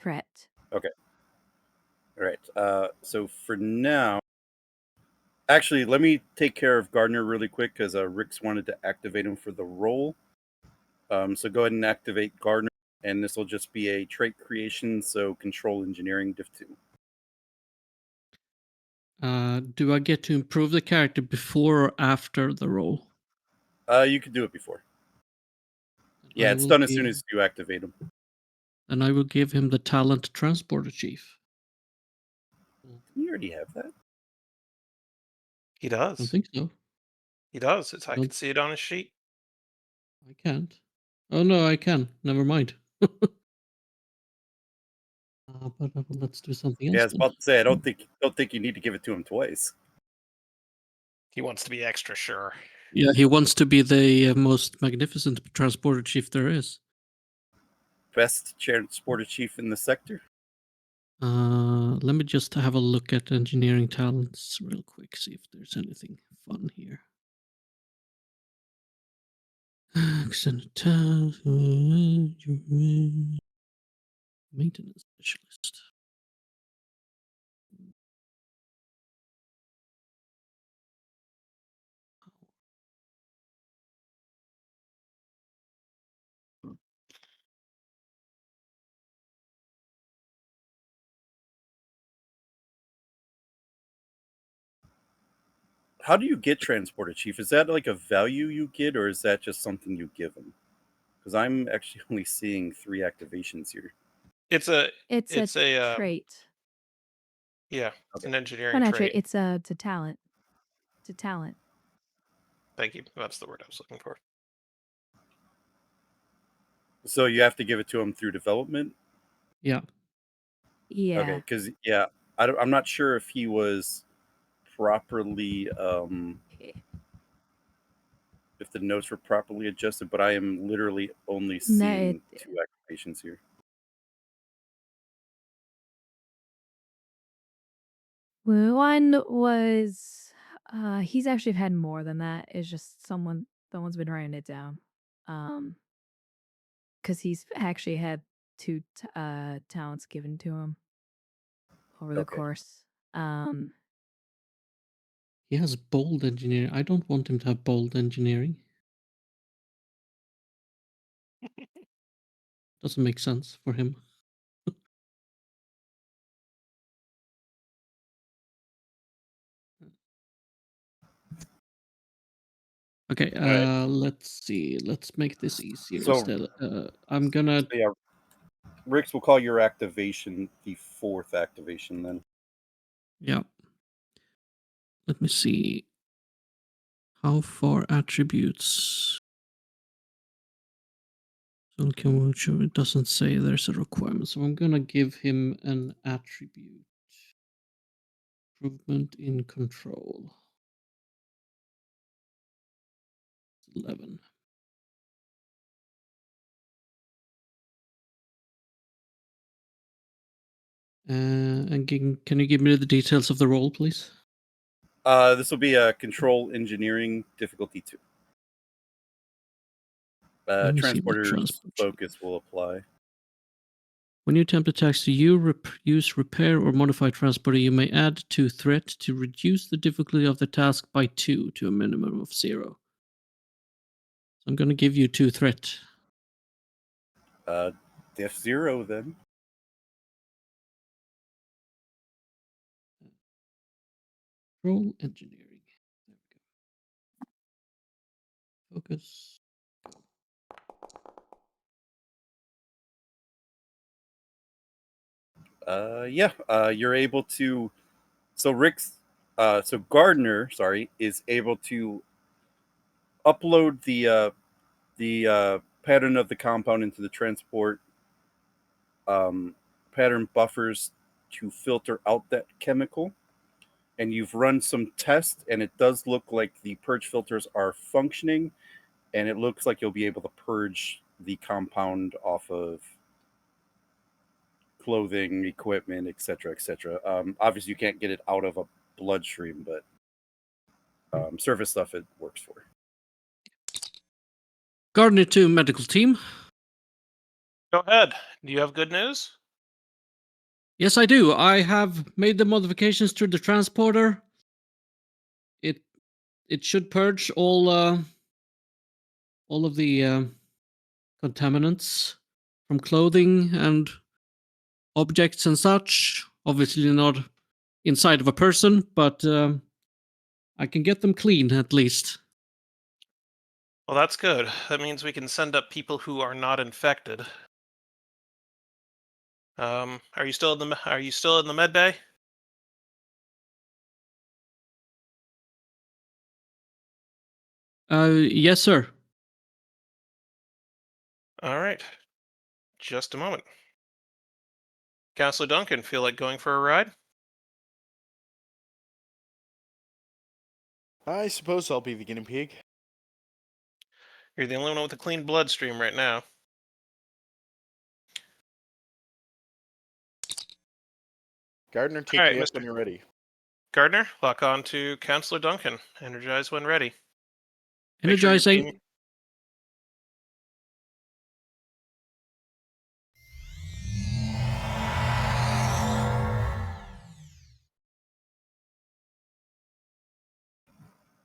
Correct. Okay. All right. So for now, actually, let me take care of Gardner really quick because Rick's wanted to activate him for the role. So go ahead and activate Gardner, and this will just be a trait creation. So control engineering diff 2. Do I get to improve the character before or after the role? You could do it before. Yeah, it's done as soon as you activate him. And I will give him the talent transporter chief. You already have that. He I don't does. think so. He does. I Don't- can see it on his sheet. I can't. Oh no, I can. Never mind. But let's do something else. Yeah, I was Then. about to say I don't think you need to give it to him twice. He wants to be extra sure. Yeah, he wants to be the most magnificent transporter chief there is. Best transporter chief in the sector. Let me just have a look at engineering talents real quick, see if there's anything fun here. Maintenance specialist. How do you get transporter chief? Is that like a value you get, or is that just something you give him? Because I'm actually only seeing 3 activations here. It's a It's a trait. yeah, it's Okay. an engineering Well, not trait. trait. It's a talent. It's a talent. Thank you. That's the word I was looking for. So you have to give it to him through development. Yeah. Yeah. Okay, because I'm not sure if he was properly if the notes were properly adjusted, but I am literally only seeing 2 activations here. Well, one was he's actually had more than that. It's just someone's been writing it down. Because he's actually had 2 talents given to him over the Okay. course. He has bold engineering. I don't want him to have bold engineering. Doesn't make sense for him. Okay, Right. let's see. Let's make this easier So- instead. I'm gonna. So yeah, Rix will call your activation the 4th activation then. Yeah. Let me see. How far attributes? So it doesn't say there's a requirement, so I'm gonna give him an attribute. Improvement in control. 11. And can you give me the details of the role, please? This will be a control engineering difficulty 2. Let me see what Transporter's transport should be. focus will apply. When you attempt attacks to use, repair, or modify transporter, you may add 2 threat to reduce the difficulty of the task by 2 to a minimum of 0. So I'm going to give you 2 threat. Diff 0 then. Control engineering. There we go. Focus. You're able to. So Gardner, is able to upload the pattern of the compound into the transport pattern buffers to filter out that chemical. And you've run some tests, and it does look like the purge filters are functioning, and it looks like you'll be able to purge the compound off of clothing, equipment, etc., etc. Obviously, you can't get it out of a bloodstream, but surface stuff it works for. Gardner 2 medical team. Go ahead. Do you have good news? Yes, I do. I have made the modifications to the transporter. It should purge all of the contaminants from clothing and objects and such. Obviously not inside of a person, but I can get them clean at least. Well, that's good. That means we can send up people who are not infected. Are you still in the med bay? Yes, sir. All right. Just a moment. Counselor Duncan, feel like going for a ride? I suppose I'll be the guinea pig. You're the only one with a clean bloodstream right now. Gardner, take All right, me up Mr. when you're ready. Gardner, lock on to Counselor Duncan. Energize when ready. Make sure you're Energizing. being-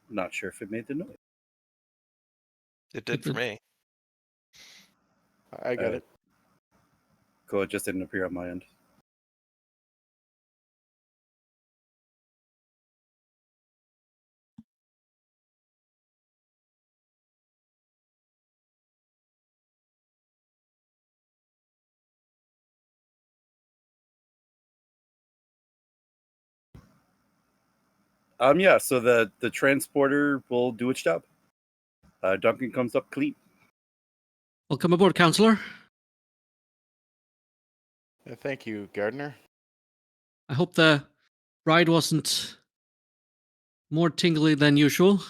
Not sure if it made the noise. It did for me. I got it. Cool, it just didn't appear on my end. So the transporter will do its job. Duncan comes up clean. Welcome aboard, Counselor. Thank you, Gardner. I hope the ride wasn't more tingly than usual.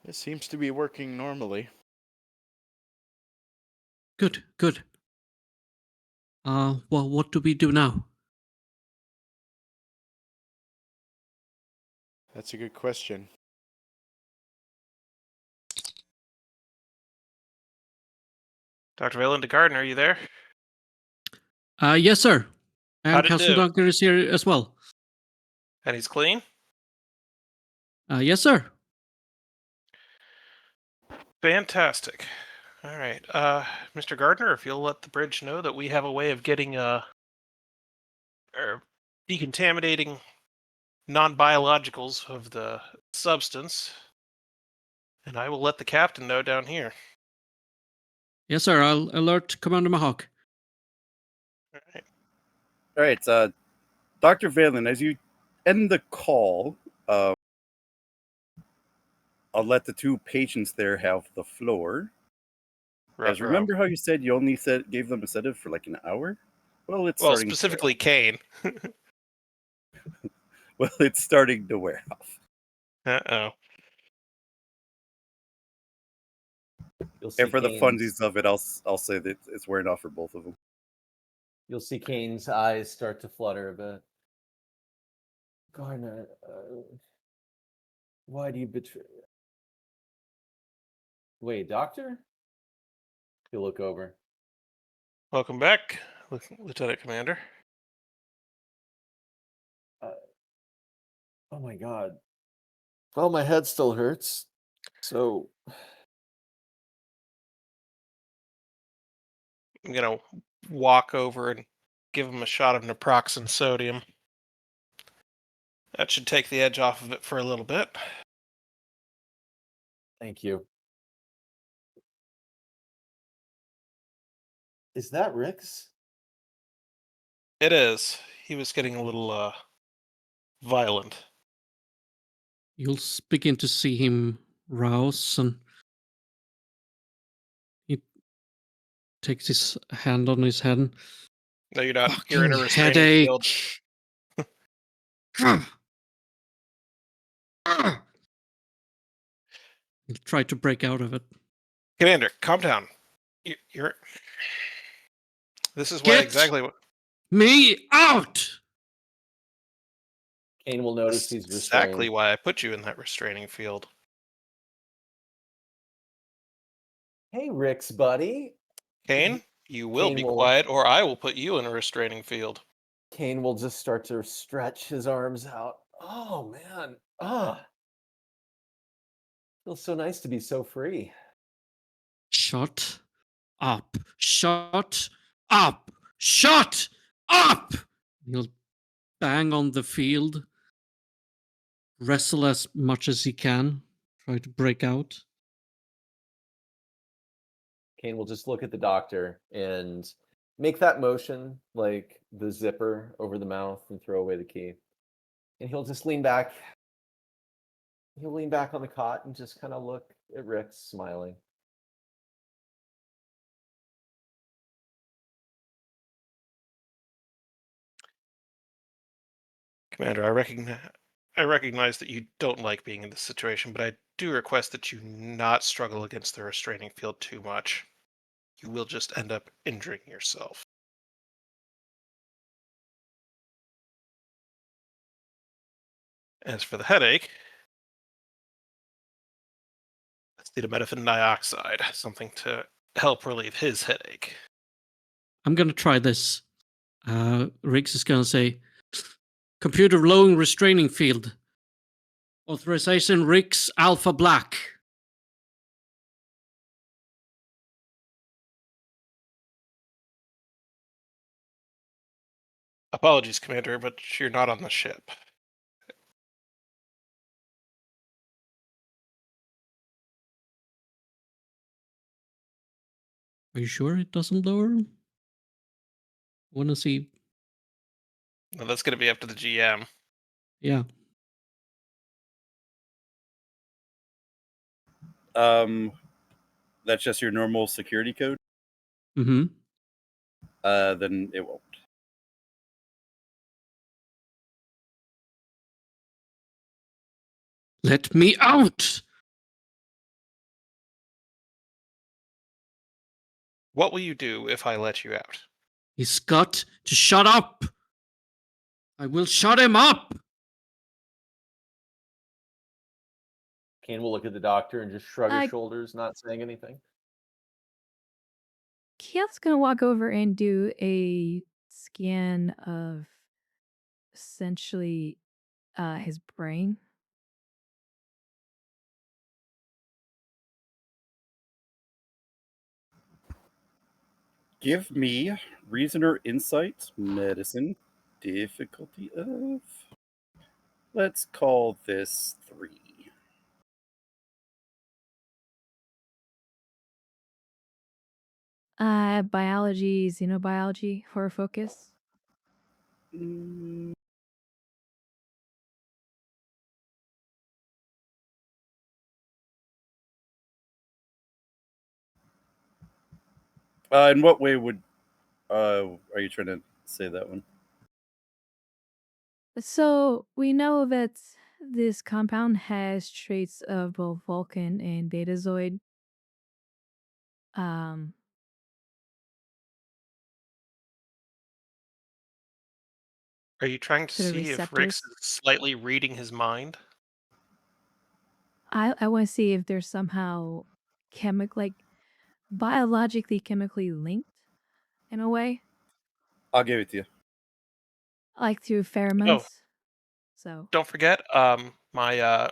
It seems to be working normally. Good, good. Well, what do we do now? That's a good question. Dr. Valen de Gardner, are you there? Yes, sir. And How'd it Counselor do? Duncan is here as well. And he's clean? Yes, sir. Fantastic. All right. Mr. Gardner, if you'll let the bridge know that we have a way of getting or decontaminating non-biologicals of the substance, and I will let the captain know down here. Yes, sir. I'll alert Commander Mahawk. All right. All right, Dr. Valen, as you end the call, I'll let the 2 patients there have the floor. As remember how you said you only gave them a sedative for like an hour? Well, specifically Kane. Well, it's starting to wear off. Uh-oh. You'll see And for the Kane's funsies of it, I'll say that it's wearing off for both of them. you'll see Kane's eyes start to flutter a bit. Garnet, why do you betray? Wait, Doctor? He'll look over. Welcome back, Lieutenant Commander. Oh my God. Well, my head still hurts. So I'm gonna walk over and give him a shot of naproxen sodium. That should take the edge off of it for a little bit. thank you. Is that Rick's? It is. He was getting a little violent. You'll begin to see him rouse, and he takes his hand on his head. And, No, you're not. You're in a fucking restraining field. headache. He'll try to break out of it. Commander, calm down. You're. This is why Get exactly what. me out! Kane will notice That's he's exactly restrained. why I put you in that restraining field. Hey, Rick's buddy. Kane, you will Kane be will- quiet, or I will put you in a restraining field. Kane will just start to stretch his arms out. Oh man. Feels so nice to be so free. Shut up. Shut up. Shut up! He'll bang on the field, wrestle as much as he can, try to break out. Kane will just look at the doctor and make that motion like the zipper over the mouth and throw away the key. And he'll just lean back. He'll lean back on the cot and just kind of look at Rick, smiling. Commander, I recognize that you don't like being in this situation, but I do request that you not struggle against the restraining field too much. You will just end up injuring yourself. As for the headache, acetaminophen dioxide, something to help relieve his headache. I'm gonna try this. Riggs is gonna say, computer lowering restraining field. Authorization Riggs Alpha Black. Apologies, Commander, but you're not on the ship. Are you sure it doesn't lower? Wanna see? Now, that's going to be up to the GM. Yeah. That's just your normal security code. Mm-hmm. Then it won't. Let me out! What will you do if I let you out? He's got to shut up! I will shut him up! Kane will look at the doctor and just shrug his I- shoulders, not saying anything. Kiel's gonna walk over and do a scan of essentially his brain. Give me reason or insight, medicine, difficulty of. Let's call this 3. Biology, xenobiology, horror focus. Mm, in what way would are you trying to say that one? So we know that this compound has traits of both Vulcan and Betazoid. Um, Are you trying to to the see if Rix receptors. is slightly reading his mind? I want to see if they're somehow biologically chemically linked in a way, I'll give it to you. like through Oh, pheromones. So don't forget, my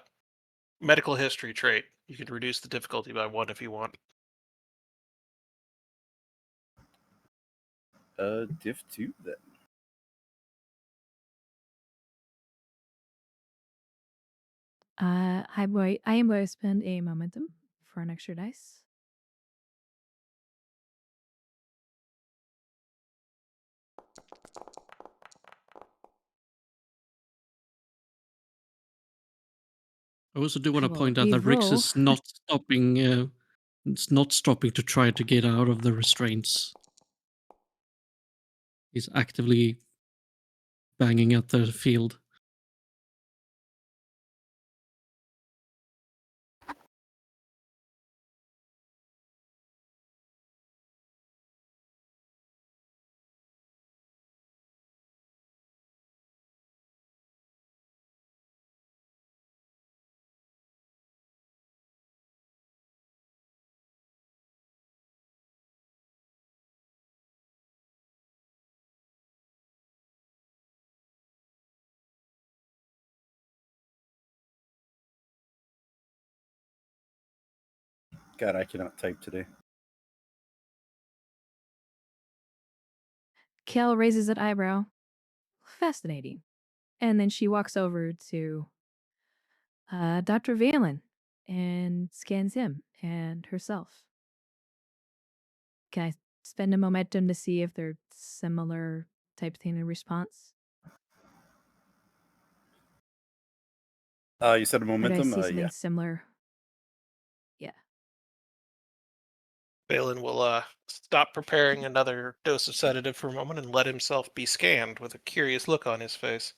medical history trait. You could reduce the difficulty by 1 if you want. Diff 2 then. I am going to spend a momentum for an extra dice. I also do want I to will point out that Rix re-roll. is not stopping. It's not stopping to try to get out of the restraints. He's actively banging at the field. God, I cannot type today. Kel raises an eyebrow. Fascinating. And then she walks over to Dr. Valen and scans him and herself. Can I spend a momentum to see if they're similar type thing in response? You said a Or do I momentum? see something Yeah. similar? Yeah. Balin will stop preparing another dose of sedative for a moment and let himself be scanned with a curious look on his face.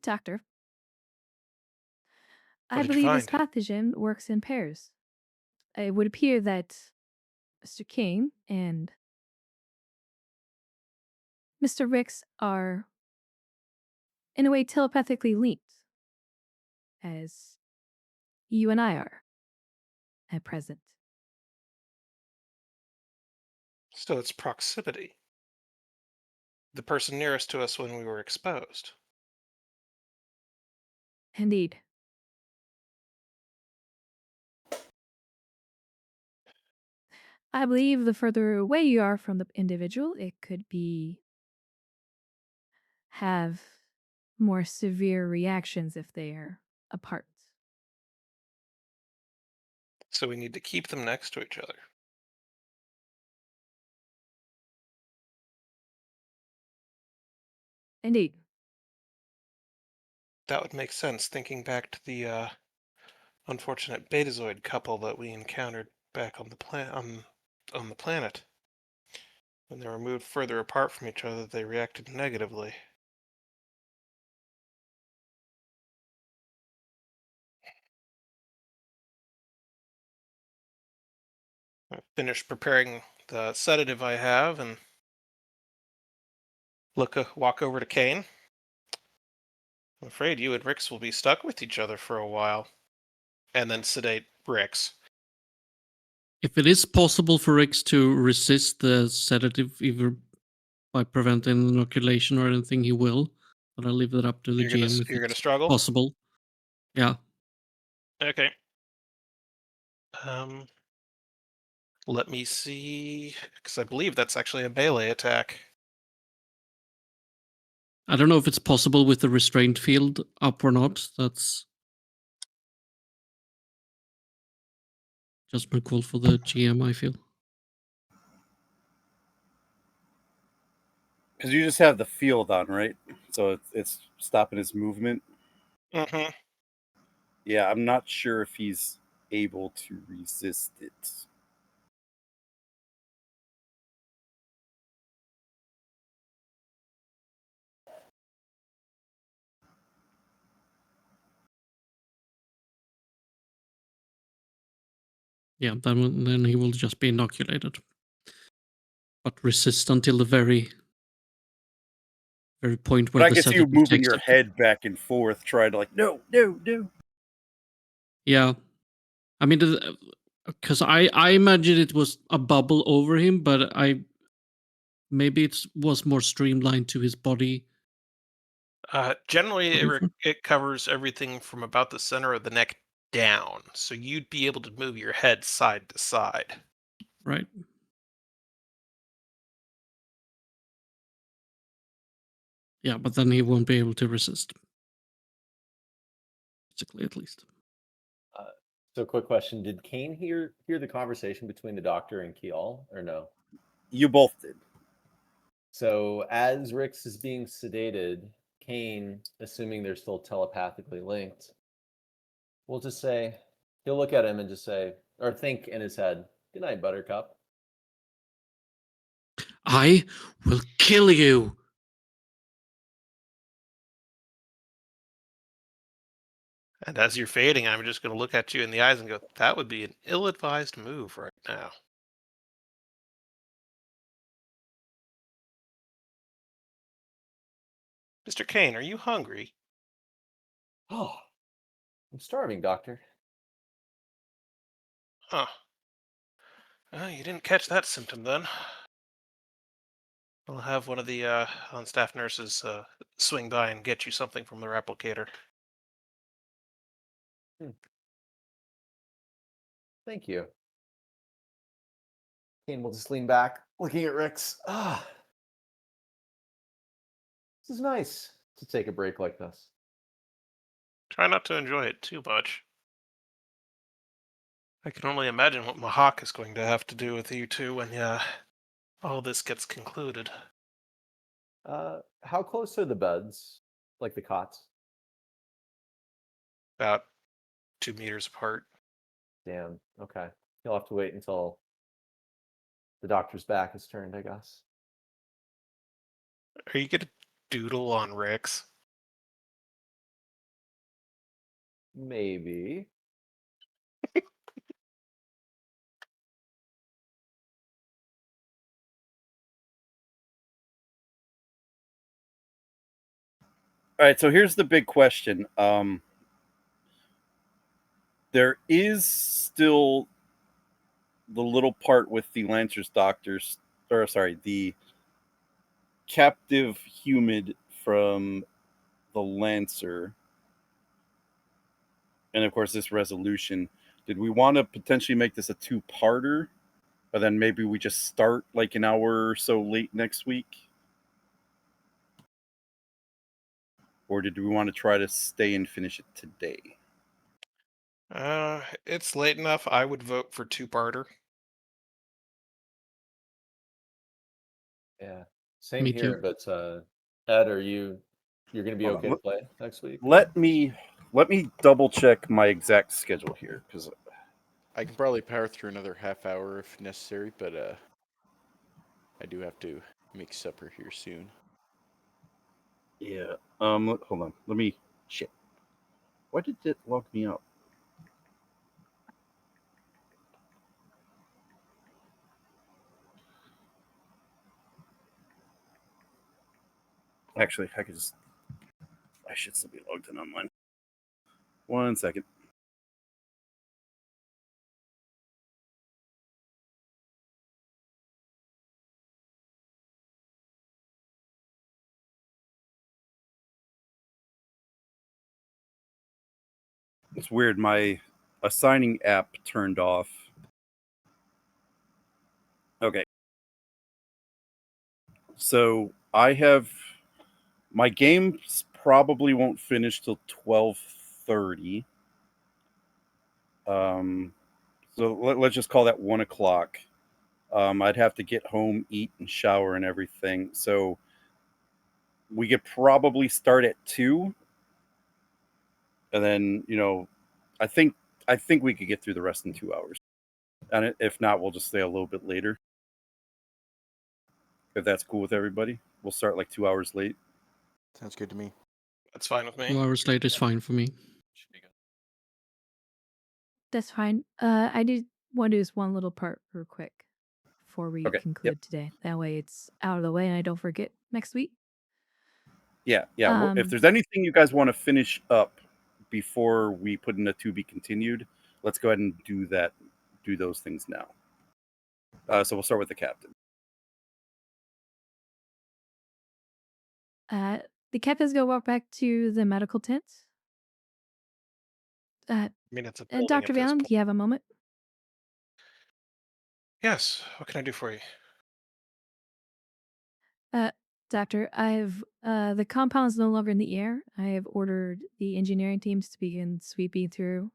Doctor, What I did you believe this find? pathogen works in pairs. It would appear that Mr. King and Mr. Rix are, in a way, telepathically linked, as you and I are at present. So it's proximity. The person nearest to us when we were exposed. Indeed. I believe the further away you are from the individual, it could have more severe reactions if they are apart. So we need to keep them next to each other. Indeed. That would make sense thinking back to the unfortunate Betazoid couple that we encountered back on on the planet. When they were moved further apart from each other, they reacted negatively. I finished preparing the sedative I have and walk over to Kane. I'm afraid you and Rix will be stuck with each other for a while. And then sedate Rix. If it is possible for Rix to resist the sedative, either by preventing inoculation or anything, he will. But I'll leave that up to the GM if You're gonna it's struggle? possible. Yeah. Okay. Let me see, because I believe that's actually a melee attack. I don't know if it's possible with the restraint field up or not. That's judgment call for the GM, I feel. Because you just have the field on, right? So it's stopping his movement. Mm-hmm. Yeah, I'm not sure if he's able to resist it. Yeah, then he will just be inoculated. But resist until the very point But where I the can see you sedative moving takes your effect. head back and forth, trying to like, no. Yeah. I mean, because I imagine it was a bubble over him, but maybe it was more streamlined to his body. Generally, body front. it covers everything from about the center of the neck down, so you'd be able to move your head side to side. Right. Yeah, but then he won't be able to resist. Physically, at least. So, quick question: did Kane hear the conversation between the doctor and Kial, or no? You both did. So, as Rix is being sedated, Kane, assuming they're still telepathically linked, will just say, he'll look at him and just say, or think in his head, "Good night, Buttercup." I will kill you. And as you're fading, I'm just going to look at you in the eyes and go, that would be an ill-advised move right now. Mr. Kane, are you hungry? Oh, I'm starving, Doctor. Huh. Well, you didn't catch that symptom then. I'll have one of the on-staff nurses swing by and get you something from the replicator. Thank you. Kane will just lean back, looking at Rix. This is nice to take a break like this. Try not to enjoy it too much. I can only imagine what Mahak is going to have to do with you two when all this gets concluded. How close are the beds, like the cots? About 2 meters apart. Damn. Okay. You'll have to wait until the doctor's back is turned, I guess. Are you gonna doodle on Rex? Maybe. All right, so here's the big question. There is still the little part with the Lancers doctors, or sorry, the captive humid from the Lancer, and of course this resolution. Did we want to potentially make this a two-parter, or then maybe we just start like an hour or so late next week? Or did we want to try to stay and finish it today? It's late enough. I would vote for two-parter. Yeah. Same Me here, too. but Ed, you're gonna be Hold okay on. to play next week? Let me double check my exact schedule here, because I can probably power through another half hour if necessary, but I do have to make supper here soon. yeah. Hold on. Let me shit. Why did it log me out? Actually, I should still be logged in online. 1 second. It's weird. My assigning app turned off. Okay. So I have my games probably won't finish till 12:30. So let's just call that 1 o'clock. I'd have to get home, eat, and shower and everything. So we could probably start at 2, and then I think we could get through the rest in 2 hours. And if not, we'll just stay a little bit later. If that's cool with everybody, we'll start like 2 hours late. Sounds good to me. That's fine with 2 me. hours later is fine for me. Should be good. That's fine. I did want to do this one little part real quick before we Okay, conclude today. That way it's out of the way and I don't forget next week. Yeah. If there's anything you guys want to finish up before we put in a to be continued, let's go ahead and do that. Do those things now. So we'll start with the captain. The captain's gonna walk back to the medical tent. I mean, it's a building Dr. at this Valen, do point. you have a moment? Yes. What can I do for you? Doctor, the compound is no longer in the air. I have ordered the engineering teams to begin sweeping through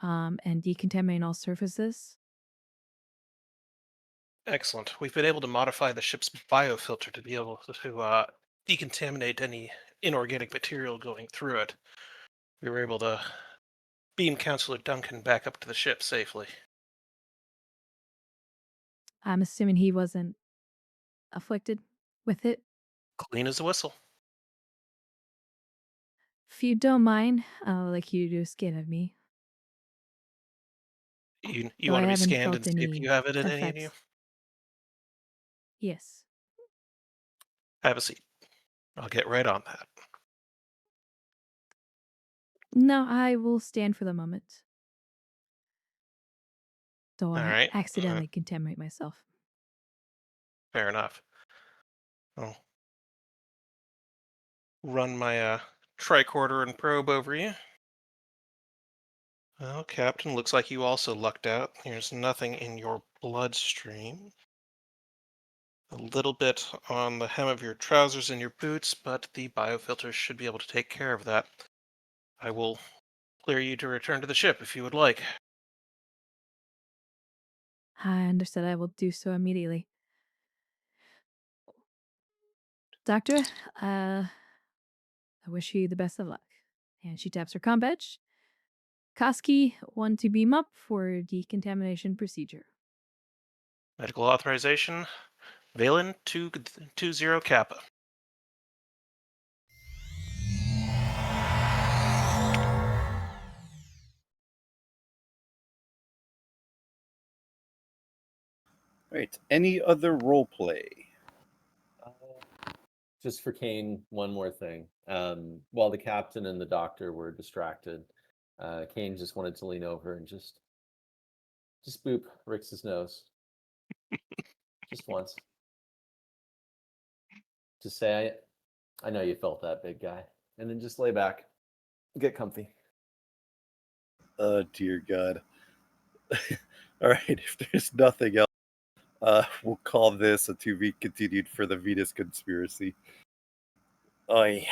and decontaminating all surfaces. Excellent. We've been able to modify the ship's biofilter to be able to decontaminate any inorganic material going through it. We were able to beam Counselor Duncan back up to the ship safely. I'm assuming he wasn't afflicted with it. Clean as a whistle. If you don't mind, I'd like you to do a scan of me. You Though want I to be haven't scanned felt and see if any you have it in any of effects. you? Yes. Have a seat. I'll get right on that. No, I will stand for the moment. Though I All right. accidentally contaminate myself. Fair enough. I'll run my tricorder and probe over you. Well, Captain, looks like you also lucked out. There's nothing in your bloodstream. A little bit on the hem of your trousers and your boots, but the biofilters should be able to take care of that. I will clear you to return to the ship if you would like. I understood. I will do so immediately. Doctor, I wish you the best of luck. And she taps her comm badge. Koski, one to beam up for decontamination procedure. Medical authorization, Valen 220 Kappa. Right. Any other role play? Just for Kane, one more thing. While the captain and the doctor were distracted, Kane just wanted to lean over and just boop Rix's nose. Just once. Just say, I know you felt that, big guy. And then just lay back. Get comfy. Oh, dear God. All right. If there's nothing else, we'll call this a to be continued for the Venus conspiracy. Oy.